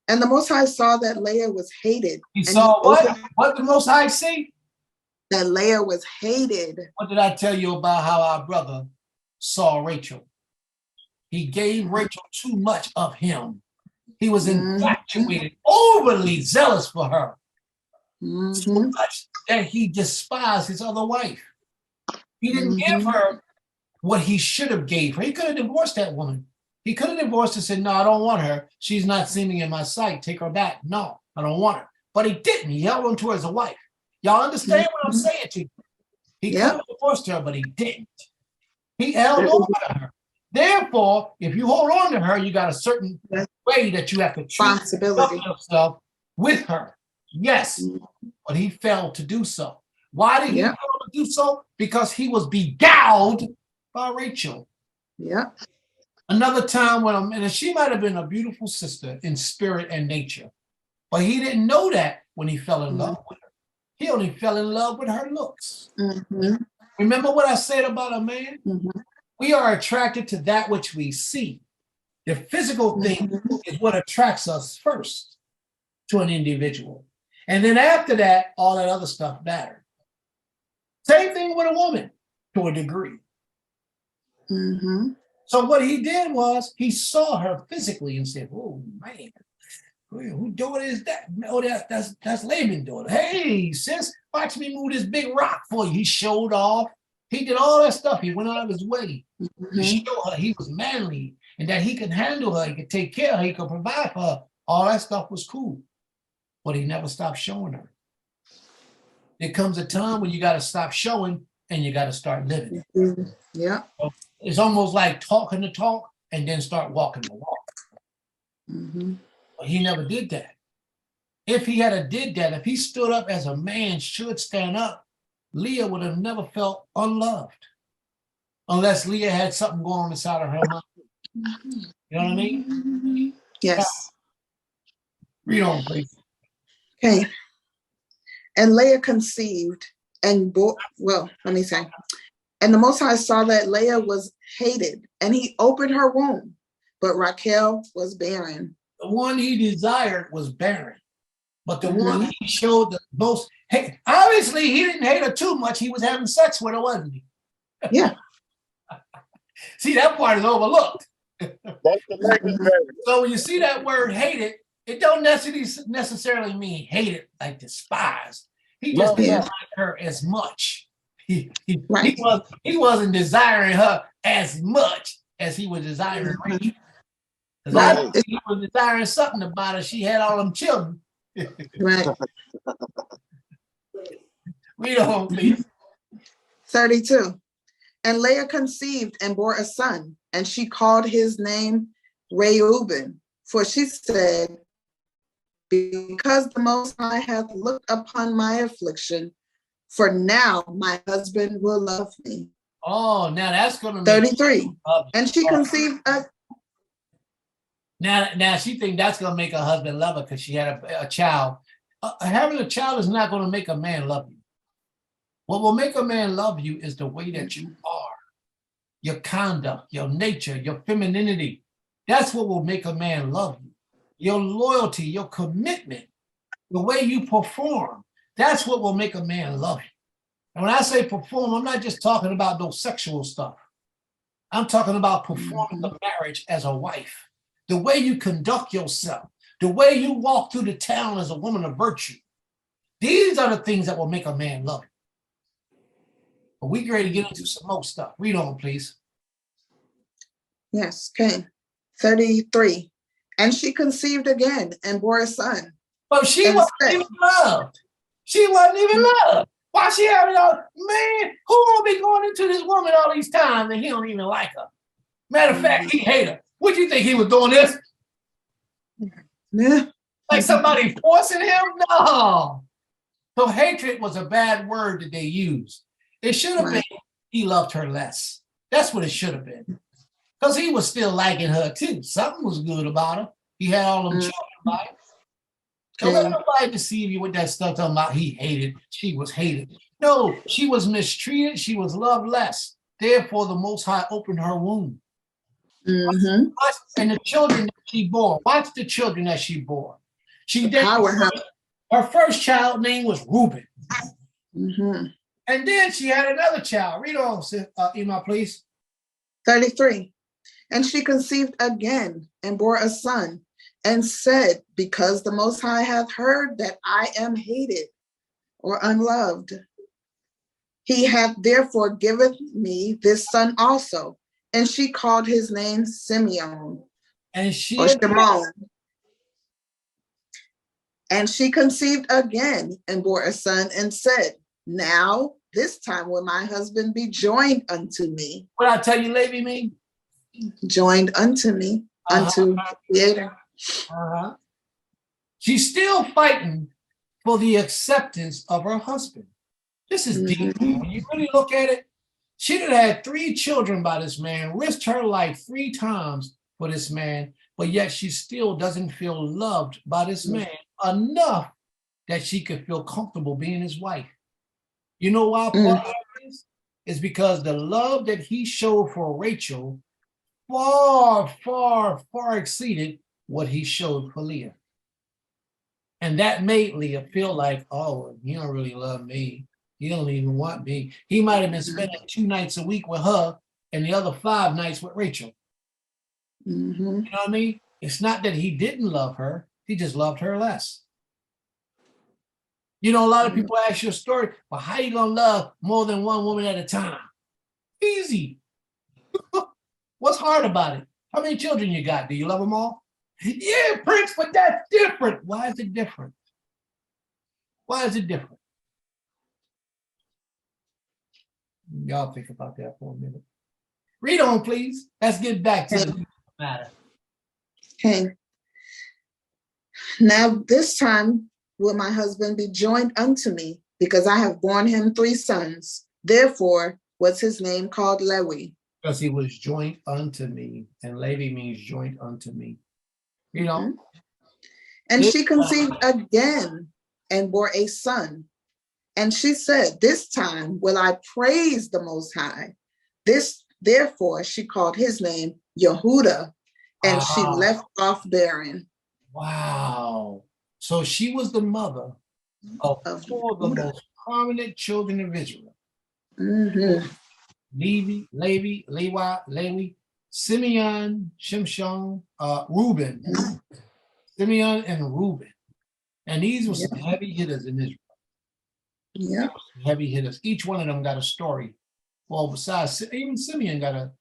And the Most High saw that Leah was hated. He and saw he what? opened- What the Most High see? That Leah was hated. What did I tell you about how our brother saw Rachel? He gave Rachel too much of him. He was Mhm. infatuated, overly zealous for her, so Mhm. much that he despised his other wife. He didn't give Mhm. her what he should have gave her. He could have divorced that woman. He could have divorced and said, no, I don't want her. She's not seeming in my sight. Take her back. No, I don't want her. But he didn't. He held on to her as a wife. Y'all understand what I'm saying to you? He Yeah. could have divorced her, but he didn't. He held on to her. Therefore, if you hold on to her, you got a certain Yes. way that you have to treat Responsibility. yourself with her. Yes, but he failed to do so. Why did he Yeah. fail to do so? Because he was beguiled by Rachel. Yeah. Another time when and she might have been a beautiful sister in spirit and nature, but he didn't know that when he fell in love with her. He only fell in love with her looks. Mhm. Remember what I said about a man? Mhm. We are attracted to that which we see. The physical thing is what attracts us first to an individual. And then after that, all that other stuff matters. Same thing with a woman to a degree. Mhm. So what he did was he saw her physically and said, oh man, who daughter is that? Oh, that's Laban's daughter. Hey, sis, watch me move this big rock for you. He showed off. He did all that stuff. He went out of his way to Mhm. show her he was manly and that he could handle her, he could take care of her, he could provide for her. All that stuff was cool. But he never stopped showing her. There comes a time when you got to stop showing and you got to start living. Mhm. Yeah. It's almost like talking the talk and then start walking the walk. Mhm. But he never did that. If he had a did that, if he stood up as a man should stand up, Leah would have never felt unloved. Unless Leah had something going on inside of her mind. You know what I mean? Yes. Read on, please. Okay. And Leah conceived and bore, well, let me say. And the Most High saw that Leah was hated, and he opened her womb, but Rachel was barren. The one he desired was barren. But the one he showed the most, hey, obviously he didn't hate her too much. He was having sex with her, wasn't he? Yeah. See, that part is overlooked. That's the language barrier. So when you see that word hated, it don't necessarily mean hated like despise. He just No, didn't yeah. like her as much. He Right. wasn't desiring her as much as he was desiring Rachel. Because Right. obviously he was desiring something about her. She had all them children. Right. Read on, please. 32. And Leah conceived and bore a son, and she called his name Reuben, for she said, because the Most High hath looked upon my affliction, for now my husband will love me. Oh, now that's going to make 33. And she conceived a, Now she think that's going to make her husband love her because she had a child. Having a child is not going to make a man love you. What will make a man love you is the way that you are, your conduct, your nature, your femininity. That's what will make a man love you. Your loyalty, your commitment, the way you perform, that's what will make a man love you. And when I say perform, I'm not just talking about those sexual stuff. I'm talking about performing the marriage as a wife, the way you conduct yourself, the way you walk through the town as a woman of virtue. These are the things that will make a man love you. But we ready to get into some more stuff. Read on, please. Yes, okay. 33. And she conceived again and bore a son. But she And wasn't said- even loved. She wasn't even loved. Why she having all, man, who gonna be going into this woman all these times and he don't even like her? Matter of fact, he hate her. What do you think he was doing this? Yeah. Like somebody forcing him? No. So hatred was a bad word that they used. It should have been he loved her less. That's what it should have been. Because he was still liking her too. Something was good about her. He had all them children by him. Don't let nobody deceive you with that stuff talking about he hated, she was hated. No, she was mistreated, she was loved less. Therefore, the Most High opened her womb. Mm-hmm. And the children that she bore, watch the children that she bore. She did, Powerhouse. her first child name was Reuben. Mm-hmm. And then she had another child. Read on, Ima, please. 33. And she conceived again and bore a son and said, because the Most High hath heard that I am hated or unloved, he hath therefore given me this son also. And she called his name Simeon And she or Shimon. And she conceived again and bore a son and said, now this time will my husband be joined unto me. what I tell you, Levi mean? Joined unto me, unto the Creator. She's still fighting for the acceptance of her husband. This is deep. When you really look at it, she done had 3 children by this man, risked her life 3 times for this man, but yet she still doesn't feel loved by this man enough that she could feel comfortable being his wife. You know why part of that is? It's because the love that he showed for Rachel far, far, far exceeded what he showed for Leah. And that made Leah feel like, oh, he don't really love me. He don't even want me. He might have been spending 2 nights a week with her and the other 5 nights with Rachel. Mm-hmm. You know what I mean? It's not that he didn't love her. He just loved her less. You know, a lot of people ask you a story, well, how you going to love more than one woman at a time? Easy. What's hard about it? How many children you got? Do you love them all? Yeah, Prince, but that's different. Why is it different? Why is it different? Y'all think about that for a minute. Read on, please. Let's get back to the matter. Okay. Now this time will my husband be joined unto me, because I have borne him 3 sons. Therefore was his name called Lewi. Because he was joint unto me. And Levi means joint unto me. You know? And she conceived again and bore a son. And she said, this time will I praise the Most High. Therefore she called his name Yehuda, and she left off bearing. Wow. So she was the mother of 4 of the most prominent children of Israel. Mm-hmm. Levi, Simeon, Shimshon, Reuben. Simeon and Reuben. And these were some heavy hitters in Israel. Yeah. Heavy hitters. Each one of them got a story. Well, besides, even Simeon got a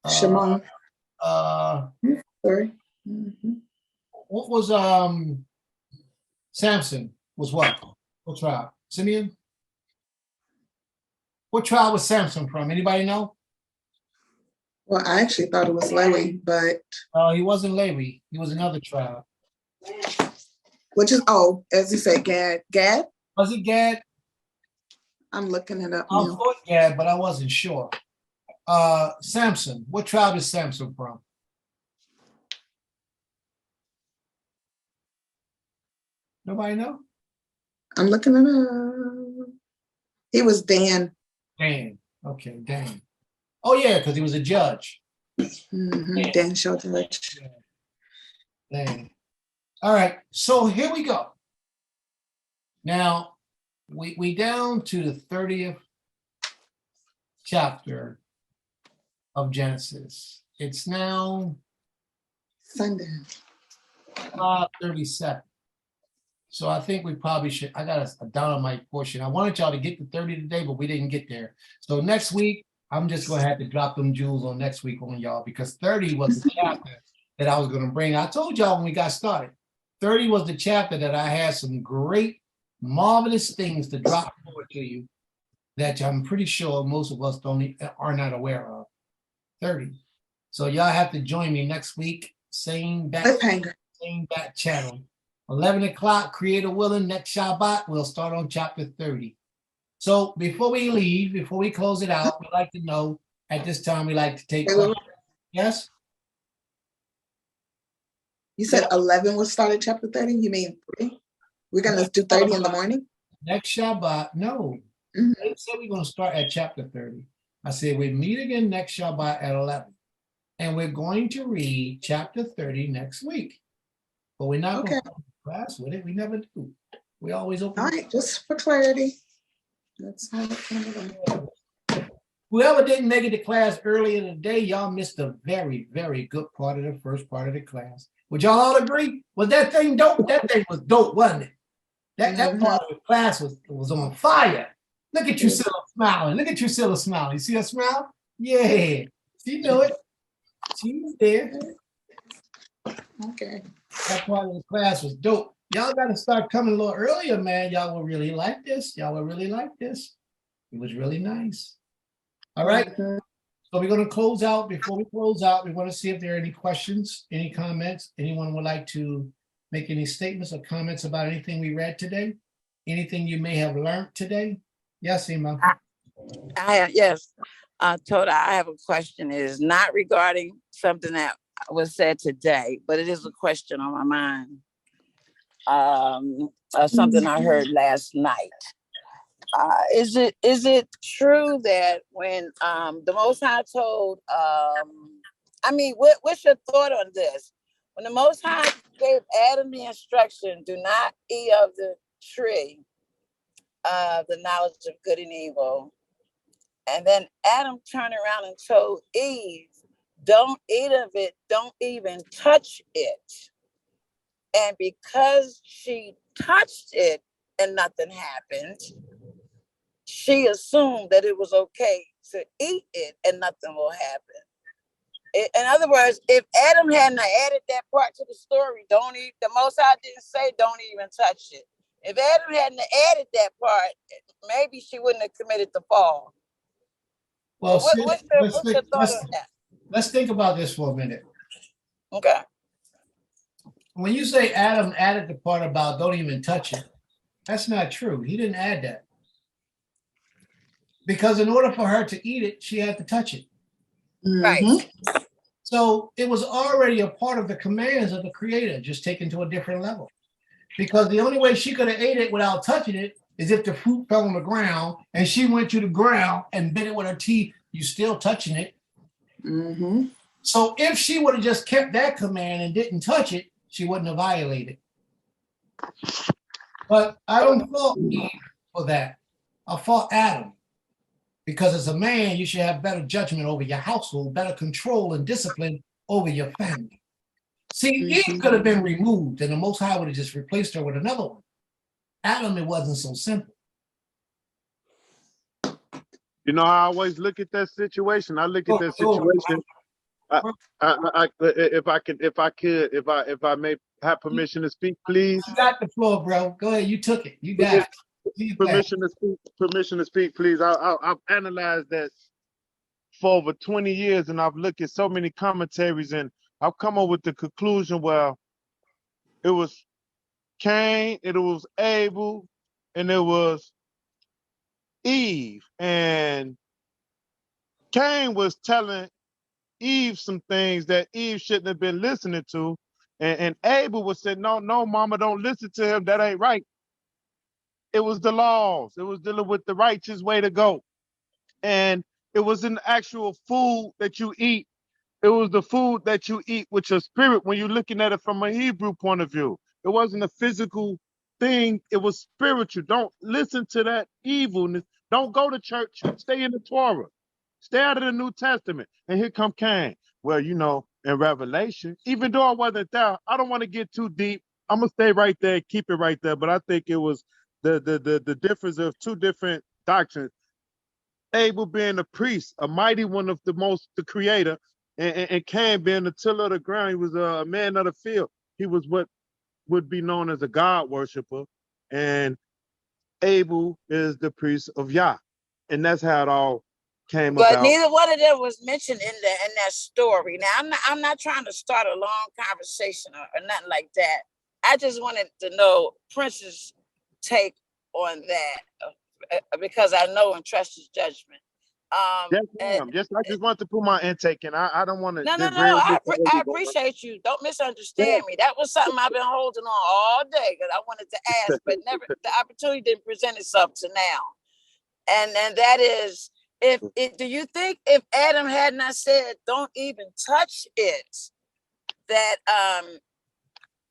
Shimon. Sorry. what was Samson was what? What tribe? Simeon? What tribe was Samson from? Anybody know? Well, I actually thought it was Lewi, but He wasn't Levi. He was another tribe. which is as you say, Gad. Gad? Was it Gad? I'm looking it up I now. thought Gad, but I wasn't sure. Samson. What tribe is Samson from? Nobody know? I'm looking it up. He was Dan. Dan. Okay, Dan. Oh yeah, because he was a judge. Then shall judge. Dang. All right, so here we go. Now, we down to the 30th chapter of Genesis. It's now Sunday. 5:37. So I think we probably should, I got a dynamite portion. I wanted y'all to get to 30 today, but we didn't get there. So next week, I'm just gonna have to drop them jewels on next week on y'all because 30 was the chapter that I was gonna bring. I told y'all when we got started, 30 was the chapter that I had some great, marvelous things to drop forward to you that I'm pretty sure most of us are not aware of. 30. So y'all have to join me next week, same back channel. 11 o'clock, Creator willing, next Shabbat, we'll start on chapter 30. So before we leave, before we close it out, we'd like to know, at this time, we like to take questions. Yes? You said 11 was started chapter 30? You mean 3? We're going to do 30 in the morning? Next Shabbat, no. Mhm. They said we're going to start at chapter 30. I said we meet again next Shabbat at 11. And we're going to read chapter 30 next week. But we're not going to class with it. We never do. We always open. All right, just for clarity. That's how it's going to go. Whoever didn't make it to class earlier in the day, y'all missed a very, very good part of the first part of the class. Would y'all all agree? Was that thing dope? That thing was dope, wasn't it? That part of the class was on fire. Look at Drusilla smiling. Look at Drusilla smiling. You see her smile? Yeah. She knew it. She was there. Okay. That part of the class was dope. Y'all got to start coming a little earlier, man. Y'all will really like this. Y'all will really like this. It was really nice. All right. Mhm. So we're going to close out. Before we close out, we want to see if there are any questions, any comments. Anyone would like to make any statements or comments about anything we read today? Anything you may have learned today? Yes, Emma. Yes, Toda, I have a question. It is not regarding something that was said today, but it is a question on my mind. Something I heard last night. Is it true that when the Most High told, what's your thought on this? When the Most High gave Adam the instruction, do not eat of the tree of the knowledge of good and evil. And then Adam turned around and told Eve, don't eat of it, don't even touch it. And because she touched it and nothing happened, she assumed that it was okay to eat it and nothing will happen. In other words, if Adam hadn't added that part to the story, don't eat, the Most High didn't say don't even touch it. If Adam hadn't added that part, maybe she wouldn't have committed the fall. Well, what's your thought on that? Let's think about this for a minute. Okay. When you say Adam added the part about don't even touch it, that's not true. He didn't add that. Because in order for her to eat it, she had to touch it. Right. Mhm. So it was already a part of the commands of the Creator, just taken to a different level. Because the only way she could have ate it without touching it is if the fruit fell on the ground and she went to the ground and bit it with her teeth, you still touching it. Mhm. So if she would have just kept that command and didn't touch it, she wouldn't have violated. But I don't fault Eve for that. I fault Adam. Because as a man, you should have better judgment over your household, better control and discipline over your family. See, Eve could have been removed and the Most High would have just replaced her with another one. Adam, it wasn't so simple. You know, I always look at that situation. I look at that situation. If I may have permission to speak, please. You got the floor, bro. Go ahead. You took it. You got it. Permission to speak, please. I've analyzed that for over 20 years, and I've looked at so many commentaries, and I've come up with the conclusion where it was Cain, it was Abel, and it was Eve. And Cain was telling Eve some things that Eve shouldn't have been listening to. And Abel was saying, no, mama, don't listen to him. That ain't right. It was the laws. It was dealing with the righteous way to go. And it was an actual food that you eat It was the food that you eat with your spirit when you're looking at it from a Hebrew point of view. It wasn't a physical thing, it was spiritual. Don't listen to that evilness. Don't go to church. Stay in the Torah. Stay out of the New Testament. And here come Cain. Well, you know, in Revelation, even though I wasn't there, I don't want to get too deep. I'm gonna stay right there, keep it right there. But I think it was the difference of two different doctrines. Abel being a priest, a mighty one of the creator, and Cain being the tiller of the ground. He was a man of the field. He was what would be known as a God worshiper, and Abel is the priest of Yah, and that's how it all came But about. neither one of them was mentioned in that story. Now I'm not trying to start a long conversation or nothing like that. I just wanted to know Prince's take on that because I know and trust his judgment. Yes, And ma'am. Yes, I just want to put my intake in. I don't want to no, derail this. I appreciate you. Don't misunderstand me. That was something I've been holding on all day because I wanted to ask, but never the opportunity didn't present itself to now. And that is, do you think if Adam had not said, "Don't even touch it," that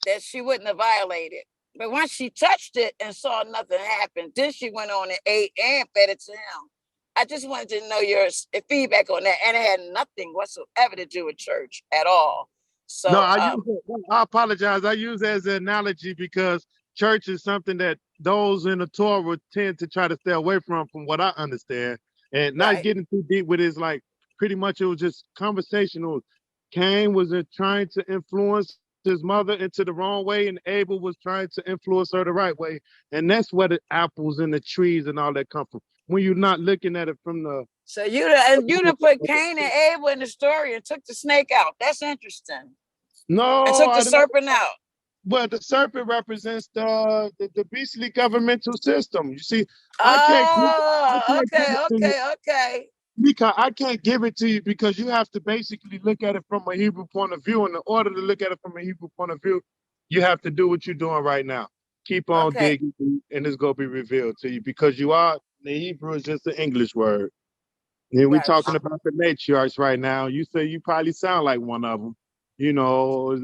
that she wouldn't have violated? But once she touched it and saw nothing happen, then she went on and ate and fed it to him. I just wanted to know your feedback on that, and it had nothing whatsoever to do with church at all. So No, I apologize. I use it as an analogy because church is something that those in the Torah would tend to try to stay away from what I understand. And not right. getting too deep with it is like pretty much it was just conversational. Cain was trying to influence his mother into the wrong way, and Abel was trying to influence her the right way. And that's where the apples and the trees and all that come from. When you're not looking at it from the So you'd put Cain and Abel in the story and took the snake out. That's interesting. no, And took I the don't. serpent out. Well, the serpent represents the beastly governmental system. You see, I Oh, can't give it to you okay. because I can't give it to you because you have to basically look at it from a Hebrew point of view. And in order to look at it from a Hebrew point of view, you have to do what you're doing right now. Keep on Okay. digging, and it's gonna be revealed to you because the Hebrew is just an English word. And we're talking about the matriarchs right now. You say you probably sound like one of them. You know,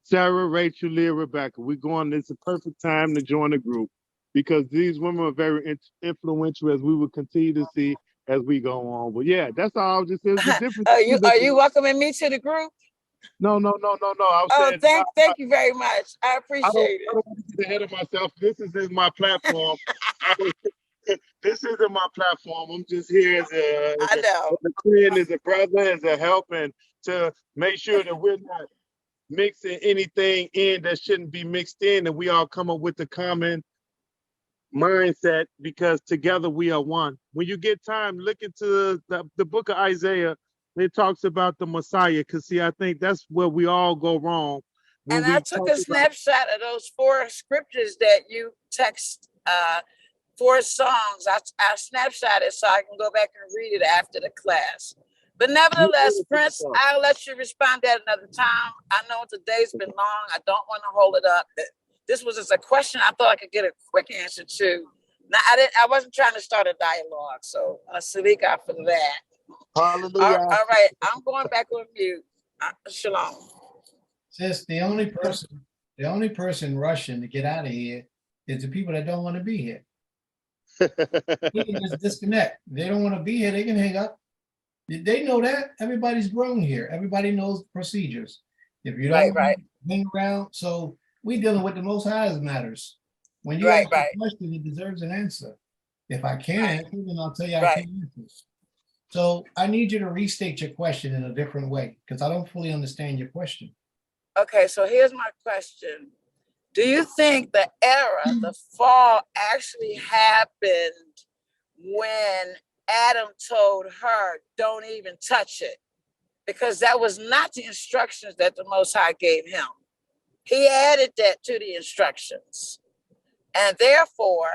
Sarah, Rachel, Leah, Rebecca. It's a perfect time to join the group because these women are very influential as we will continue to see as we go on. But yeah, that's all. Just is the difference. Are you welcoming me to the group? No. I was Oh, saying thank you very much. I appreciate I it. don't want to get ahead of myself. This is my platform. This isn't my platform. I'm just here I know. as a friend, as a brother, as a help, and to make sure that we're not mixing anything in that shouldn't be mixed in, and we all come up with the common mindset because together we are one. When you get time, look into the book of Isaiah. It talks about the Messiah, because see, I think that's where we all go wrong. When And I we took talk a about, snapshot of those 4 scriptures that you text, 4 songs. I snapshot it so I can go back and read it after the class. But nevertheless, Prince, I'll let you respond at another time. I know the day's been long. I don't want to hold it up. This was just a question I thought I could get a quick answer to. Now, I wasn't trying to start a dialogue, so Salika for that. hallelujah. All right, I'm going back on mute. Shalom. Sis, the only person rushing to get out of here is the people that don't want to be here. We can just disconnect. They don't want to be here, they can hang up. They know that. Everybody's grown here. Everybody knows procedures. If you don't Right. hang around, so we dealing with the Most High's matters. When you Right, ask a question, it deserves an answer. If I can, then I'll tell you I Right. can't answer. So I need you to restate your question in a different way because I don't fully understand your question. Okay, so here's my question. Do you think the fall actually happened when Adam told her, don't even touch it? Because that was not the instructions that the Most High gave him. He added that to the instructions. And therefore,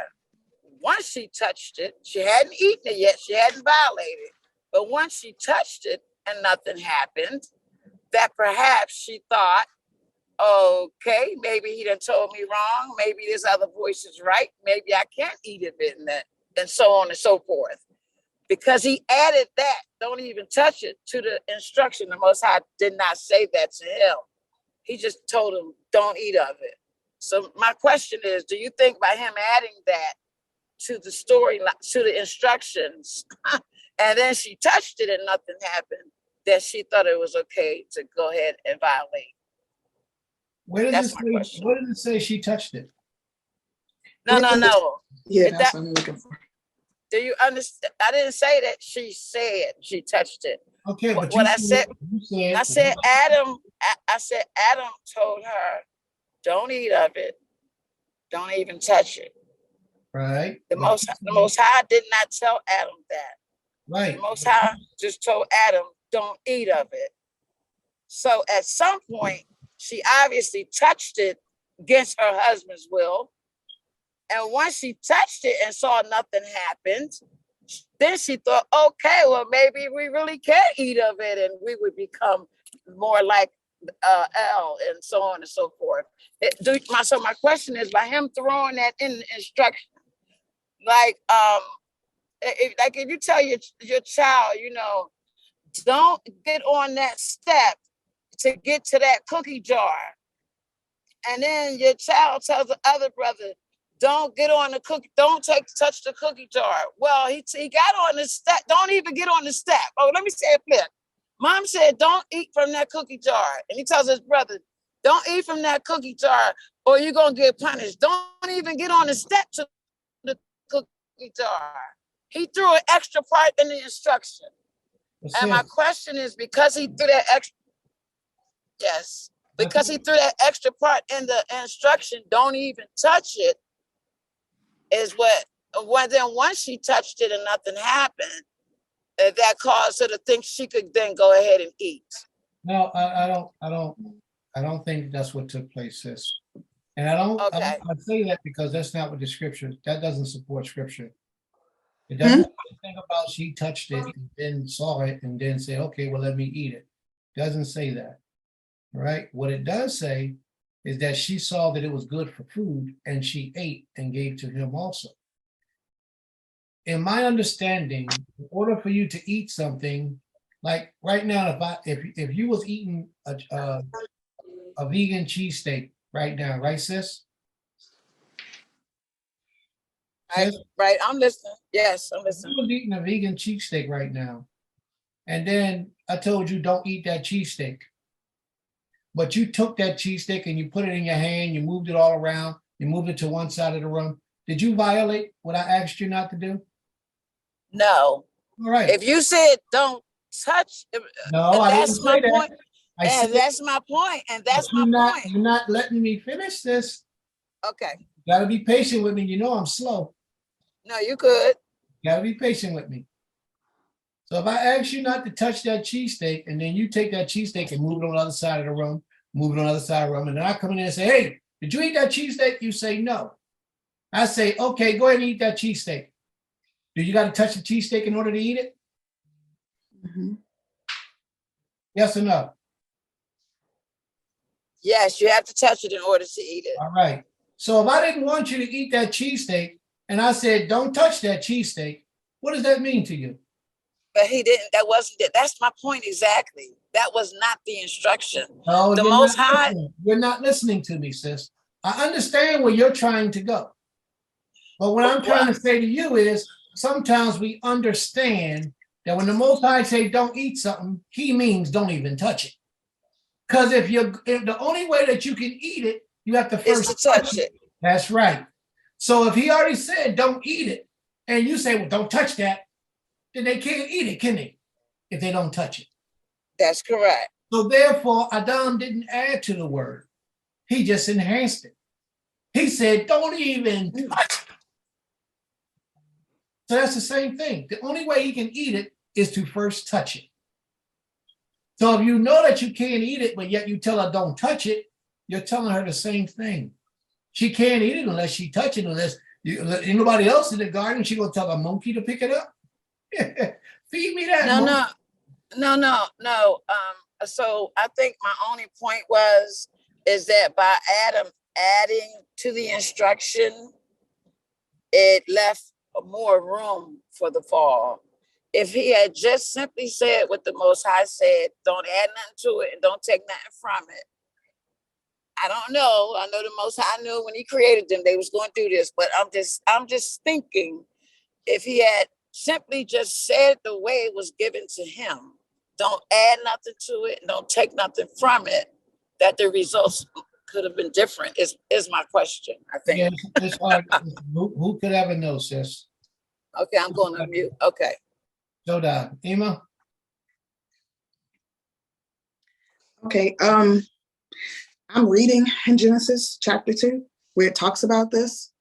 once she touched it, she hadn't eaten it yet, she hadn't violated. But once she touched it and nothing happened, that perhaps she thought, okay, maybe he done told me wrong. Maybe this other voice is right. Maybe I can't eat of it, and so on and so forth. because he added that, don't even touch it, to the instruction. The Most High did not say that to him. He just told him, don't eat of it. So my question is, do you think by him adding that to the story, to the instructions, and then she touched it and nothing happened, that she thought it was okay to go ahead and violate? Where That's does my it say, question. where does it say she touched it? No. Yeah, Is that's that- what I'm looking for. Do you understand? I didn't say that she said she touched it. Okay, but What you I said, you I said Adam told her, don't eat of it. Don't even touch it. right? The Most High did not tell Adam that. Right. The Most High just told Adam, don't eat of it. So at some point, she obviously touched it against her husband's will. And once she touched it and saw nothing happened, then she thought, okay, well, maybe we really can eat of it and we would become more like El, and so on and so forth. So my question is, by him throwing that in the instruction, like if you tell your child, don't get on that step to get to that cookie jar, and then your child tells the other brother, don't get on the cookie, touch the cookie jar. Well, he got on the step. Don't even get on the step. Oh, let me say it flip. Mom said, don't eat from that cookie jar. And he tells his brother, don't eat from that cookie jar or you're going to get punished. Don't even get on the step to the cookie jar. He threw an extra part in the instruction. And my question is, because he threw that extra, yes, because he threw that extra part in the instruction, don't even touch it, is then once she touched it and nothing happened, that caused her to think she could then go ahead and eat. No, I don't think that's what took place, sis. And I say that because that's not what the scripture, that doesn't support scripture. It doesn't say anything about she touched it and then saw it and then say, okay, well, let me eat it. Doesn't say that. All right. What it does say is that she saw that it was good for food and she ate and gave to him also. In my understanding, in order for you to eat something, like right now, if you was eating a vegan cheesesteak right now, right, sis? Right, I'm listening. Yes, I'm listening. You was eating a vegan cheesesteak right now, and then I told you don't eat that cheesesteak. But you took that cheesesteak and you put it in your hand, you moved it all around, you moved it to one side of the room. Did you violate what I asked you not to do? No. All right. If you said don't touch, No, I didn't that's my say that. point. I said, And that's my point. And that's my point. You're not letting me finish this. Okay. You gotta be patient with me. You know I'm slow. No, you could. You gotta be patient with me. So if I ask you not to touch that cheesesteak, and then you take that cheesesteak and move it on the other side of the room, move it on the other side of the room, and then I come in there and say, hey, did you eat that cheesesteak? You say no. I say, okay, go ahead and eat that cheesesteak. Do you got to touch the cheesesteak in order to eat it? Yes or no? Yes, you have to touch it in order to eat it. All right. So if I didn't want you to eat that cheesesteak and I said, don't touch that cheesesteak, what does that mean to you? But he didn't, that wasn't it. That's my point exactly. That was not the instruction. Oh, the Most High. You're not listening to me, sis. I understand where you're trying to go. But what I'm trying to say to you is sometimes we understand that when the Most High say don't eat something, he means don't even touch it. Because if the only way that you can eat it, you have to first touch it. That's right. So if he already said don't eat it, and you say, well, don't touch that, then they can't eat it, can they? If they don't touch it. That's correct. So therefore, Adam didn't add to the word. He just enhanced it. He said, don't even touch it. So that's the same thing. The only way he can eat it is to first touch it. So if you know that you can't eat it, but yet you tell her don't touch it, you're telling her the same thing. She can't eat it unless she touch it, unless anybody else in the garden, she gonna tell a monkey to pick it up. Feed me that. No. So I think my only point is that by Adam adding to the instruction, it left more room for the fall. if he had just simply said what the Most High said, don't add nothing to it and don't take nothing from it. I don't know. I know the Most High knew when he created them, they was going to do this, but I'm just thinking if he had simply just said the way it was given to him, don't add nothing to it, don't take nothing from it, that the results could have been different is my question, I think. Yeah, it's hard. Who could ever know, sis? Okay, I'm going to mute. Okay. So that, Ema? Okay, I'm reading in Genesis chapter 2, where it talks about this.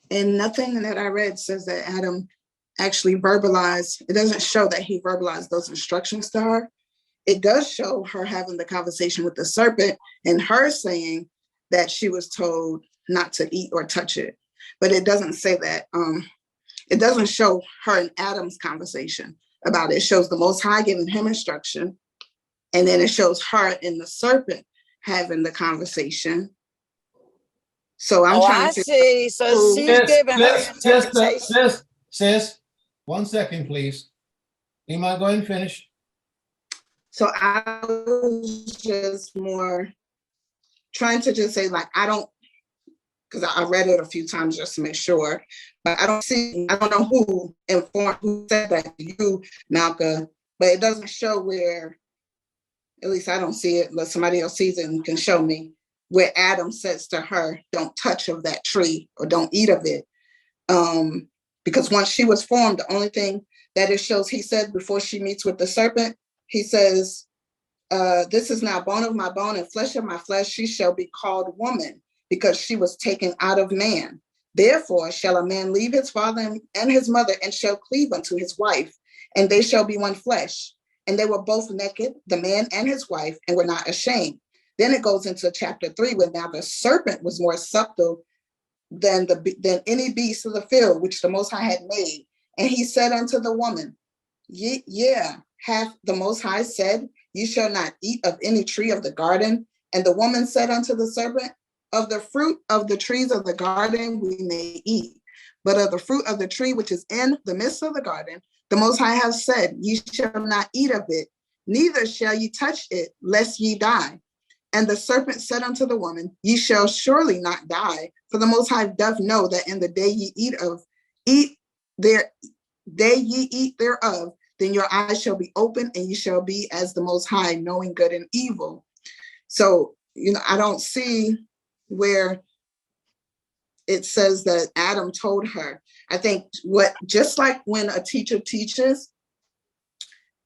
And nothing that I read says that Adam actually verbalized. It doesn't show that he verbalized those instructions to her. It does show her having the conversation with the serpent and her saying that she was told not to eat or touch it. But it doesn't say that. It doesn't show her and Adam's conversation about it. It shows the Most High giving him instruction. And then it shows her and the serpent having the conversation. So I'm trying I to see. So she's giving her interpretation. Sis, 1 second, please. Ema, go ahead and finish. So I was just more trying to just say, like, I don't, because I read it a few times just to make sure, but I don't know who said that to you, Malka, but it doesn't show where, at least I don't see it, unless somebody else sees it and can show me, where Adam says to her, don't touch of that tree or don't eat of it. Because once she was formed, the only thing that it shows, he said before she meets with the serpent, he says, this is now bone of my bone and flesh of my flesh. She shall be called woman because she was taken out of man. Therefore shall a man leave his father and his mother and shall cleave unto his wife, and they shall be one flesh. And they were both naked, the man and his wife, and were not ashamed. Then it goes into chapter 3, where now the serpent was more subtle than any beast of the field, which the Most High had made. And he said unto the woman, yeah, hath the Most High said, ye shall not eat of any tree of the garden. And the woman said unto the serpent, of the fruit of the trees of the garden we may eat, but of the fruit of the tree which is in the midst of the garden, the Most High has said, ye shall not eat of it, neither shall ye touch it, lest ye die. And the serpent said unto the woman, ye shall surely not die, for the Most High doth know that in the day ye eat thereof, then your eyes shall be open, and ye shall be as the Most High, knowing good and evil. So, I don't see where it says that Adam told her. I think just like when a teacher teaches,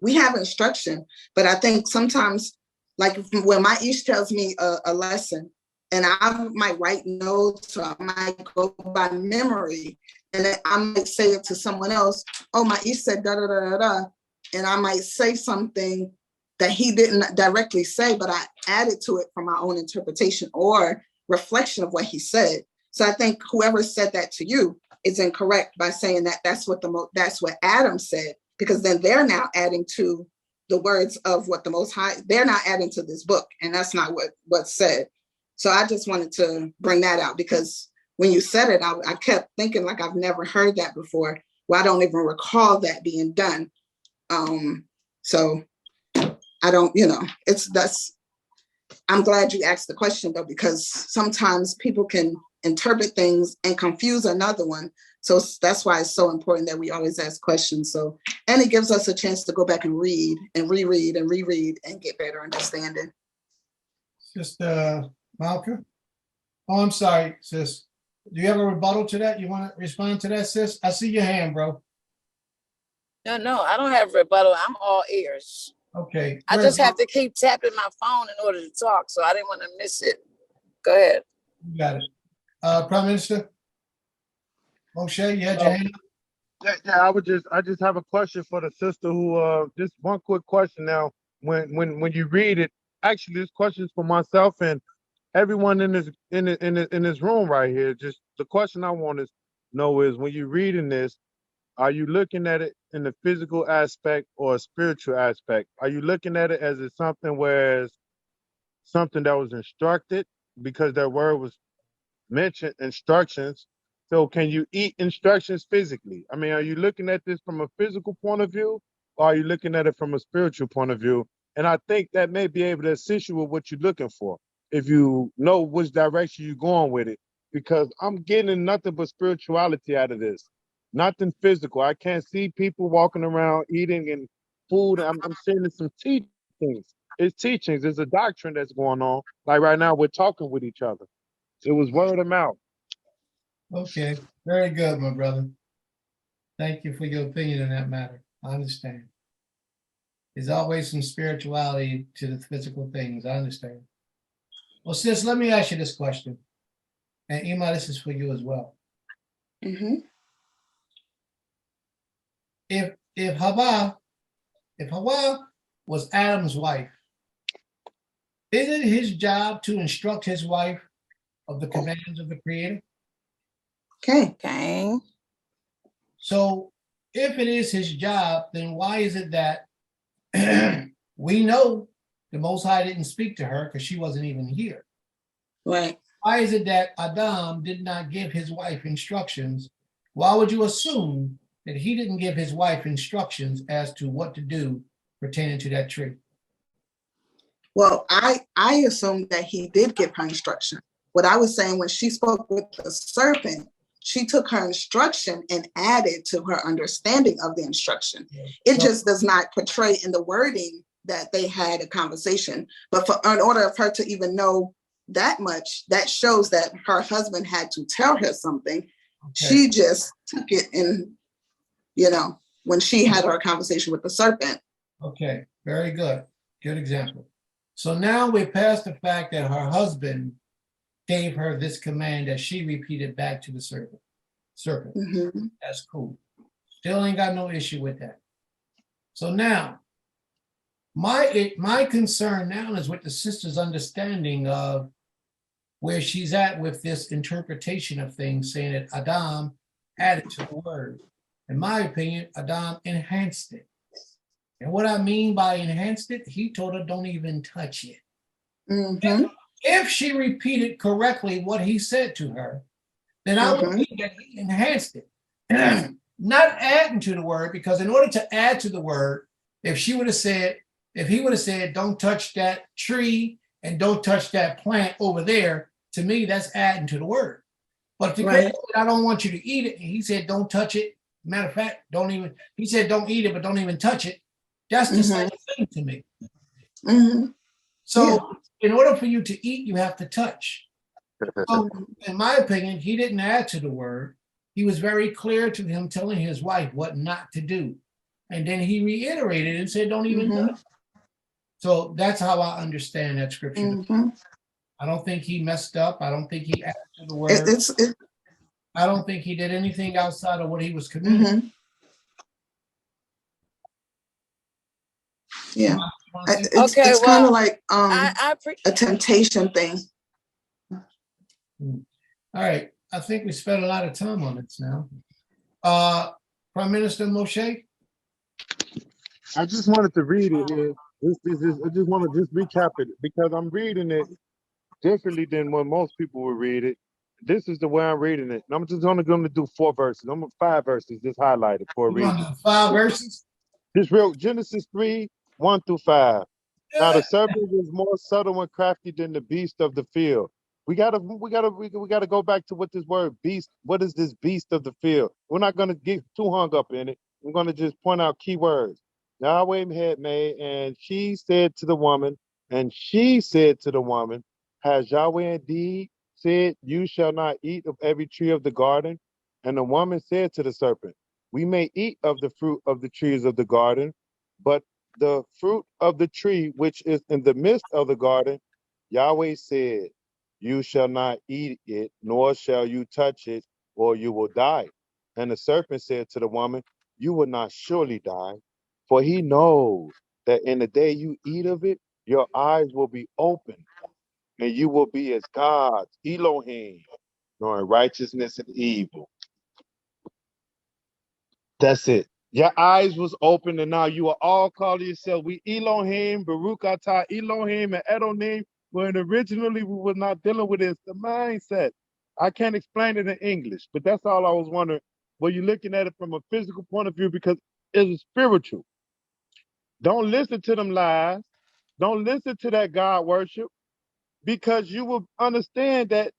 we have instruction, but I think sometimes, like when my Ish tells me a lesson, and I might write notes, or I might go by memory, and then I might say it to someone else, oh, my Ish said da da da da da, and I might say something that he didn't directly say, but I added to it from my own interpretation or reflection of what he said. So I think whoever said that to you is incorrect by saying that that's what Adam said, because then they're now adding to the words of what the Most High, they're not adding to this book, and that's not what's said. So I just wanted to bring that out, because when you said it, I kept thinking like I've never heard that before. Well, I don't even recall that being done. So I don't, I'm glad you asked the question though, because sometimes people can interpret things and confuse another one. So that's why it's so important that we always ask questions. So, and it gives us a chance to go back and read and reread and reread and get better understanding. Sister Malka? Oh, I'm sorry, sis. Do you have a rebuttal to that? You want to respond to that, sis? I see your hand, bro. No, I don't have rebuttal. I'm all ears. Okay. I just have to keep tapping my phone in order to talk, so I didn't want to miss it. Go ahead. You got it. Prime Minister Moshe, you had your hand up? Yeah, I just have a question for the sister who just one quick question now. When you read it, actually this question is for myself and everyone in this room right here. Just the question I want to know is, when you're reading this, are you looking at it in the physical aspect or a spiritual aspect? Are you looking at it as it's something where it's something that was instructed, because that word was mentioned, instructions? So can you eat instructions physically? I mean, are you looking at this from a physical point of view, or are you looking at it from a spiritual point of view? And I think that may be able to assist you with what you're looking for, if you know which direction you're going with it. Because I'm getting nothing but spirituality out of this, nothing physical. I can't see people walking around eating and food. I'm seeing some teachings. It's teachings. It's a doctrine that's going on. Like right now, we're talking with each other. It was word of mouth. Okay, very good, my brother. Thank you for your opinion in that matter. I understand. There's always some spirituality to the physical things. I understand. Well, sis, let me ask you this question. And Ima, this is for you as well. Mhm. If Hawa was Adam's wife, is it his job to instruct his wife of the commands of the Creator? Okay. Okay. So if it is his job, then why is it that we know the Most High didn't speak to her because she wasn't even here? Right. Why is it that Adam did not give his wife instructions? Why would you assume that he didn't give his wife instructions as to what to do pertaining to that tree? Well, I assumed that he did give her instruction. What I was saying, when she spoke with the serpent, she took her instruction and added to her understanding of the instruction. It So- just does not portray in the wording that they had a conversation. But in order for her to even know that much, that shows that her husband had to tell her something. Okay. She just took it in, when she had her conversation with the serpent. Okay, very good. Good example. So now we're past the fact that her husband gave her this command that she repeated back to the serpent. Mhm. That's cool. Still ain't got no issue with that. So now, my concern now is with the sister's understanding of where she's at with this interpretation of things, saying that Adam added to the word. In my opinion, Adam enhanced it. And what I mean by enhanced it, he told her, don't even touch it. Mhm. If she repeated correctly what he said to her, then I would think that he enhanced it. Not adding to the word, because in order to add to the word, if he would have said, don't touch that tree and don't touch that plant over there, to me, that's adding to the word. But the Right. I don't want you to eat it. And he said, don't touch it. Matter of fact, he said, don't eat it, but don't even touch it. That's the same thing to me. Mhm. So in order for you to eat, you have to touch. So in my opinion, he didn't add to the word. He was very clear to him, telling his wife what not to do. And then he reiterated and said, don't even touch it. So that's how I understand that scripture. Mhm. I don't think he messed up. I don't think he added to the word. It's I don't think he did anything outside of what he was commanded. mhm. Yeah. It's Okay, kind well, of like I a temptation thing. All right. I think we spent a lot of time on this now. Prime Minister Moshe? I just wanted to read it here. I just want to just recap it because I'm reading it differently than when most people would read it. This is the way I'm reading it. And I'm just only going to do 4 verses. I'm 5 verses just highlighted for a We're going to reason. do 5 verses. This real Genesis 3, 1 through 5. Now the serpent was more subtle and crafty than the beast of the field. We gotta go back to what this word beast. What is this beast of the field? We're not gonna get too hung up in it. I'm gonna just point out key words. Yahweh had made, and she said to the woman, has Yahweh indeed said, you shall not eat of every tree of the garden? And the woman said to the serpent, we may eat of the fruit of the trees of the garden, but the fruit of the tree which is in the midst of the garden, Yahweh said, you shall not eat it, nor shall you touch it, or you will die. And the serpent said to the woman, you will not surely die, for he knows that in the day you eat of it, your eyes will be open, and you will be as gods, Elohim, knowing righteousness and evil. That's it. Your eyes was open, and now you are all calling yourself. We Elohim, Baruch Atah, Elohim, and Edonim. When originally we were not dealing with this, the mindset. I can't explain it in English, but that's all I was wondering. Were you looking at it from a physical point of view because it's spiritual? Don't listen to them lies. Don't listen to that God worship, because you will understand that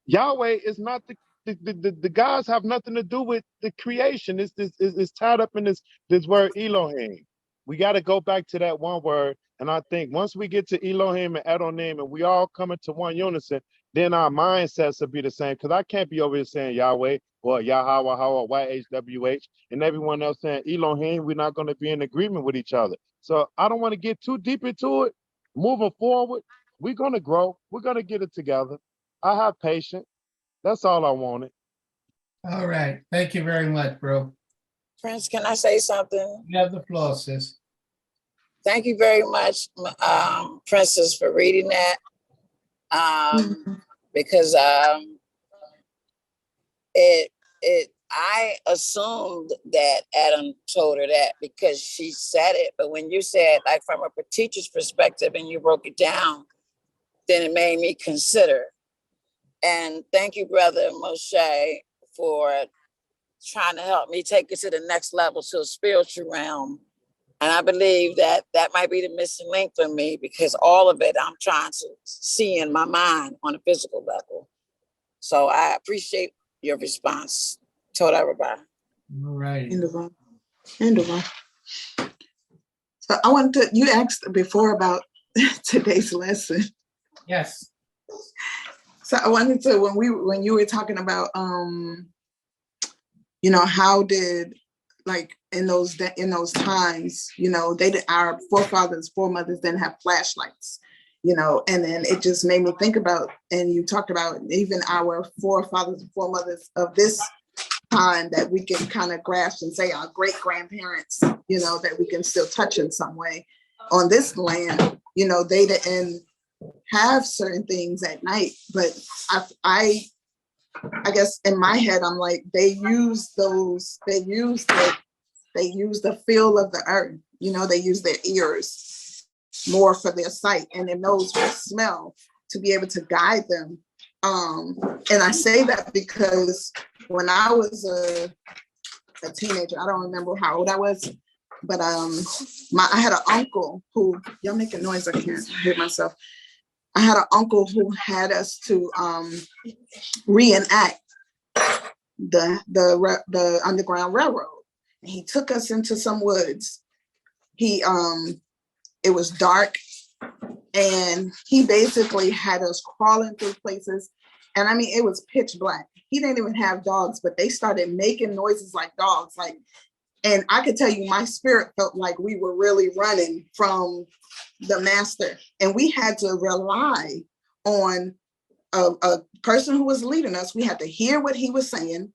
Yahweh is not the gods have nothing to do with the creation. It's tied up in this word Elohim. We got to go back to that one word. And I think once we get to Elohim and Adonai and we all come into one unison, then our mindsets will be the same. Because I can't be over here saying Yahweh or Yahweh, YHWH, and everyone else saying Elohim. We're not going to be in agreement with each other. So I don't want to get too deep into it. Moving forward, we're going to grow. We're going to get it together. I have patience. That's all I wanted. All right. Thank you very much, bro. Prince, can I say something? You have the floor, sis. Thank you very much, Princess, for reading that. Because I assumed that Adam told her that because she said it. But when you said, like, from a teacher's perspective and you broke it down, then it made me consider. And thank you, Brother Moshe, for trying to help me take it to the next level, to a spiritual realm. And I believe that that might be the missing link for me, because all of it I'm trying to see in my mind on a physical level. So I appreciate your response. Told everybody. All right. End of all. End of all. So I wanted to, you asked before about today's lesson. Yes. So I wanted to, when you were talking about, you know, how did, like, in those times, you know, our foremothers didn't have flashlights, you know, and then it just made me think about, and you talked about even our forefathers and foremothers of this time that we can kind of grasp and say our great grandparents, you know, that we can still touch in some way on this land. You know, they didn't have certain things at night, but I guess in my head I'm like, they use the feel of the earth, you know, they use their ears more for their sight, and their nose for smell to be able to guide them. And I say that because when I was a teenager, I don't remember how old I was, but I had an uncle who, y'all making noise, I can't hear myself. I had an uncle who had us to reenact the Underground Railroad. And he took us into some woods. It was dark, and he basically had us crawling through places. And I mean, it was pitch black. He didn't even have dogs, but they started making noises like dogs. And I could tell you, my spirit felt like we were really running from the master. And we had to rely on a person who was leading us. We had to hear what he was saying.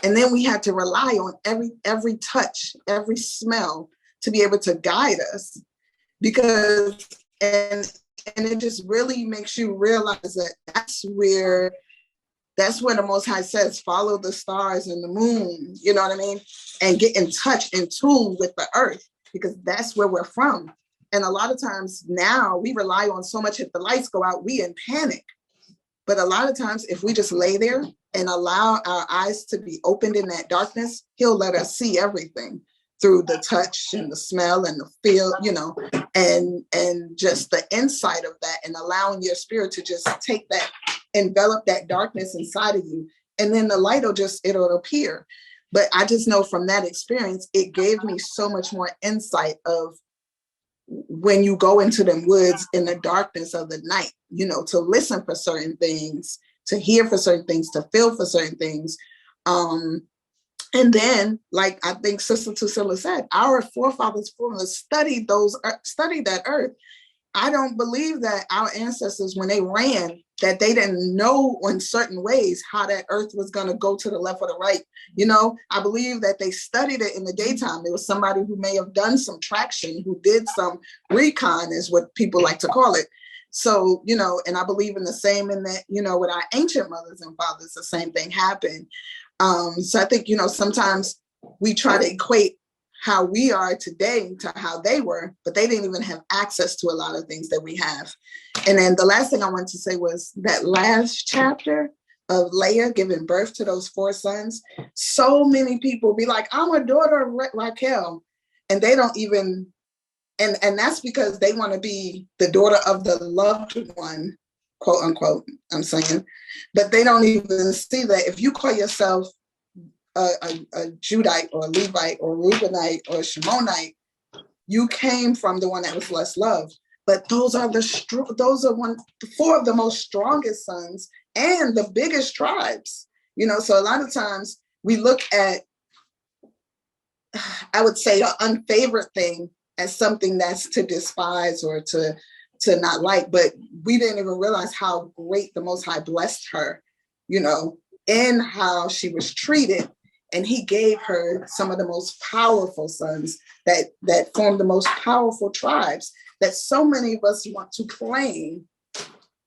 And then we had to rely on every touch, every smell to be able to guide us. Because, and it just really makes you realize that that's where the Most High says, follow the stars and the moon, you know what I mean? And get in touch, in tune with the earth, because that's where we're from. And a lot of times now we rely on so much, if the lights go out, we in panic. But a lot of times if we just lay there and allow our eyes to be opened in that darkness, he'll let us see everything through the touch and the smell and the feel, you know, and just the insight of that, and allowing your spirit to just take that, envelop that darkness inside of you. And then the light it'll appear. But I just know from that experience, it gave me so much more insight of when you go into them woods in the darkness of the night, you know, to listen for certain things, to hear for certain things, to feel for certain things. And then, like I think Sister Tusila said, our forefathers studied that earth. I don't believe that our ancestors, when they ran, that they didn't know in certain ways how that earth was going to go to the left or the right. You know, I believe that they studied it in the daytime. There was somebody who may have done some traction, who did some recon, is what people like to call it. So, you know, and I believe in the same in that, you know, with our ancient mothers and fathers, the same thing happened. So I think, you know, sometimes we try to equate how we are today to how they were, but they didn't even have access to a lot of things that we have. And then the last thing I wanted to say was that last chapter of Leah giving birth to those 4 sons. So many people be like, I'm a daughter of Raquel. and they don't even, and that's because they want to be the daughter of the loved one, quote unquote, I'm saying, but they don't even see that if you call yourself a Judite or a Levite or Reubenite or Shemonite, you came from the one that was less loved. But those are four of the most strongest sons and the biggest tribes. You know, so a lot of times we look at, I would say, an unfavored thing as something that's to despise or to not like, but we didn't even realize how great the Most High blessed her, you know, and how she was treated. And he gave her some of the most powerful sons that formed the most powerful tribes that so many of us want to claim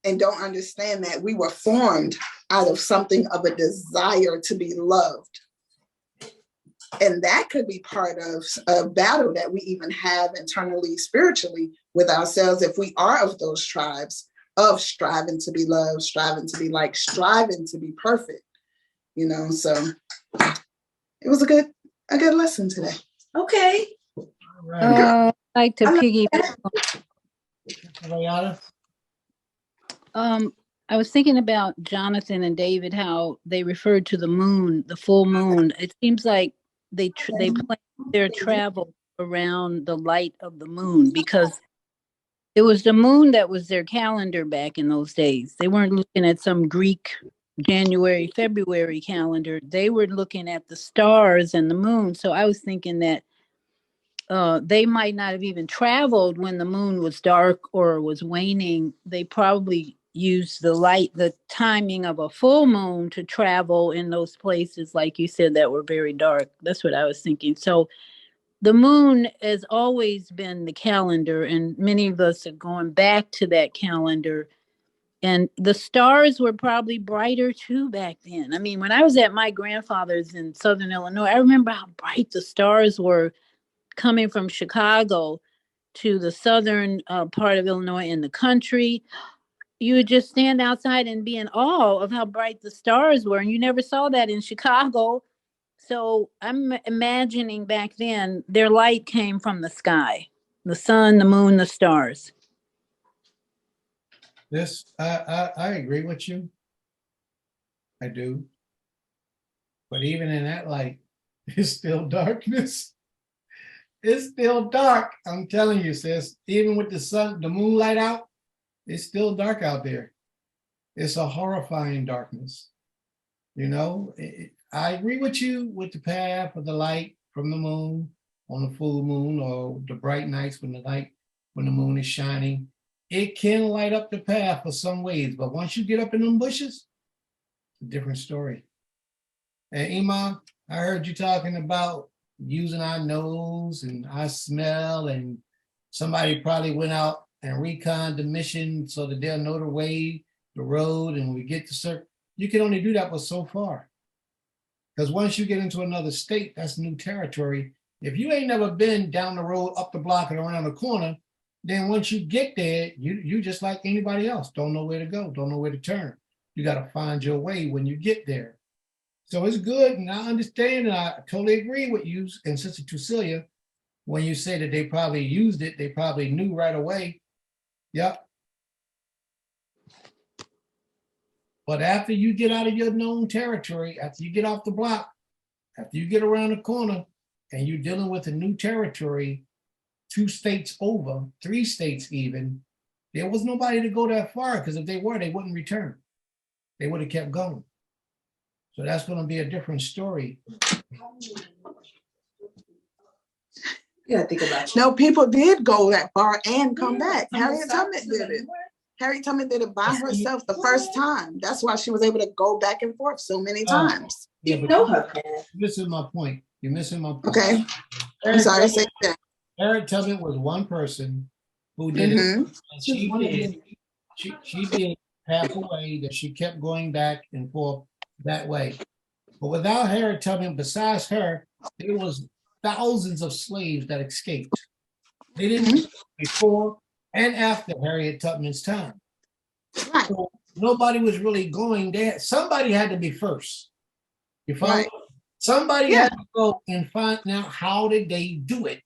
and don't understand that we were formed out of something of a desire to be loved. And that could be part of a battle that we even have internally, spiritually with ourselves, if we are of those tribes of striving to be loved, striving to be liked, striving to be perfect, you know. So it was a good lesson today. Okay. All right. Uh, I'd like to I'm- piggyback. Ayala? I was thinking about Jonathan and David, how they referred to the moon, the full moon. It seems like they plan their travel around the light of the moon, because it was the moon that was their calendar back in those days. They weren't looking at some Greek January, February calendar. They were looking at the stars and the moon. So I was thinking that they might not have even traveled when the moon was dark or was waning. They probably used the timing of a full moon to travel in those places, like you said, that were very dark. That's what I was thinking. So the moon has always been the calendar, and many of us are going back to that calendar. And the stars were probably brighter too back then. I mean, when I was at my grandfather's in Southern Illinois, I remember how bright the stars were coming from Chicago to the southern part of Illinois in the country. You would just stand outside and be in awe of how bright the stars were. And you never saw that in Chicago. So I'm imagining back then their light came from the sky, the sun, the moon, the stars. This, I agree with you. I do. But even in that light, it's still darkness. It's still dark. I'm telling you, sis. Even with the sun, the moonlight out, it's still dark out there. It's a horrifying darkness. You know, I agree with you with the path of the light from the moon on the full moon, or the bright nights when the moon is shining. It can light up the path for some ways, but once you get up in them bushes, it's a different story. And Iman, I heard you talking about using our nose and our smell, and somebody probably went out and reconned the mission so that they'll know the way, the road, and when we get to certain, you can only do that but so far. Because once you get into another state, that's new territory. If you ain't never been down the road, up the block, and around the corner, then once you get there, you just like anybody else, don't know where to go, don't know where to turn. You got to find your way when you get there. So it's good, and I understand, and I totally agree with you and Sister Tucilia when you say that they probably used it, they probably knew right away. Yep. But after you get out of your known territory, after you get off the block, after you get around the corner, and you're dealing with a new territory, 2 states over, 3 states even, there was nobody to go that far, because if they were, they wouldn't return. They would have kept going. So that's going to be a different story. Yeah, think about you. No, people did go that far and come back. Harriet Tubman did it. Harriet Tubman did it by herself the first time. That's why she was able to go back and forth so many times. Yeah, You but know her path. you're missing my point. You're missing my point. Okay, I'm Harriet sorry. Tubman- Say that. Harriet Tubman was one person who did it. Mhm. And she did half a way that she kept going back and forth that way. But without Harriet Tubman, besides her, there was thousands of slaves that escaped. They didn't before and after Harriet Tubman's time. Right. So nobody was really going there. Somebody had to be first. You follow? Right. Somebody Yeah. had to go and find out how did they do it.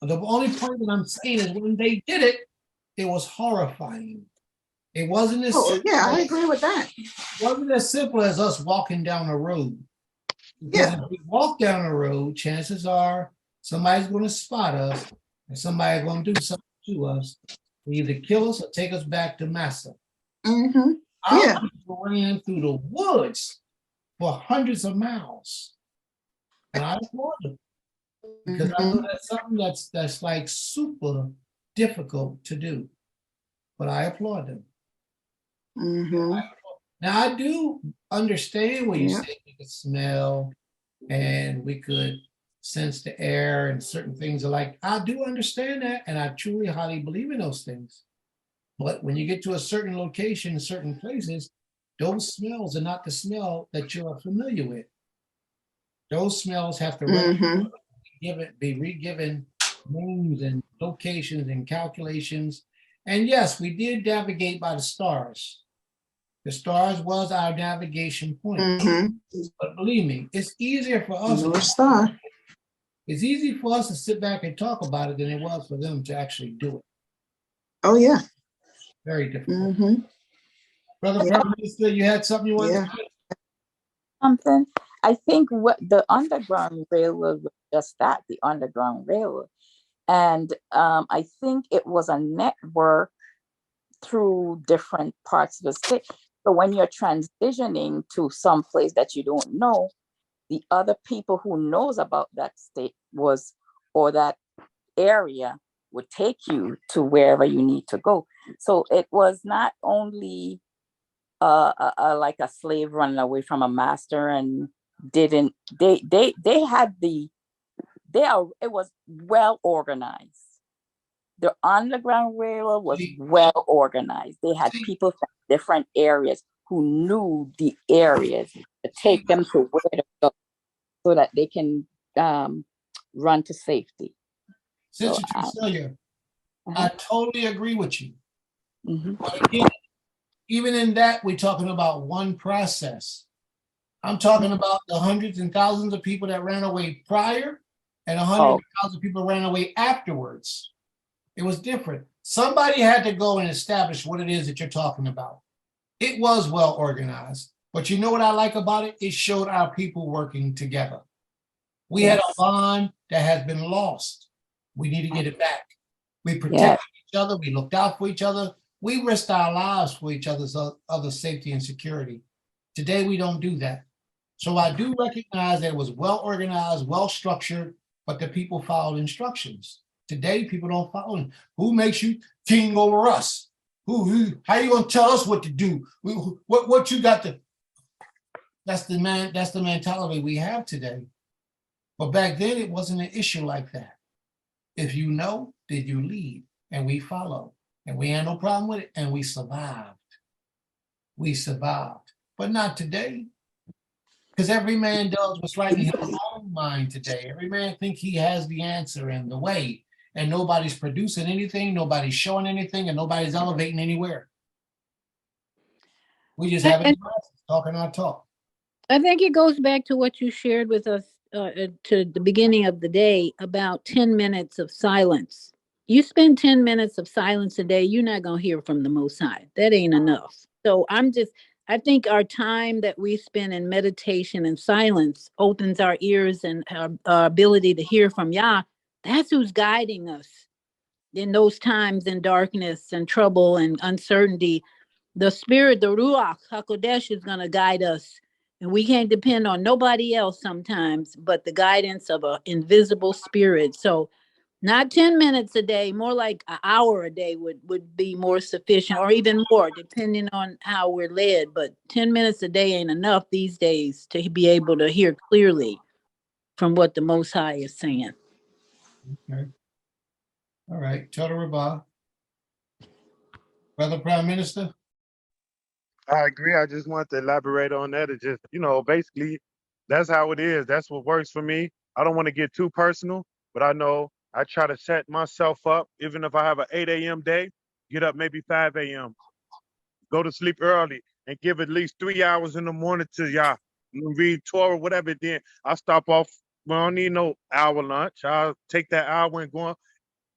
The only point that I'm saying is when they did it, it was horrifying. It wasn't as Oh, simple, yeah, I agree with that. wasn't as simple as us walking down the road. Because Yeah. if we walk down the road, chances are somebody's going to spot us and somebody's going to do something to us, either kill us or take us back to Massa. Mm-hmm. Our Yeah. people ran through the woods for hundreds of miles. And I applaud them because I know that's something that's like super difficult to do. But I applaud them. Mm-hmm. Now I do understand what you Yeah. say. We could smell and we could sense the air and certain things are like, I do understand that, and I truly highly believe in those things. But when you get to a certain location, certain places, those smells are not the smell that you're familiar with. Those smells have to Mm-hmm. be re-given names and locations and calculations. And yes, we did navigate by the stars. The stars was our navigation point. Mm-hmm. But believe me, it's easier for us. North Star. It's easy for us to sit back and talk about it than it was for them to actually do it. Oh, yeah. Very difficult. Mm-hmm. Brother Yeah. Prime Minister, you had something you wanted Yeah. to say? Something. I think what the Underground Railroad was just that, the Underground Railroad. And I think it was a network through different parts of the state. So when you're transitioning to some place that you don't know, the other people who knows about that state was, or that area would take you to wherever you need to go. So it was not only like a slave running away from a master and didn't they had the it was well organized. The Underground Railroad was well organized. They had people from different areas who knew the areas to take them to where to go so that they can run to safety. Sister So, Cecilia, I totally agree with you. mhm. But again, even in that, we're talking about one process. I'm talking about the hundreds and thousands of people that ran away prior and 100,000 people ran away afterwards. It was different. Somebody had to go and establish what it is that you're talking about. It was well organized. But you know what I like about it? It showed our people working together. We had a bond that has been lost. We need to get it back. We protected each other. We looked out for each other. We risked our lives for each other's other safety and security. Today, we don't do that. So I do recognize that it was well organized, well structured, but the people followed instructions. Today, people don't follow them. Who makes you king over us? How you gonna tell us what to do? What you got to? That's the mentality we have today. But back then, it wasn't an issue like that. If you know, then you lead, and we follow, and we had no problem with it, and we survived. We survived, but not today. Because every man does what's right in his own mind today. Every man thinks he has the answer and the way, and nobody's producing anything, nobody's showing anything, and nobody's elevating anywhere. We just having classes, talking our talk. I think it goes back to what you shared with us to the beginning of the day about 10 minutes of silence. You spend 10 minutes of silence a day, you're not going to hear from the Most High. That ain't enough. So I think our time that we spend in meditation and silence opens our ears and our ability to hear from Yah. That's who's guiding us in those times in darkness and trouble and uncertainty. The Spirit, the Ruach HaKodesh, is going to guide us. And we can't depend on nobody else sometimes, but the guidance of an invisible spirit. So not 10 minutes a day, more like an hour a day would be more sufficient, or even more, depending on how we're led. But 10 minutes a day ain't enough these days to be able to hear clearly from what the Most High is saying. Okay. All right. Total Rabah. Brother Prime Minister. I agree. I just want to elaborate on that. It just, basically, that's how it is. That's what works for me. I don't want to get too personal, but I know I try to set myself up, even if I have an 8 a.m. day, get up maybe 5 a.m., go to sleep early, and give at least 3 hours in the morning to y'all, read Torah, whatever. Then I stop off. We don't need no hour lunch. I'll take that hour and go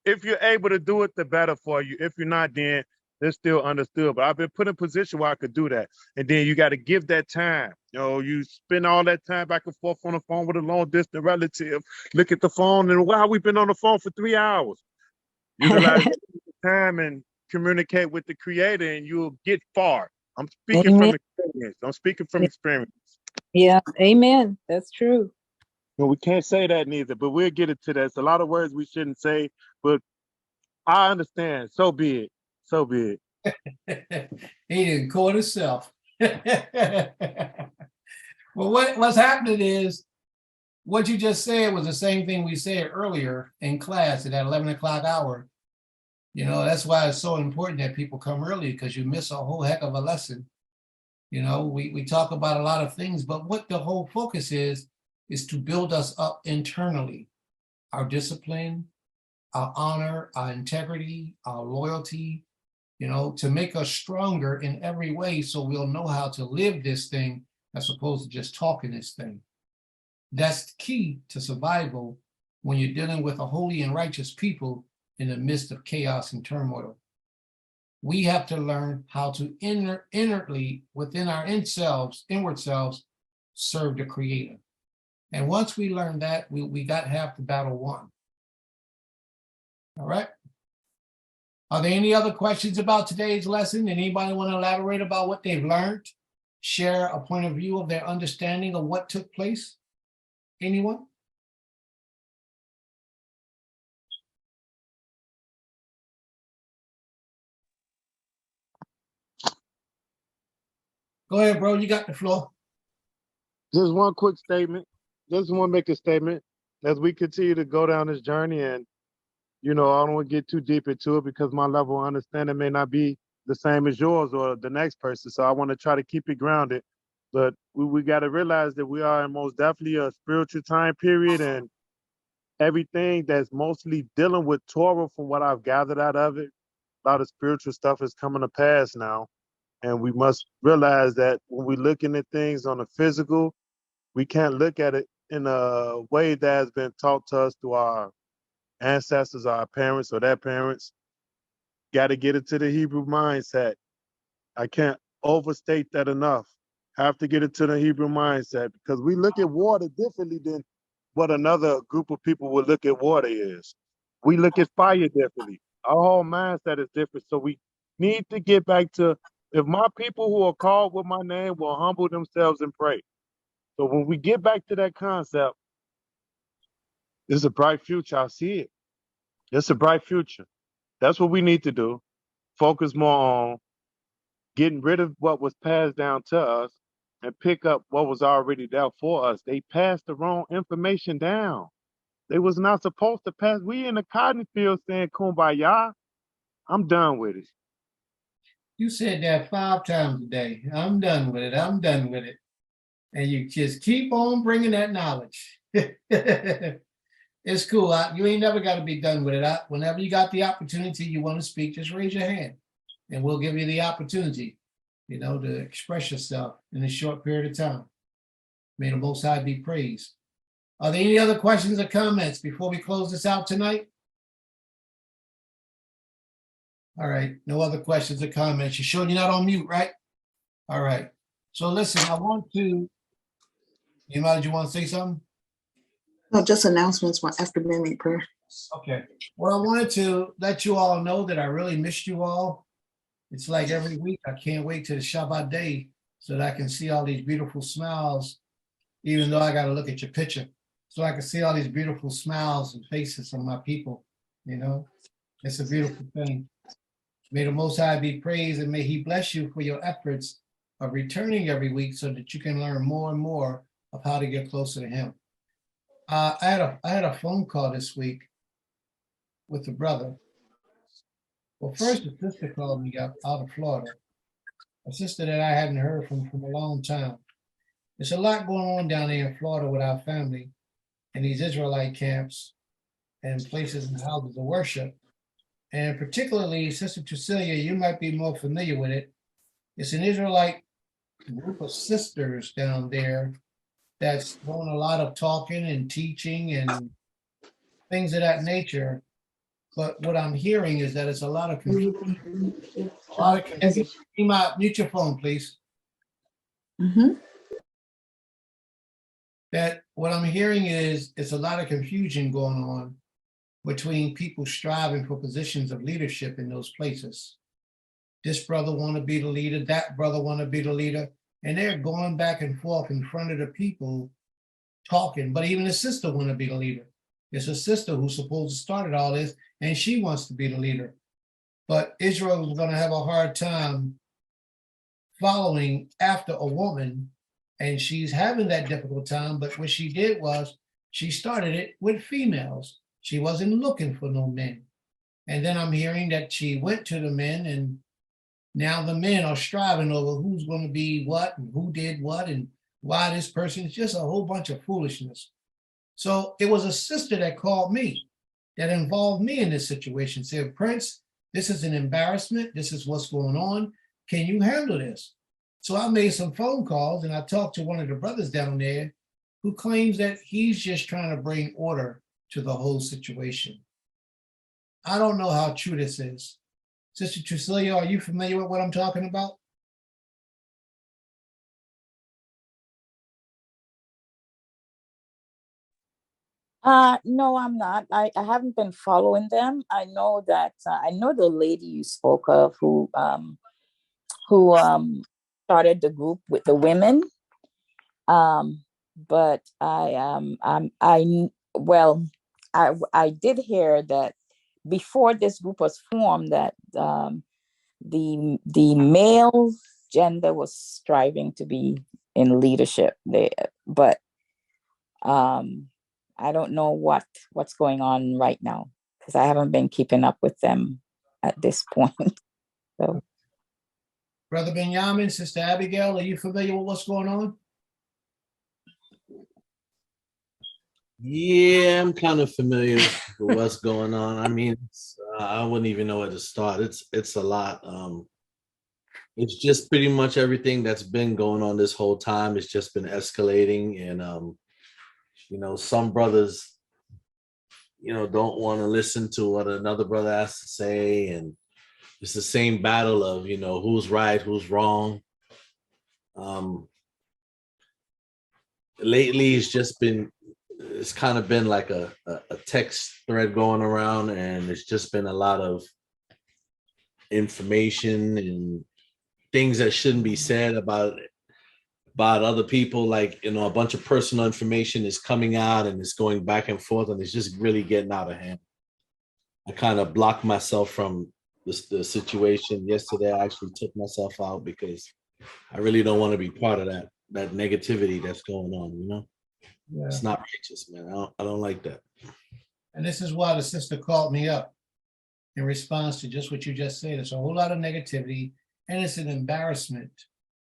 if you're able to do it, the better for you. If you're not, then it's still understood. But I've been put in a position where I could do that. And then you got to give that time. You know, you spend all that time back and forth on the phone with a long distance relative. Look at the phone and wow, we've been on the phone for 3 hours. Utilize the time and communicate with the creator and you'll get far. I'm speaking Amen. from experience. I'm speaking from experience. Yeah, amen. That's true. Well, we can't say that neither, but we'll get it to that. It's a lot of words we shouldn't say, but I understand. So be it. So be it. He didn't call himself. Well, what's happening is what you just said was the same thing we said earlier in class at that 11 o'clock hour. You know, that's why it's so important that people come early because you miss a whole heck of a lesson. You know, we talk about a lot of things, but what the whole focus is to build us up internally, our discipline, our honor, our integrity, our loyalty, you know, to make us stronger in every way so we'll know how to live this thing as opposed to just talking this thing. That's the key to survival when you're dealing with a holy and righteous people in the midst of chaos and turmoil. We have to learn how to inwardly, within our inward selves, serve the Creator. And once we learn that, we got half the battle won. All right. Are there any other questions about today's lesson? Anybody want to elaborate about what they've learned? Share a point of view of their understanding of what took place? Anyone? Go ahead, bro. You got the floor. Just one quick statement. Just want to make a statement as we continue to go down this journey. And, you know, I don't want to get too deep into it because my level of understanding may not be the same as yours or the next person. So I want to try to keep it grounded. But we got to realize that we are in most definitely a spiritual time period, and everything that's mostly dealing with Torah, from what I've gathered out of it, a lot of spiritual stuff is coming to pass now. And we must realize that when we're looking at things on the physical, we can't look at it in a way that has been taught to us through our ancestors, our parents, or their parents. Got to get it to the Hebrew mindset. I can't overstate that enough. Have to get it to the Hebrew mindset because we look at water differently than what another group of people would look at water is. We look at fire differently. Our whole mindset is different. So we need to get back to, if my people who are called with my name will humble themselves and pray. So when we get back to that concept, it's a bright future. I see it. It's a bright future. That's what we need to do. Focus more on getting rid of what was passed down to us and pick up what was already there for us. They passed the wrong information down. They was not supposed to pass. We in the cotton field saying kumbaya. I'm done with it. You said that 5 times a day. I'm done with it. I'm done with it. And you just keep on bringing that knowledge. It's cool. You ain't never got to be done with it. Whenever you got the opportunity, you want to speak, just raise your hand and we'll give you the opportunity, you know, to express yourself in a short period of time. May the Most High be praised. Are there any other questions or comments before we close this out tonight? All right, no other questions or comments. You're sure you're not on mute, right? All right. So listen, I want to, you want to say something? No, just announcements after midnight prayer. Okay. Well, I wanted to let you all know that I really missed you all. It's like every week, I can't wait till the Shabbat day so that I can see all these beautiful smiles, even though I got to look at your picture. So I can see all these beautiful smiles and faces of my people, you know? It's a beautiful thing. May the Most High be praised and may He bless you for your efforts of returning every week so that you can learn more and more of how to get closer to Him. I had a phone call this week with a brother. Well, first, a sister called me out of Florida, a sister that I hadn't heard from a long time. There's a lot going on down there in Florida with our family in these Israelite camps and places and houses of worship. And particularly, Sister Cecilia, you might be more familiar with it. It's an Israelite group of sisters down there that's doing a lot of talking and teaching and things of that nature But what I'm hearing is that it's a lot of confusion. A lot of confusion. Mute your phone, please. Mhm. That what I'm hearing is it's a lot of confusion going on between people striving for positions of leadership in those places. This brother want to be the leader, that brother want to be the leader, and they're going back and forth in front of the people talking. But even the sister want to be the leader. It's a sister who's supposed to started all this, and she wants to be the leader. But Israel is going to have a hard time following after a woman, and she's having that difficult time. But what she did was she started it with females. She wasn't looking for no men. And then I'm hearing that she went to the men, and now the men are striving over who's going to be what and who did what and why this person. It's just a whole bunch of foolishness. So it was a sister that called me, that involved me in this situation, said, Prince, this is an embarrassment. This is what's going on. Can you handle this? So I made some phone calls, and I talked to one of the brothers down there who claims that he's just trying to bring order to the whole situation. I don't know how true this is. Sister Trucilia, are you familiar with what I'm talking about? No, I'm not. I haven't been following them. I know that I know the lady you spoke of who started the group with the women. But I did hear that before this group was formed that the male gender was striving to be in leadership there, but I don't know what's going on right now because I haven't been keeping up with them at this point. So, Brother Benjamin, Sister Abigail, are you familiar with what's going on? Yeah, I'm kind of familiar with what's going on. I mean, I wouldn't even know where to start. It's a lot. It's just pretty much everything that's been going on this whole time. It's just been escalating, and some brothers, don't want to listen to what another brother has to say, and it's the same battle of who's right, who's wrong. Lately, it's kind of been like a text thread going around, and it's just been a lot of information and things that shouldn't be said about other people. Like, a bunch of personal information is coming out and it's going back and forth, and it's just really getting out of hand. I kind of blocked myself from the situation yesterday. I actually took myself out because I really don't want to be part of that negativity that's going on, Yeah. It's not righteous, man. I don't like that. And this is why the sister called me up in response to just what you just said. It's a whole lot of negativity, and it's an embarrassment.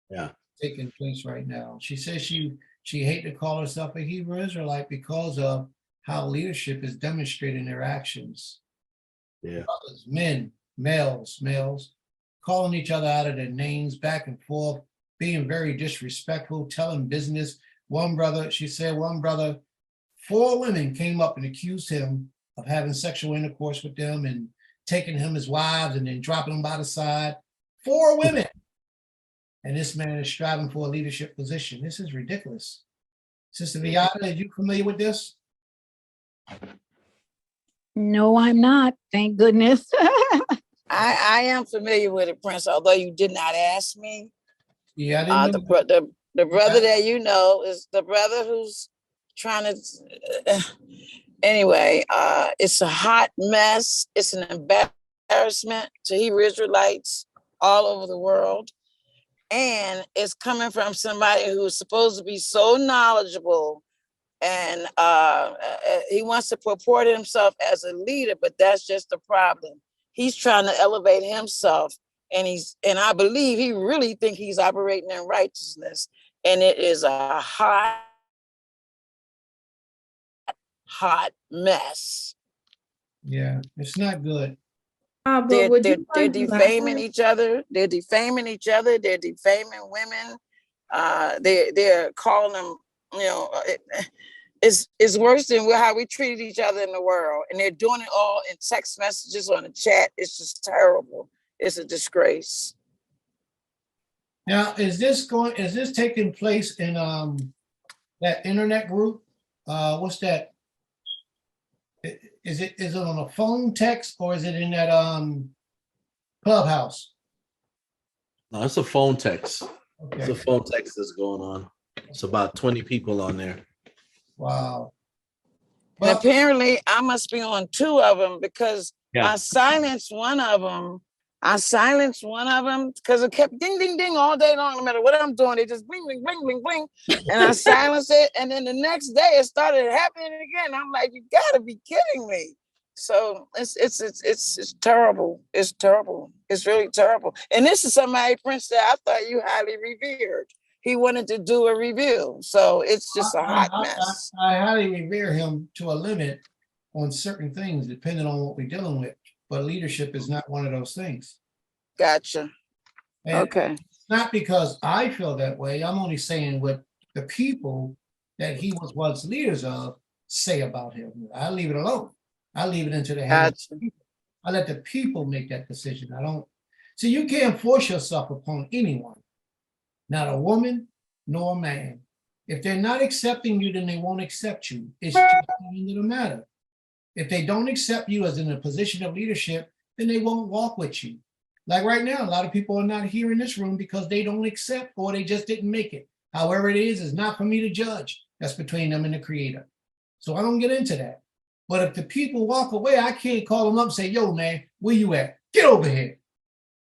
Yeah. Taking place right now. She says she hate to call herself a Hebrew Israelite because of how leadership is demonstrated in their actions. Yeah. Brothers, men, males, calling each other out of their names back and forth, being very disrespectful, telling business. She said one brother, 4 women came up and accused him of having sexual intercourse with them and taking him as wives and then dropping them by the side. 4 women. And this man is striving for a leadership position. This is ridiculous. Sister Viata, are you familiar with this? No, I'm not. Thank goodness. I am familiar with it, Prince, although you did not ask me. Yeah, I didn't know. The brother that is the brother who's trying to, anyway, it's a hot mess. It's an embarrassment to Hebrew Israelites all over the world. And it's coming from somebody who's supposed to be so knowledgeable, and he wants to purport himself as a leader, but that's just the problem. He's trying to elevate himself, and I believe he really think he's operating in righteousness, and it is a hot mess. Yeah, it's not good. They're defaming each other. They're defaming each other. They're defaming women. They're calling them, is worse than how we treated each other in the world. And they're doing it all in text messages on the chat. It's just terrible. It's a disgrace. Now, is this taking place in that internet group? What's that? Is it on a phone text or is it in that Clubhouse? No, it's a phone text. It's a Okay. phone text that's going on. It's about 20 people on there. Wow. And Well, apparently I must be on 2 of them because Yeah. I silenced one of them. Because it kept ding, ding, ding all day long. No matter what I'm doing, it just bling, bling, bling, bling, bling. And I silenced it. And then the next day it started happening again. I'm like, you gotta be kidding me. So it's terrible. It's terrible. It's really terrible. And this is somebody, Prince, that I thought you highly revered. He wanted to do a review. So it's just a hot mess. I highly revere him to a limit on certain things, depending on what we're dealing with. But leadership is not one of those things. Gotcha. And Okay. it's not because I feel that way. I'm only saying what the people that he was once leaders of say about him. I leave it alone. I leave it into the hands of the people. I let the people make that decision. I don't. So you can't force yourself upon anyone, not a woman nor a man. If they're not accepting you, then they won't accept you. It's just the end of the matter. If they don't accept you as in a position of leadership, then they won't walk with you. Like right now, a lot of people are not here in this room because they don't accept or they just didn't make it. However it is not for me to judge. That's between them and the creator. So I don't get into that. But if the people walk away, I can't call them up and say, yo, man, where you at? Get over here.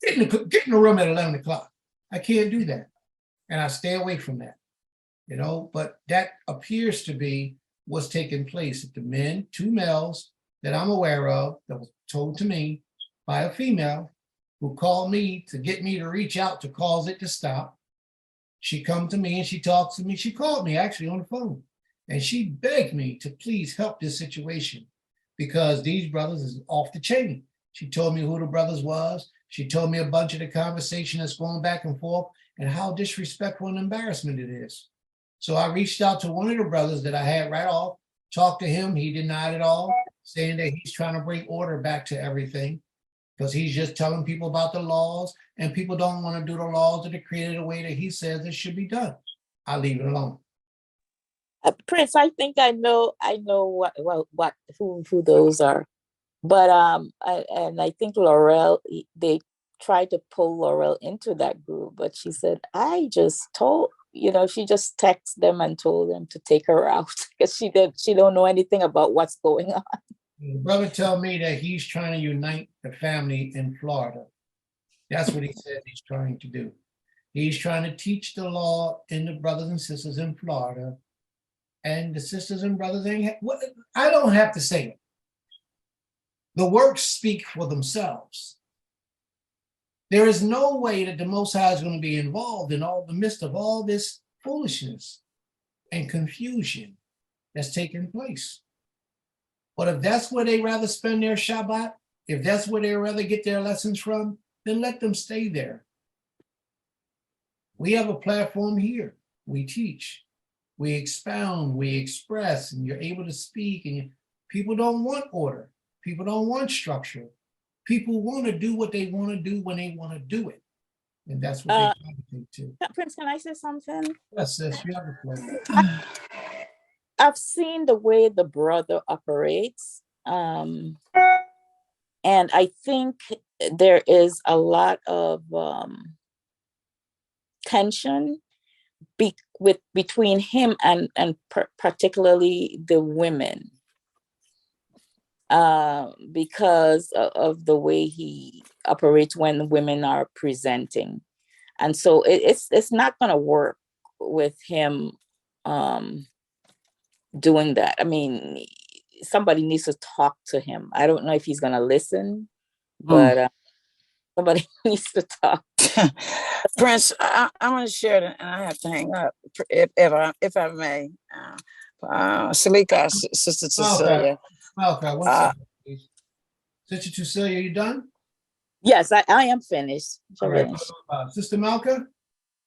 Get in the room at 11 o'clock. I can't do that. And I stay away from that. But that appears to be what's taking place. If the men, 2 males that I'm aware of, that was told to me by a female who called me to get me to reach out to cause it to stop. She come to me and she talked to me. She called me actually on the phone and she begged me to please help this situation because these brothers is off the chain. She told me who the brothers was. She told me a bunch of the conversation that's going back and forth and how disrespectful and embarrassment it is. So I reached out to one of the brothers that I had right off, talked to him. He denied it all, saying that he's trying to bring order back to everything because he's just telling people about the laws and people don't want to do the laws that are created the way that he says it should be done. I leave it alone. Prince, I think I know who those are, but I think Laurel, they tried to pull Laurel into that group, but she said, I just told. She just texted them and told them to take her out because she don't know anything about what's going on. The brother told me that he's trying to unite the family in Florida. That's what he said he's trying to do. He's trying to teach the law in the brothers and sisters in Florida. And the sisters and brothers I don't have to say it. The works speak for themselves. There is no way that the Most High is going to be involved in all the midst of all this foolishness and confusion that's taking place. But if that's where they rather spend their Shabbat, if that's where they rather get their lessons from, then let them stay there. We have a platform here. We teach, we expound, we express, and you're able to speak. And people don't want order. People don't want structure. People want to do what they want to do when they want to do it. And that's what they gravitate to. Prince, can I say something? Yes, sis, you have a plan. I've seen the way the brother operates. And I think there is a lot of tension between him and particularly the women. Because of the way he operates when the women are presenting. And so it's not going to work with him doing that. I mean, somebody needs to talk to him. I don't know if he's going to listen, but somebody needs to talk. Prince, I'm going to share it and I have to hang up if I may. Salika, Sister Cecilia. Okay, one second, please. Sister Cecilia, you done? Yes, I am finished. All right. Sister Malka?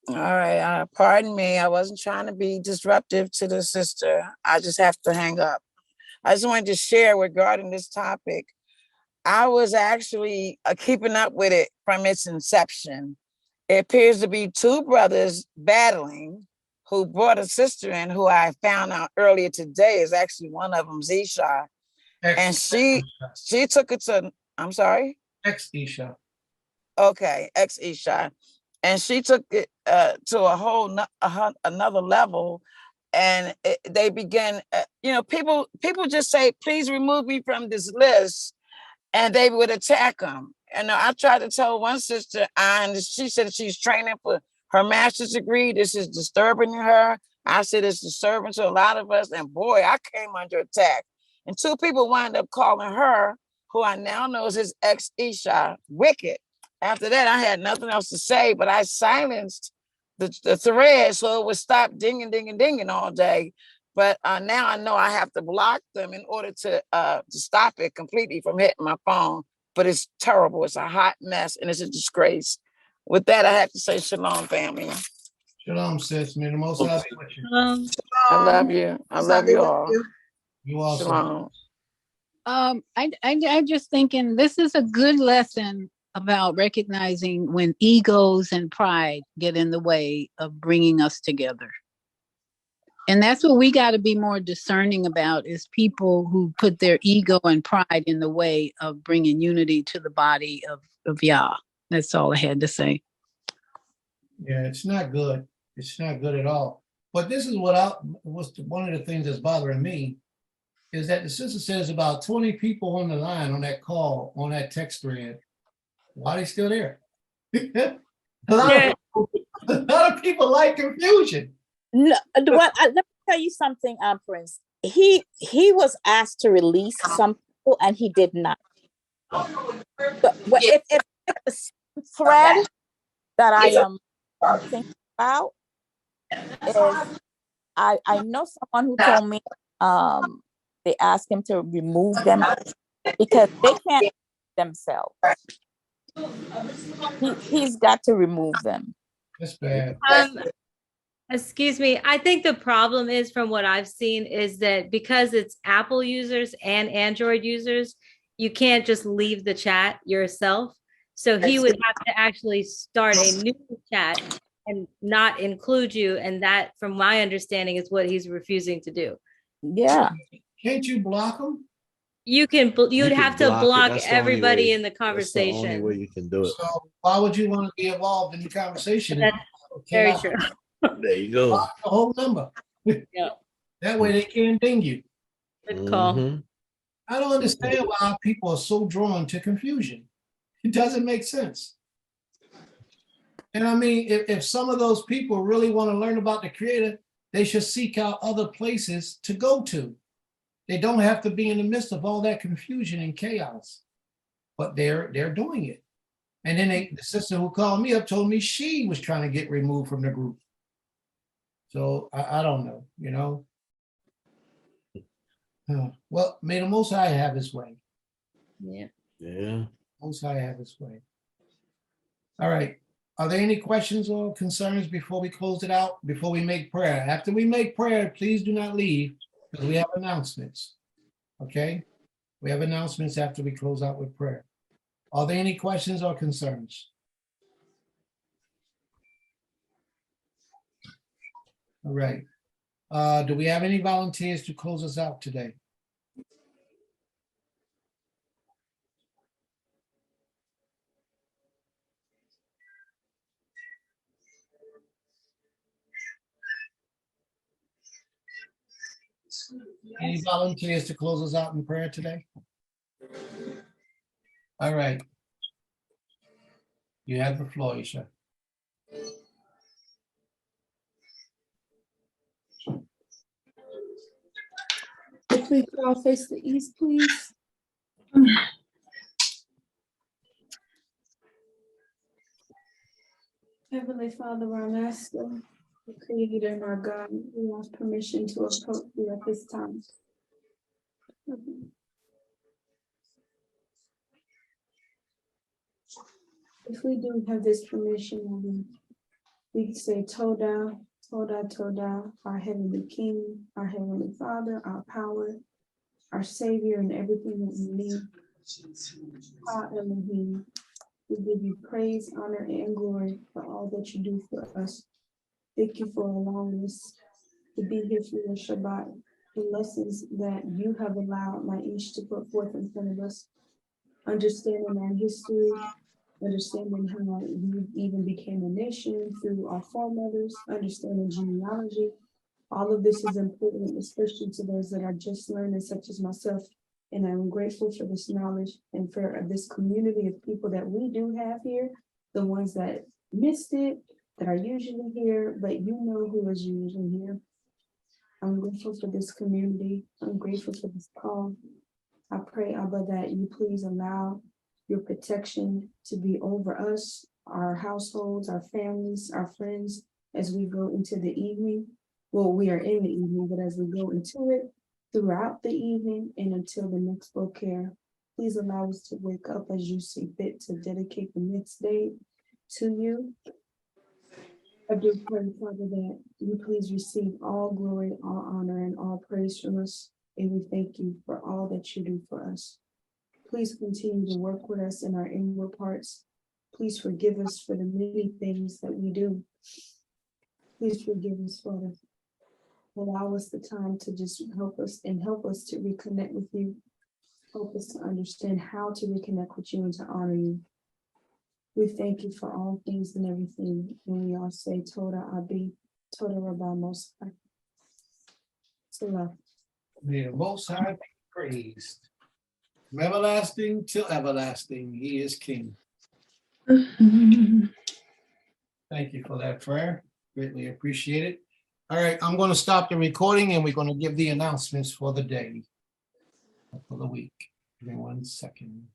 All right, pardon me. I wasn't trying to be disruptive to the sister. I just have to hang up. I just wanted to share regarding this topic. I was actually keeping up with it from its inception. It appears to be two brothers battling who brought a sister in who I found out earlier today is actually one of them, Zisha. And she took it to, I'm sorry? Ex-Isha. Okay, ex-Isha. And she took it to a whole another level. And they began, people just say, please remove me from this list. And they would attack them. And I tried to tell one sister, and she said she's training for her master's degree. This is disturbing her. I said it's disturbing to a lot of us. And boy, I came under attack. And two people wound up calling her, who I now know is his ex-Isha, wicked. After that, I had nothing else to say, but I silenced the thread so it would stop dinging, dinging, dinging all day. But now I know I have to block them in order to stop it completely from hitting my phone. But it's terrible. It's a hot mess and it's a disgrace. With that, I have to say shalom, family. Shalom, sis. May the Most High be with you. I love you. I love you all. You also. Shalom. I just thinking this is a good lesson about recognizing when egos and pride get in the way of bringing us together. And that's what we got to be more discerning about, is people who put their ego and pride in the way of bringing unity to the body of Yah. That's all I had to say. Yeah, it's not good. It's not good at all. But this is what was one of the things that's bothering me, is that the sister says about 20 people on the line on that call, on that text thread. Why are they still there? a lot of people like confusion. No, well, let me tell you something, Prince. He was asked to release some people, and he did not. But if the thread that I am thinking about is, I know someone who told me they asked him to remove them because they can't themselves. He's got to remove them. That's bad. Excuse me. I think the problem is, from what I've seen, is that because it's Apple users and Android users, you can't just leave the chat yourself. So he would have to actually start a new chat and not include you. And that, from my understanding, is what he's refusing to do. Yeah. Can't you block them? You'd have to block everybody in the That's the only conversation. way you can do it. So why would you want to be involved in the conversation? That's very true. There you go. Block the whole number. Yeah. That way they can't ding you. Good call. Mhm. I don't understand why people are so drawn to confusion. It doesn't make sense. And I mean, if some of those people really want to learn about the Creator, they should seek out other places to go to. They don't have to be in the midst of all that confusion and chaos. But they're doing it. And then the sister who called me up told me she was trying to get removed from the group. So I don't know, you know. Well, may the Most High have his way. Yeah. Yeah. Most High have his way. All right. Are there any questions or concerns before we close it out, before we make prayer? After we make prayer, please do not leave, because we have announcements. Okay? We have announcements after we close out with prayer. Are there any questions or concerns? All right. Do we have any volunteers to close us out today? Any volunteers to close us out in prayer today? All right. You have the floor, Isha. If we could all face the east, please. Heavenly Father, our Master, the Creator and our God, we want permission to approach you at this time. If we do have this permission, We say Toda, Toda, Toda, our Heavenly King, our Heavenly Father, our power, our Savior, and everything that we need. Ha Elohim, we give you praise, honor, and glory for all that you do for us. Thank you for allowing us to be here for your Shabbat, the lessons that you have allowed Maish to put forth in front of us, understanding our history, understanding how we even became a nation through our foremothers, understanding genealogy. All of this is important, especially to those that are just learning, such as myself. And I'm grateful for this knowledge and for this community of people that we do have here, the ones that missed it, that are usually here, but you know who is usually here. I'm grateful for this community. I'm grateful for this call. I pray, Abba, that you please allow your protection to be over us, our households, our families, our friends, as we go into the evening. Well, we are in the evening, but as we go into it throughout the evening and until the next bokeh, please allow us to wake up as you see fit to dedicate the next day to you. I do pray, Father, that you please receive all glory, all honor, and all praise from us. And we thank you for all that you do for us. Please continue to work with us in our inward parts. Please forgive us for the many things that we do. Please forgive us, Father. Allow us the time to just help us to reconnect with you. Help us to understand how to reconnect with you and to honor you. We thank you for all things and everything. And we all say, Toda Abi, Toda Rabbi Most High. Salah. May the Most High be praised. From everlasting till everlasting, he is King. Thank you for that prayer. Greatly appreciate it. All right, I'm going to stop the recording and we're going to give the announcements for the day, for the week. Give me 1 second.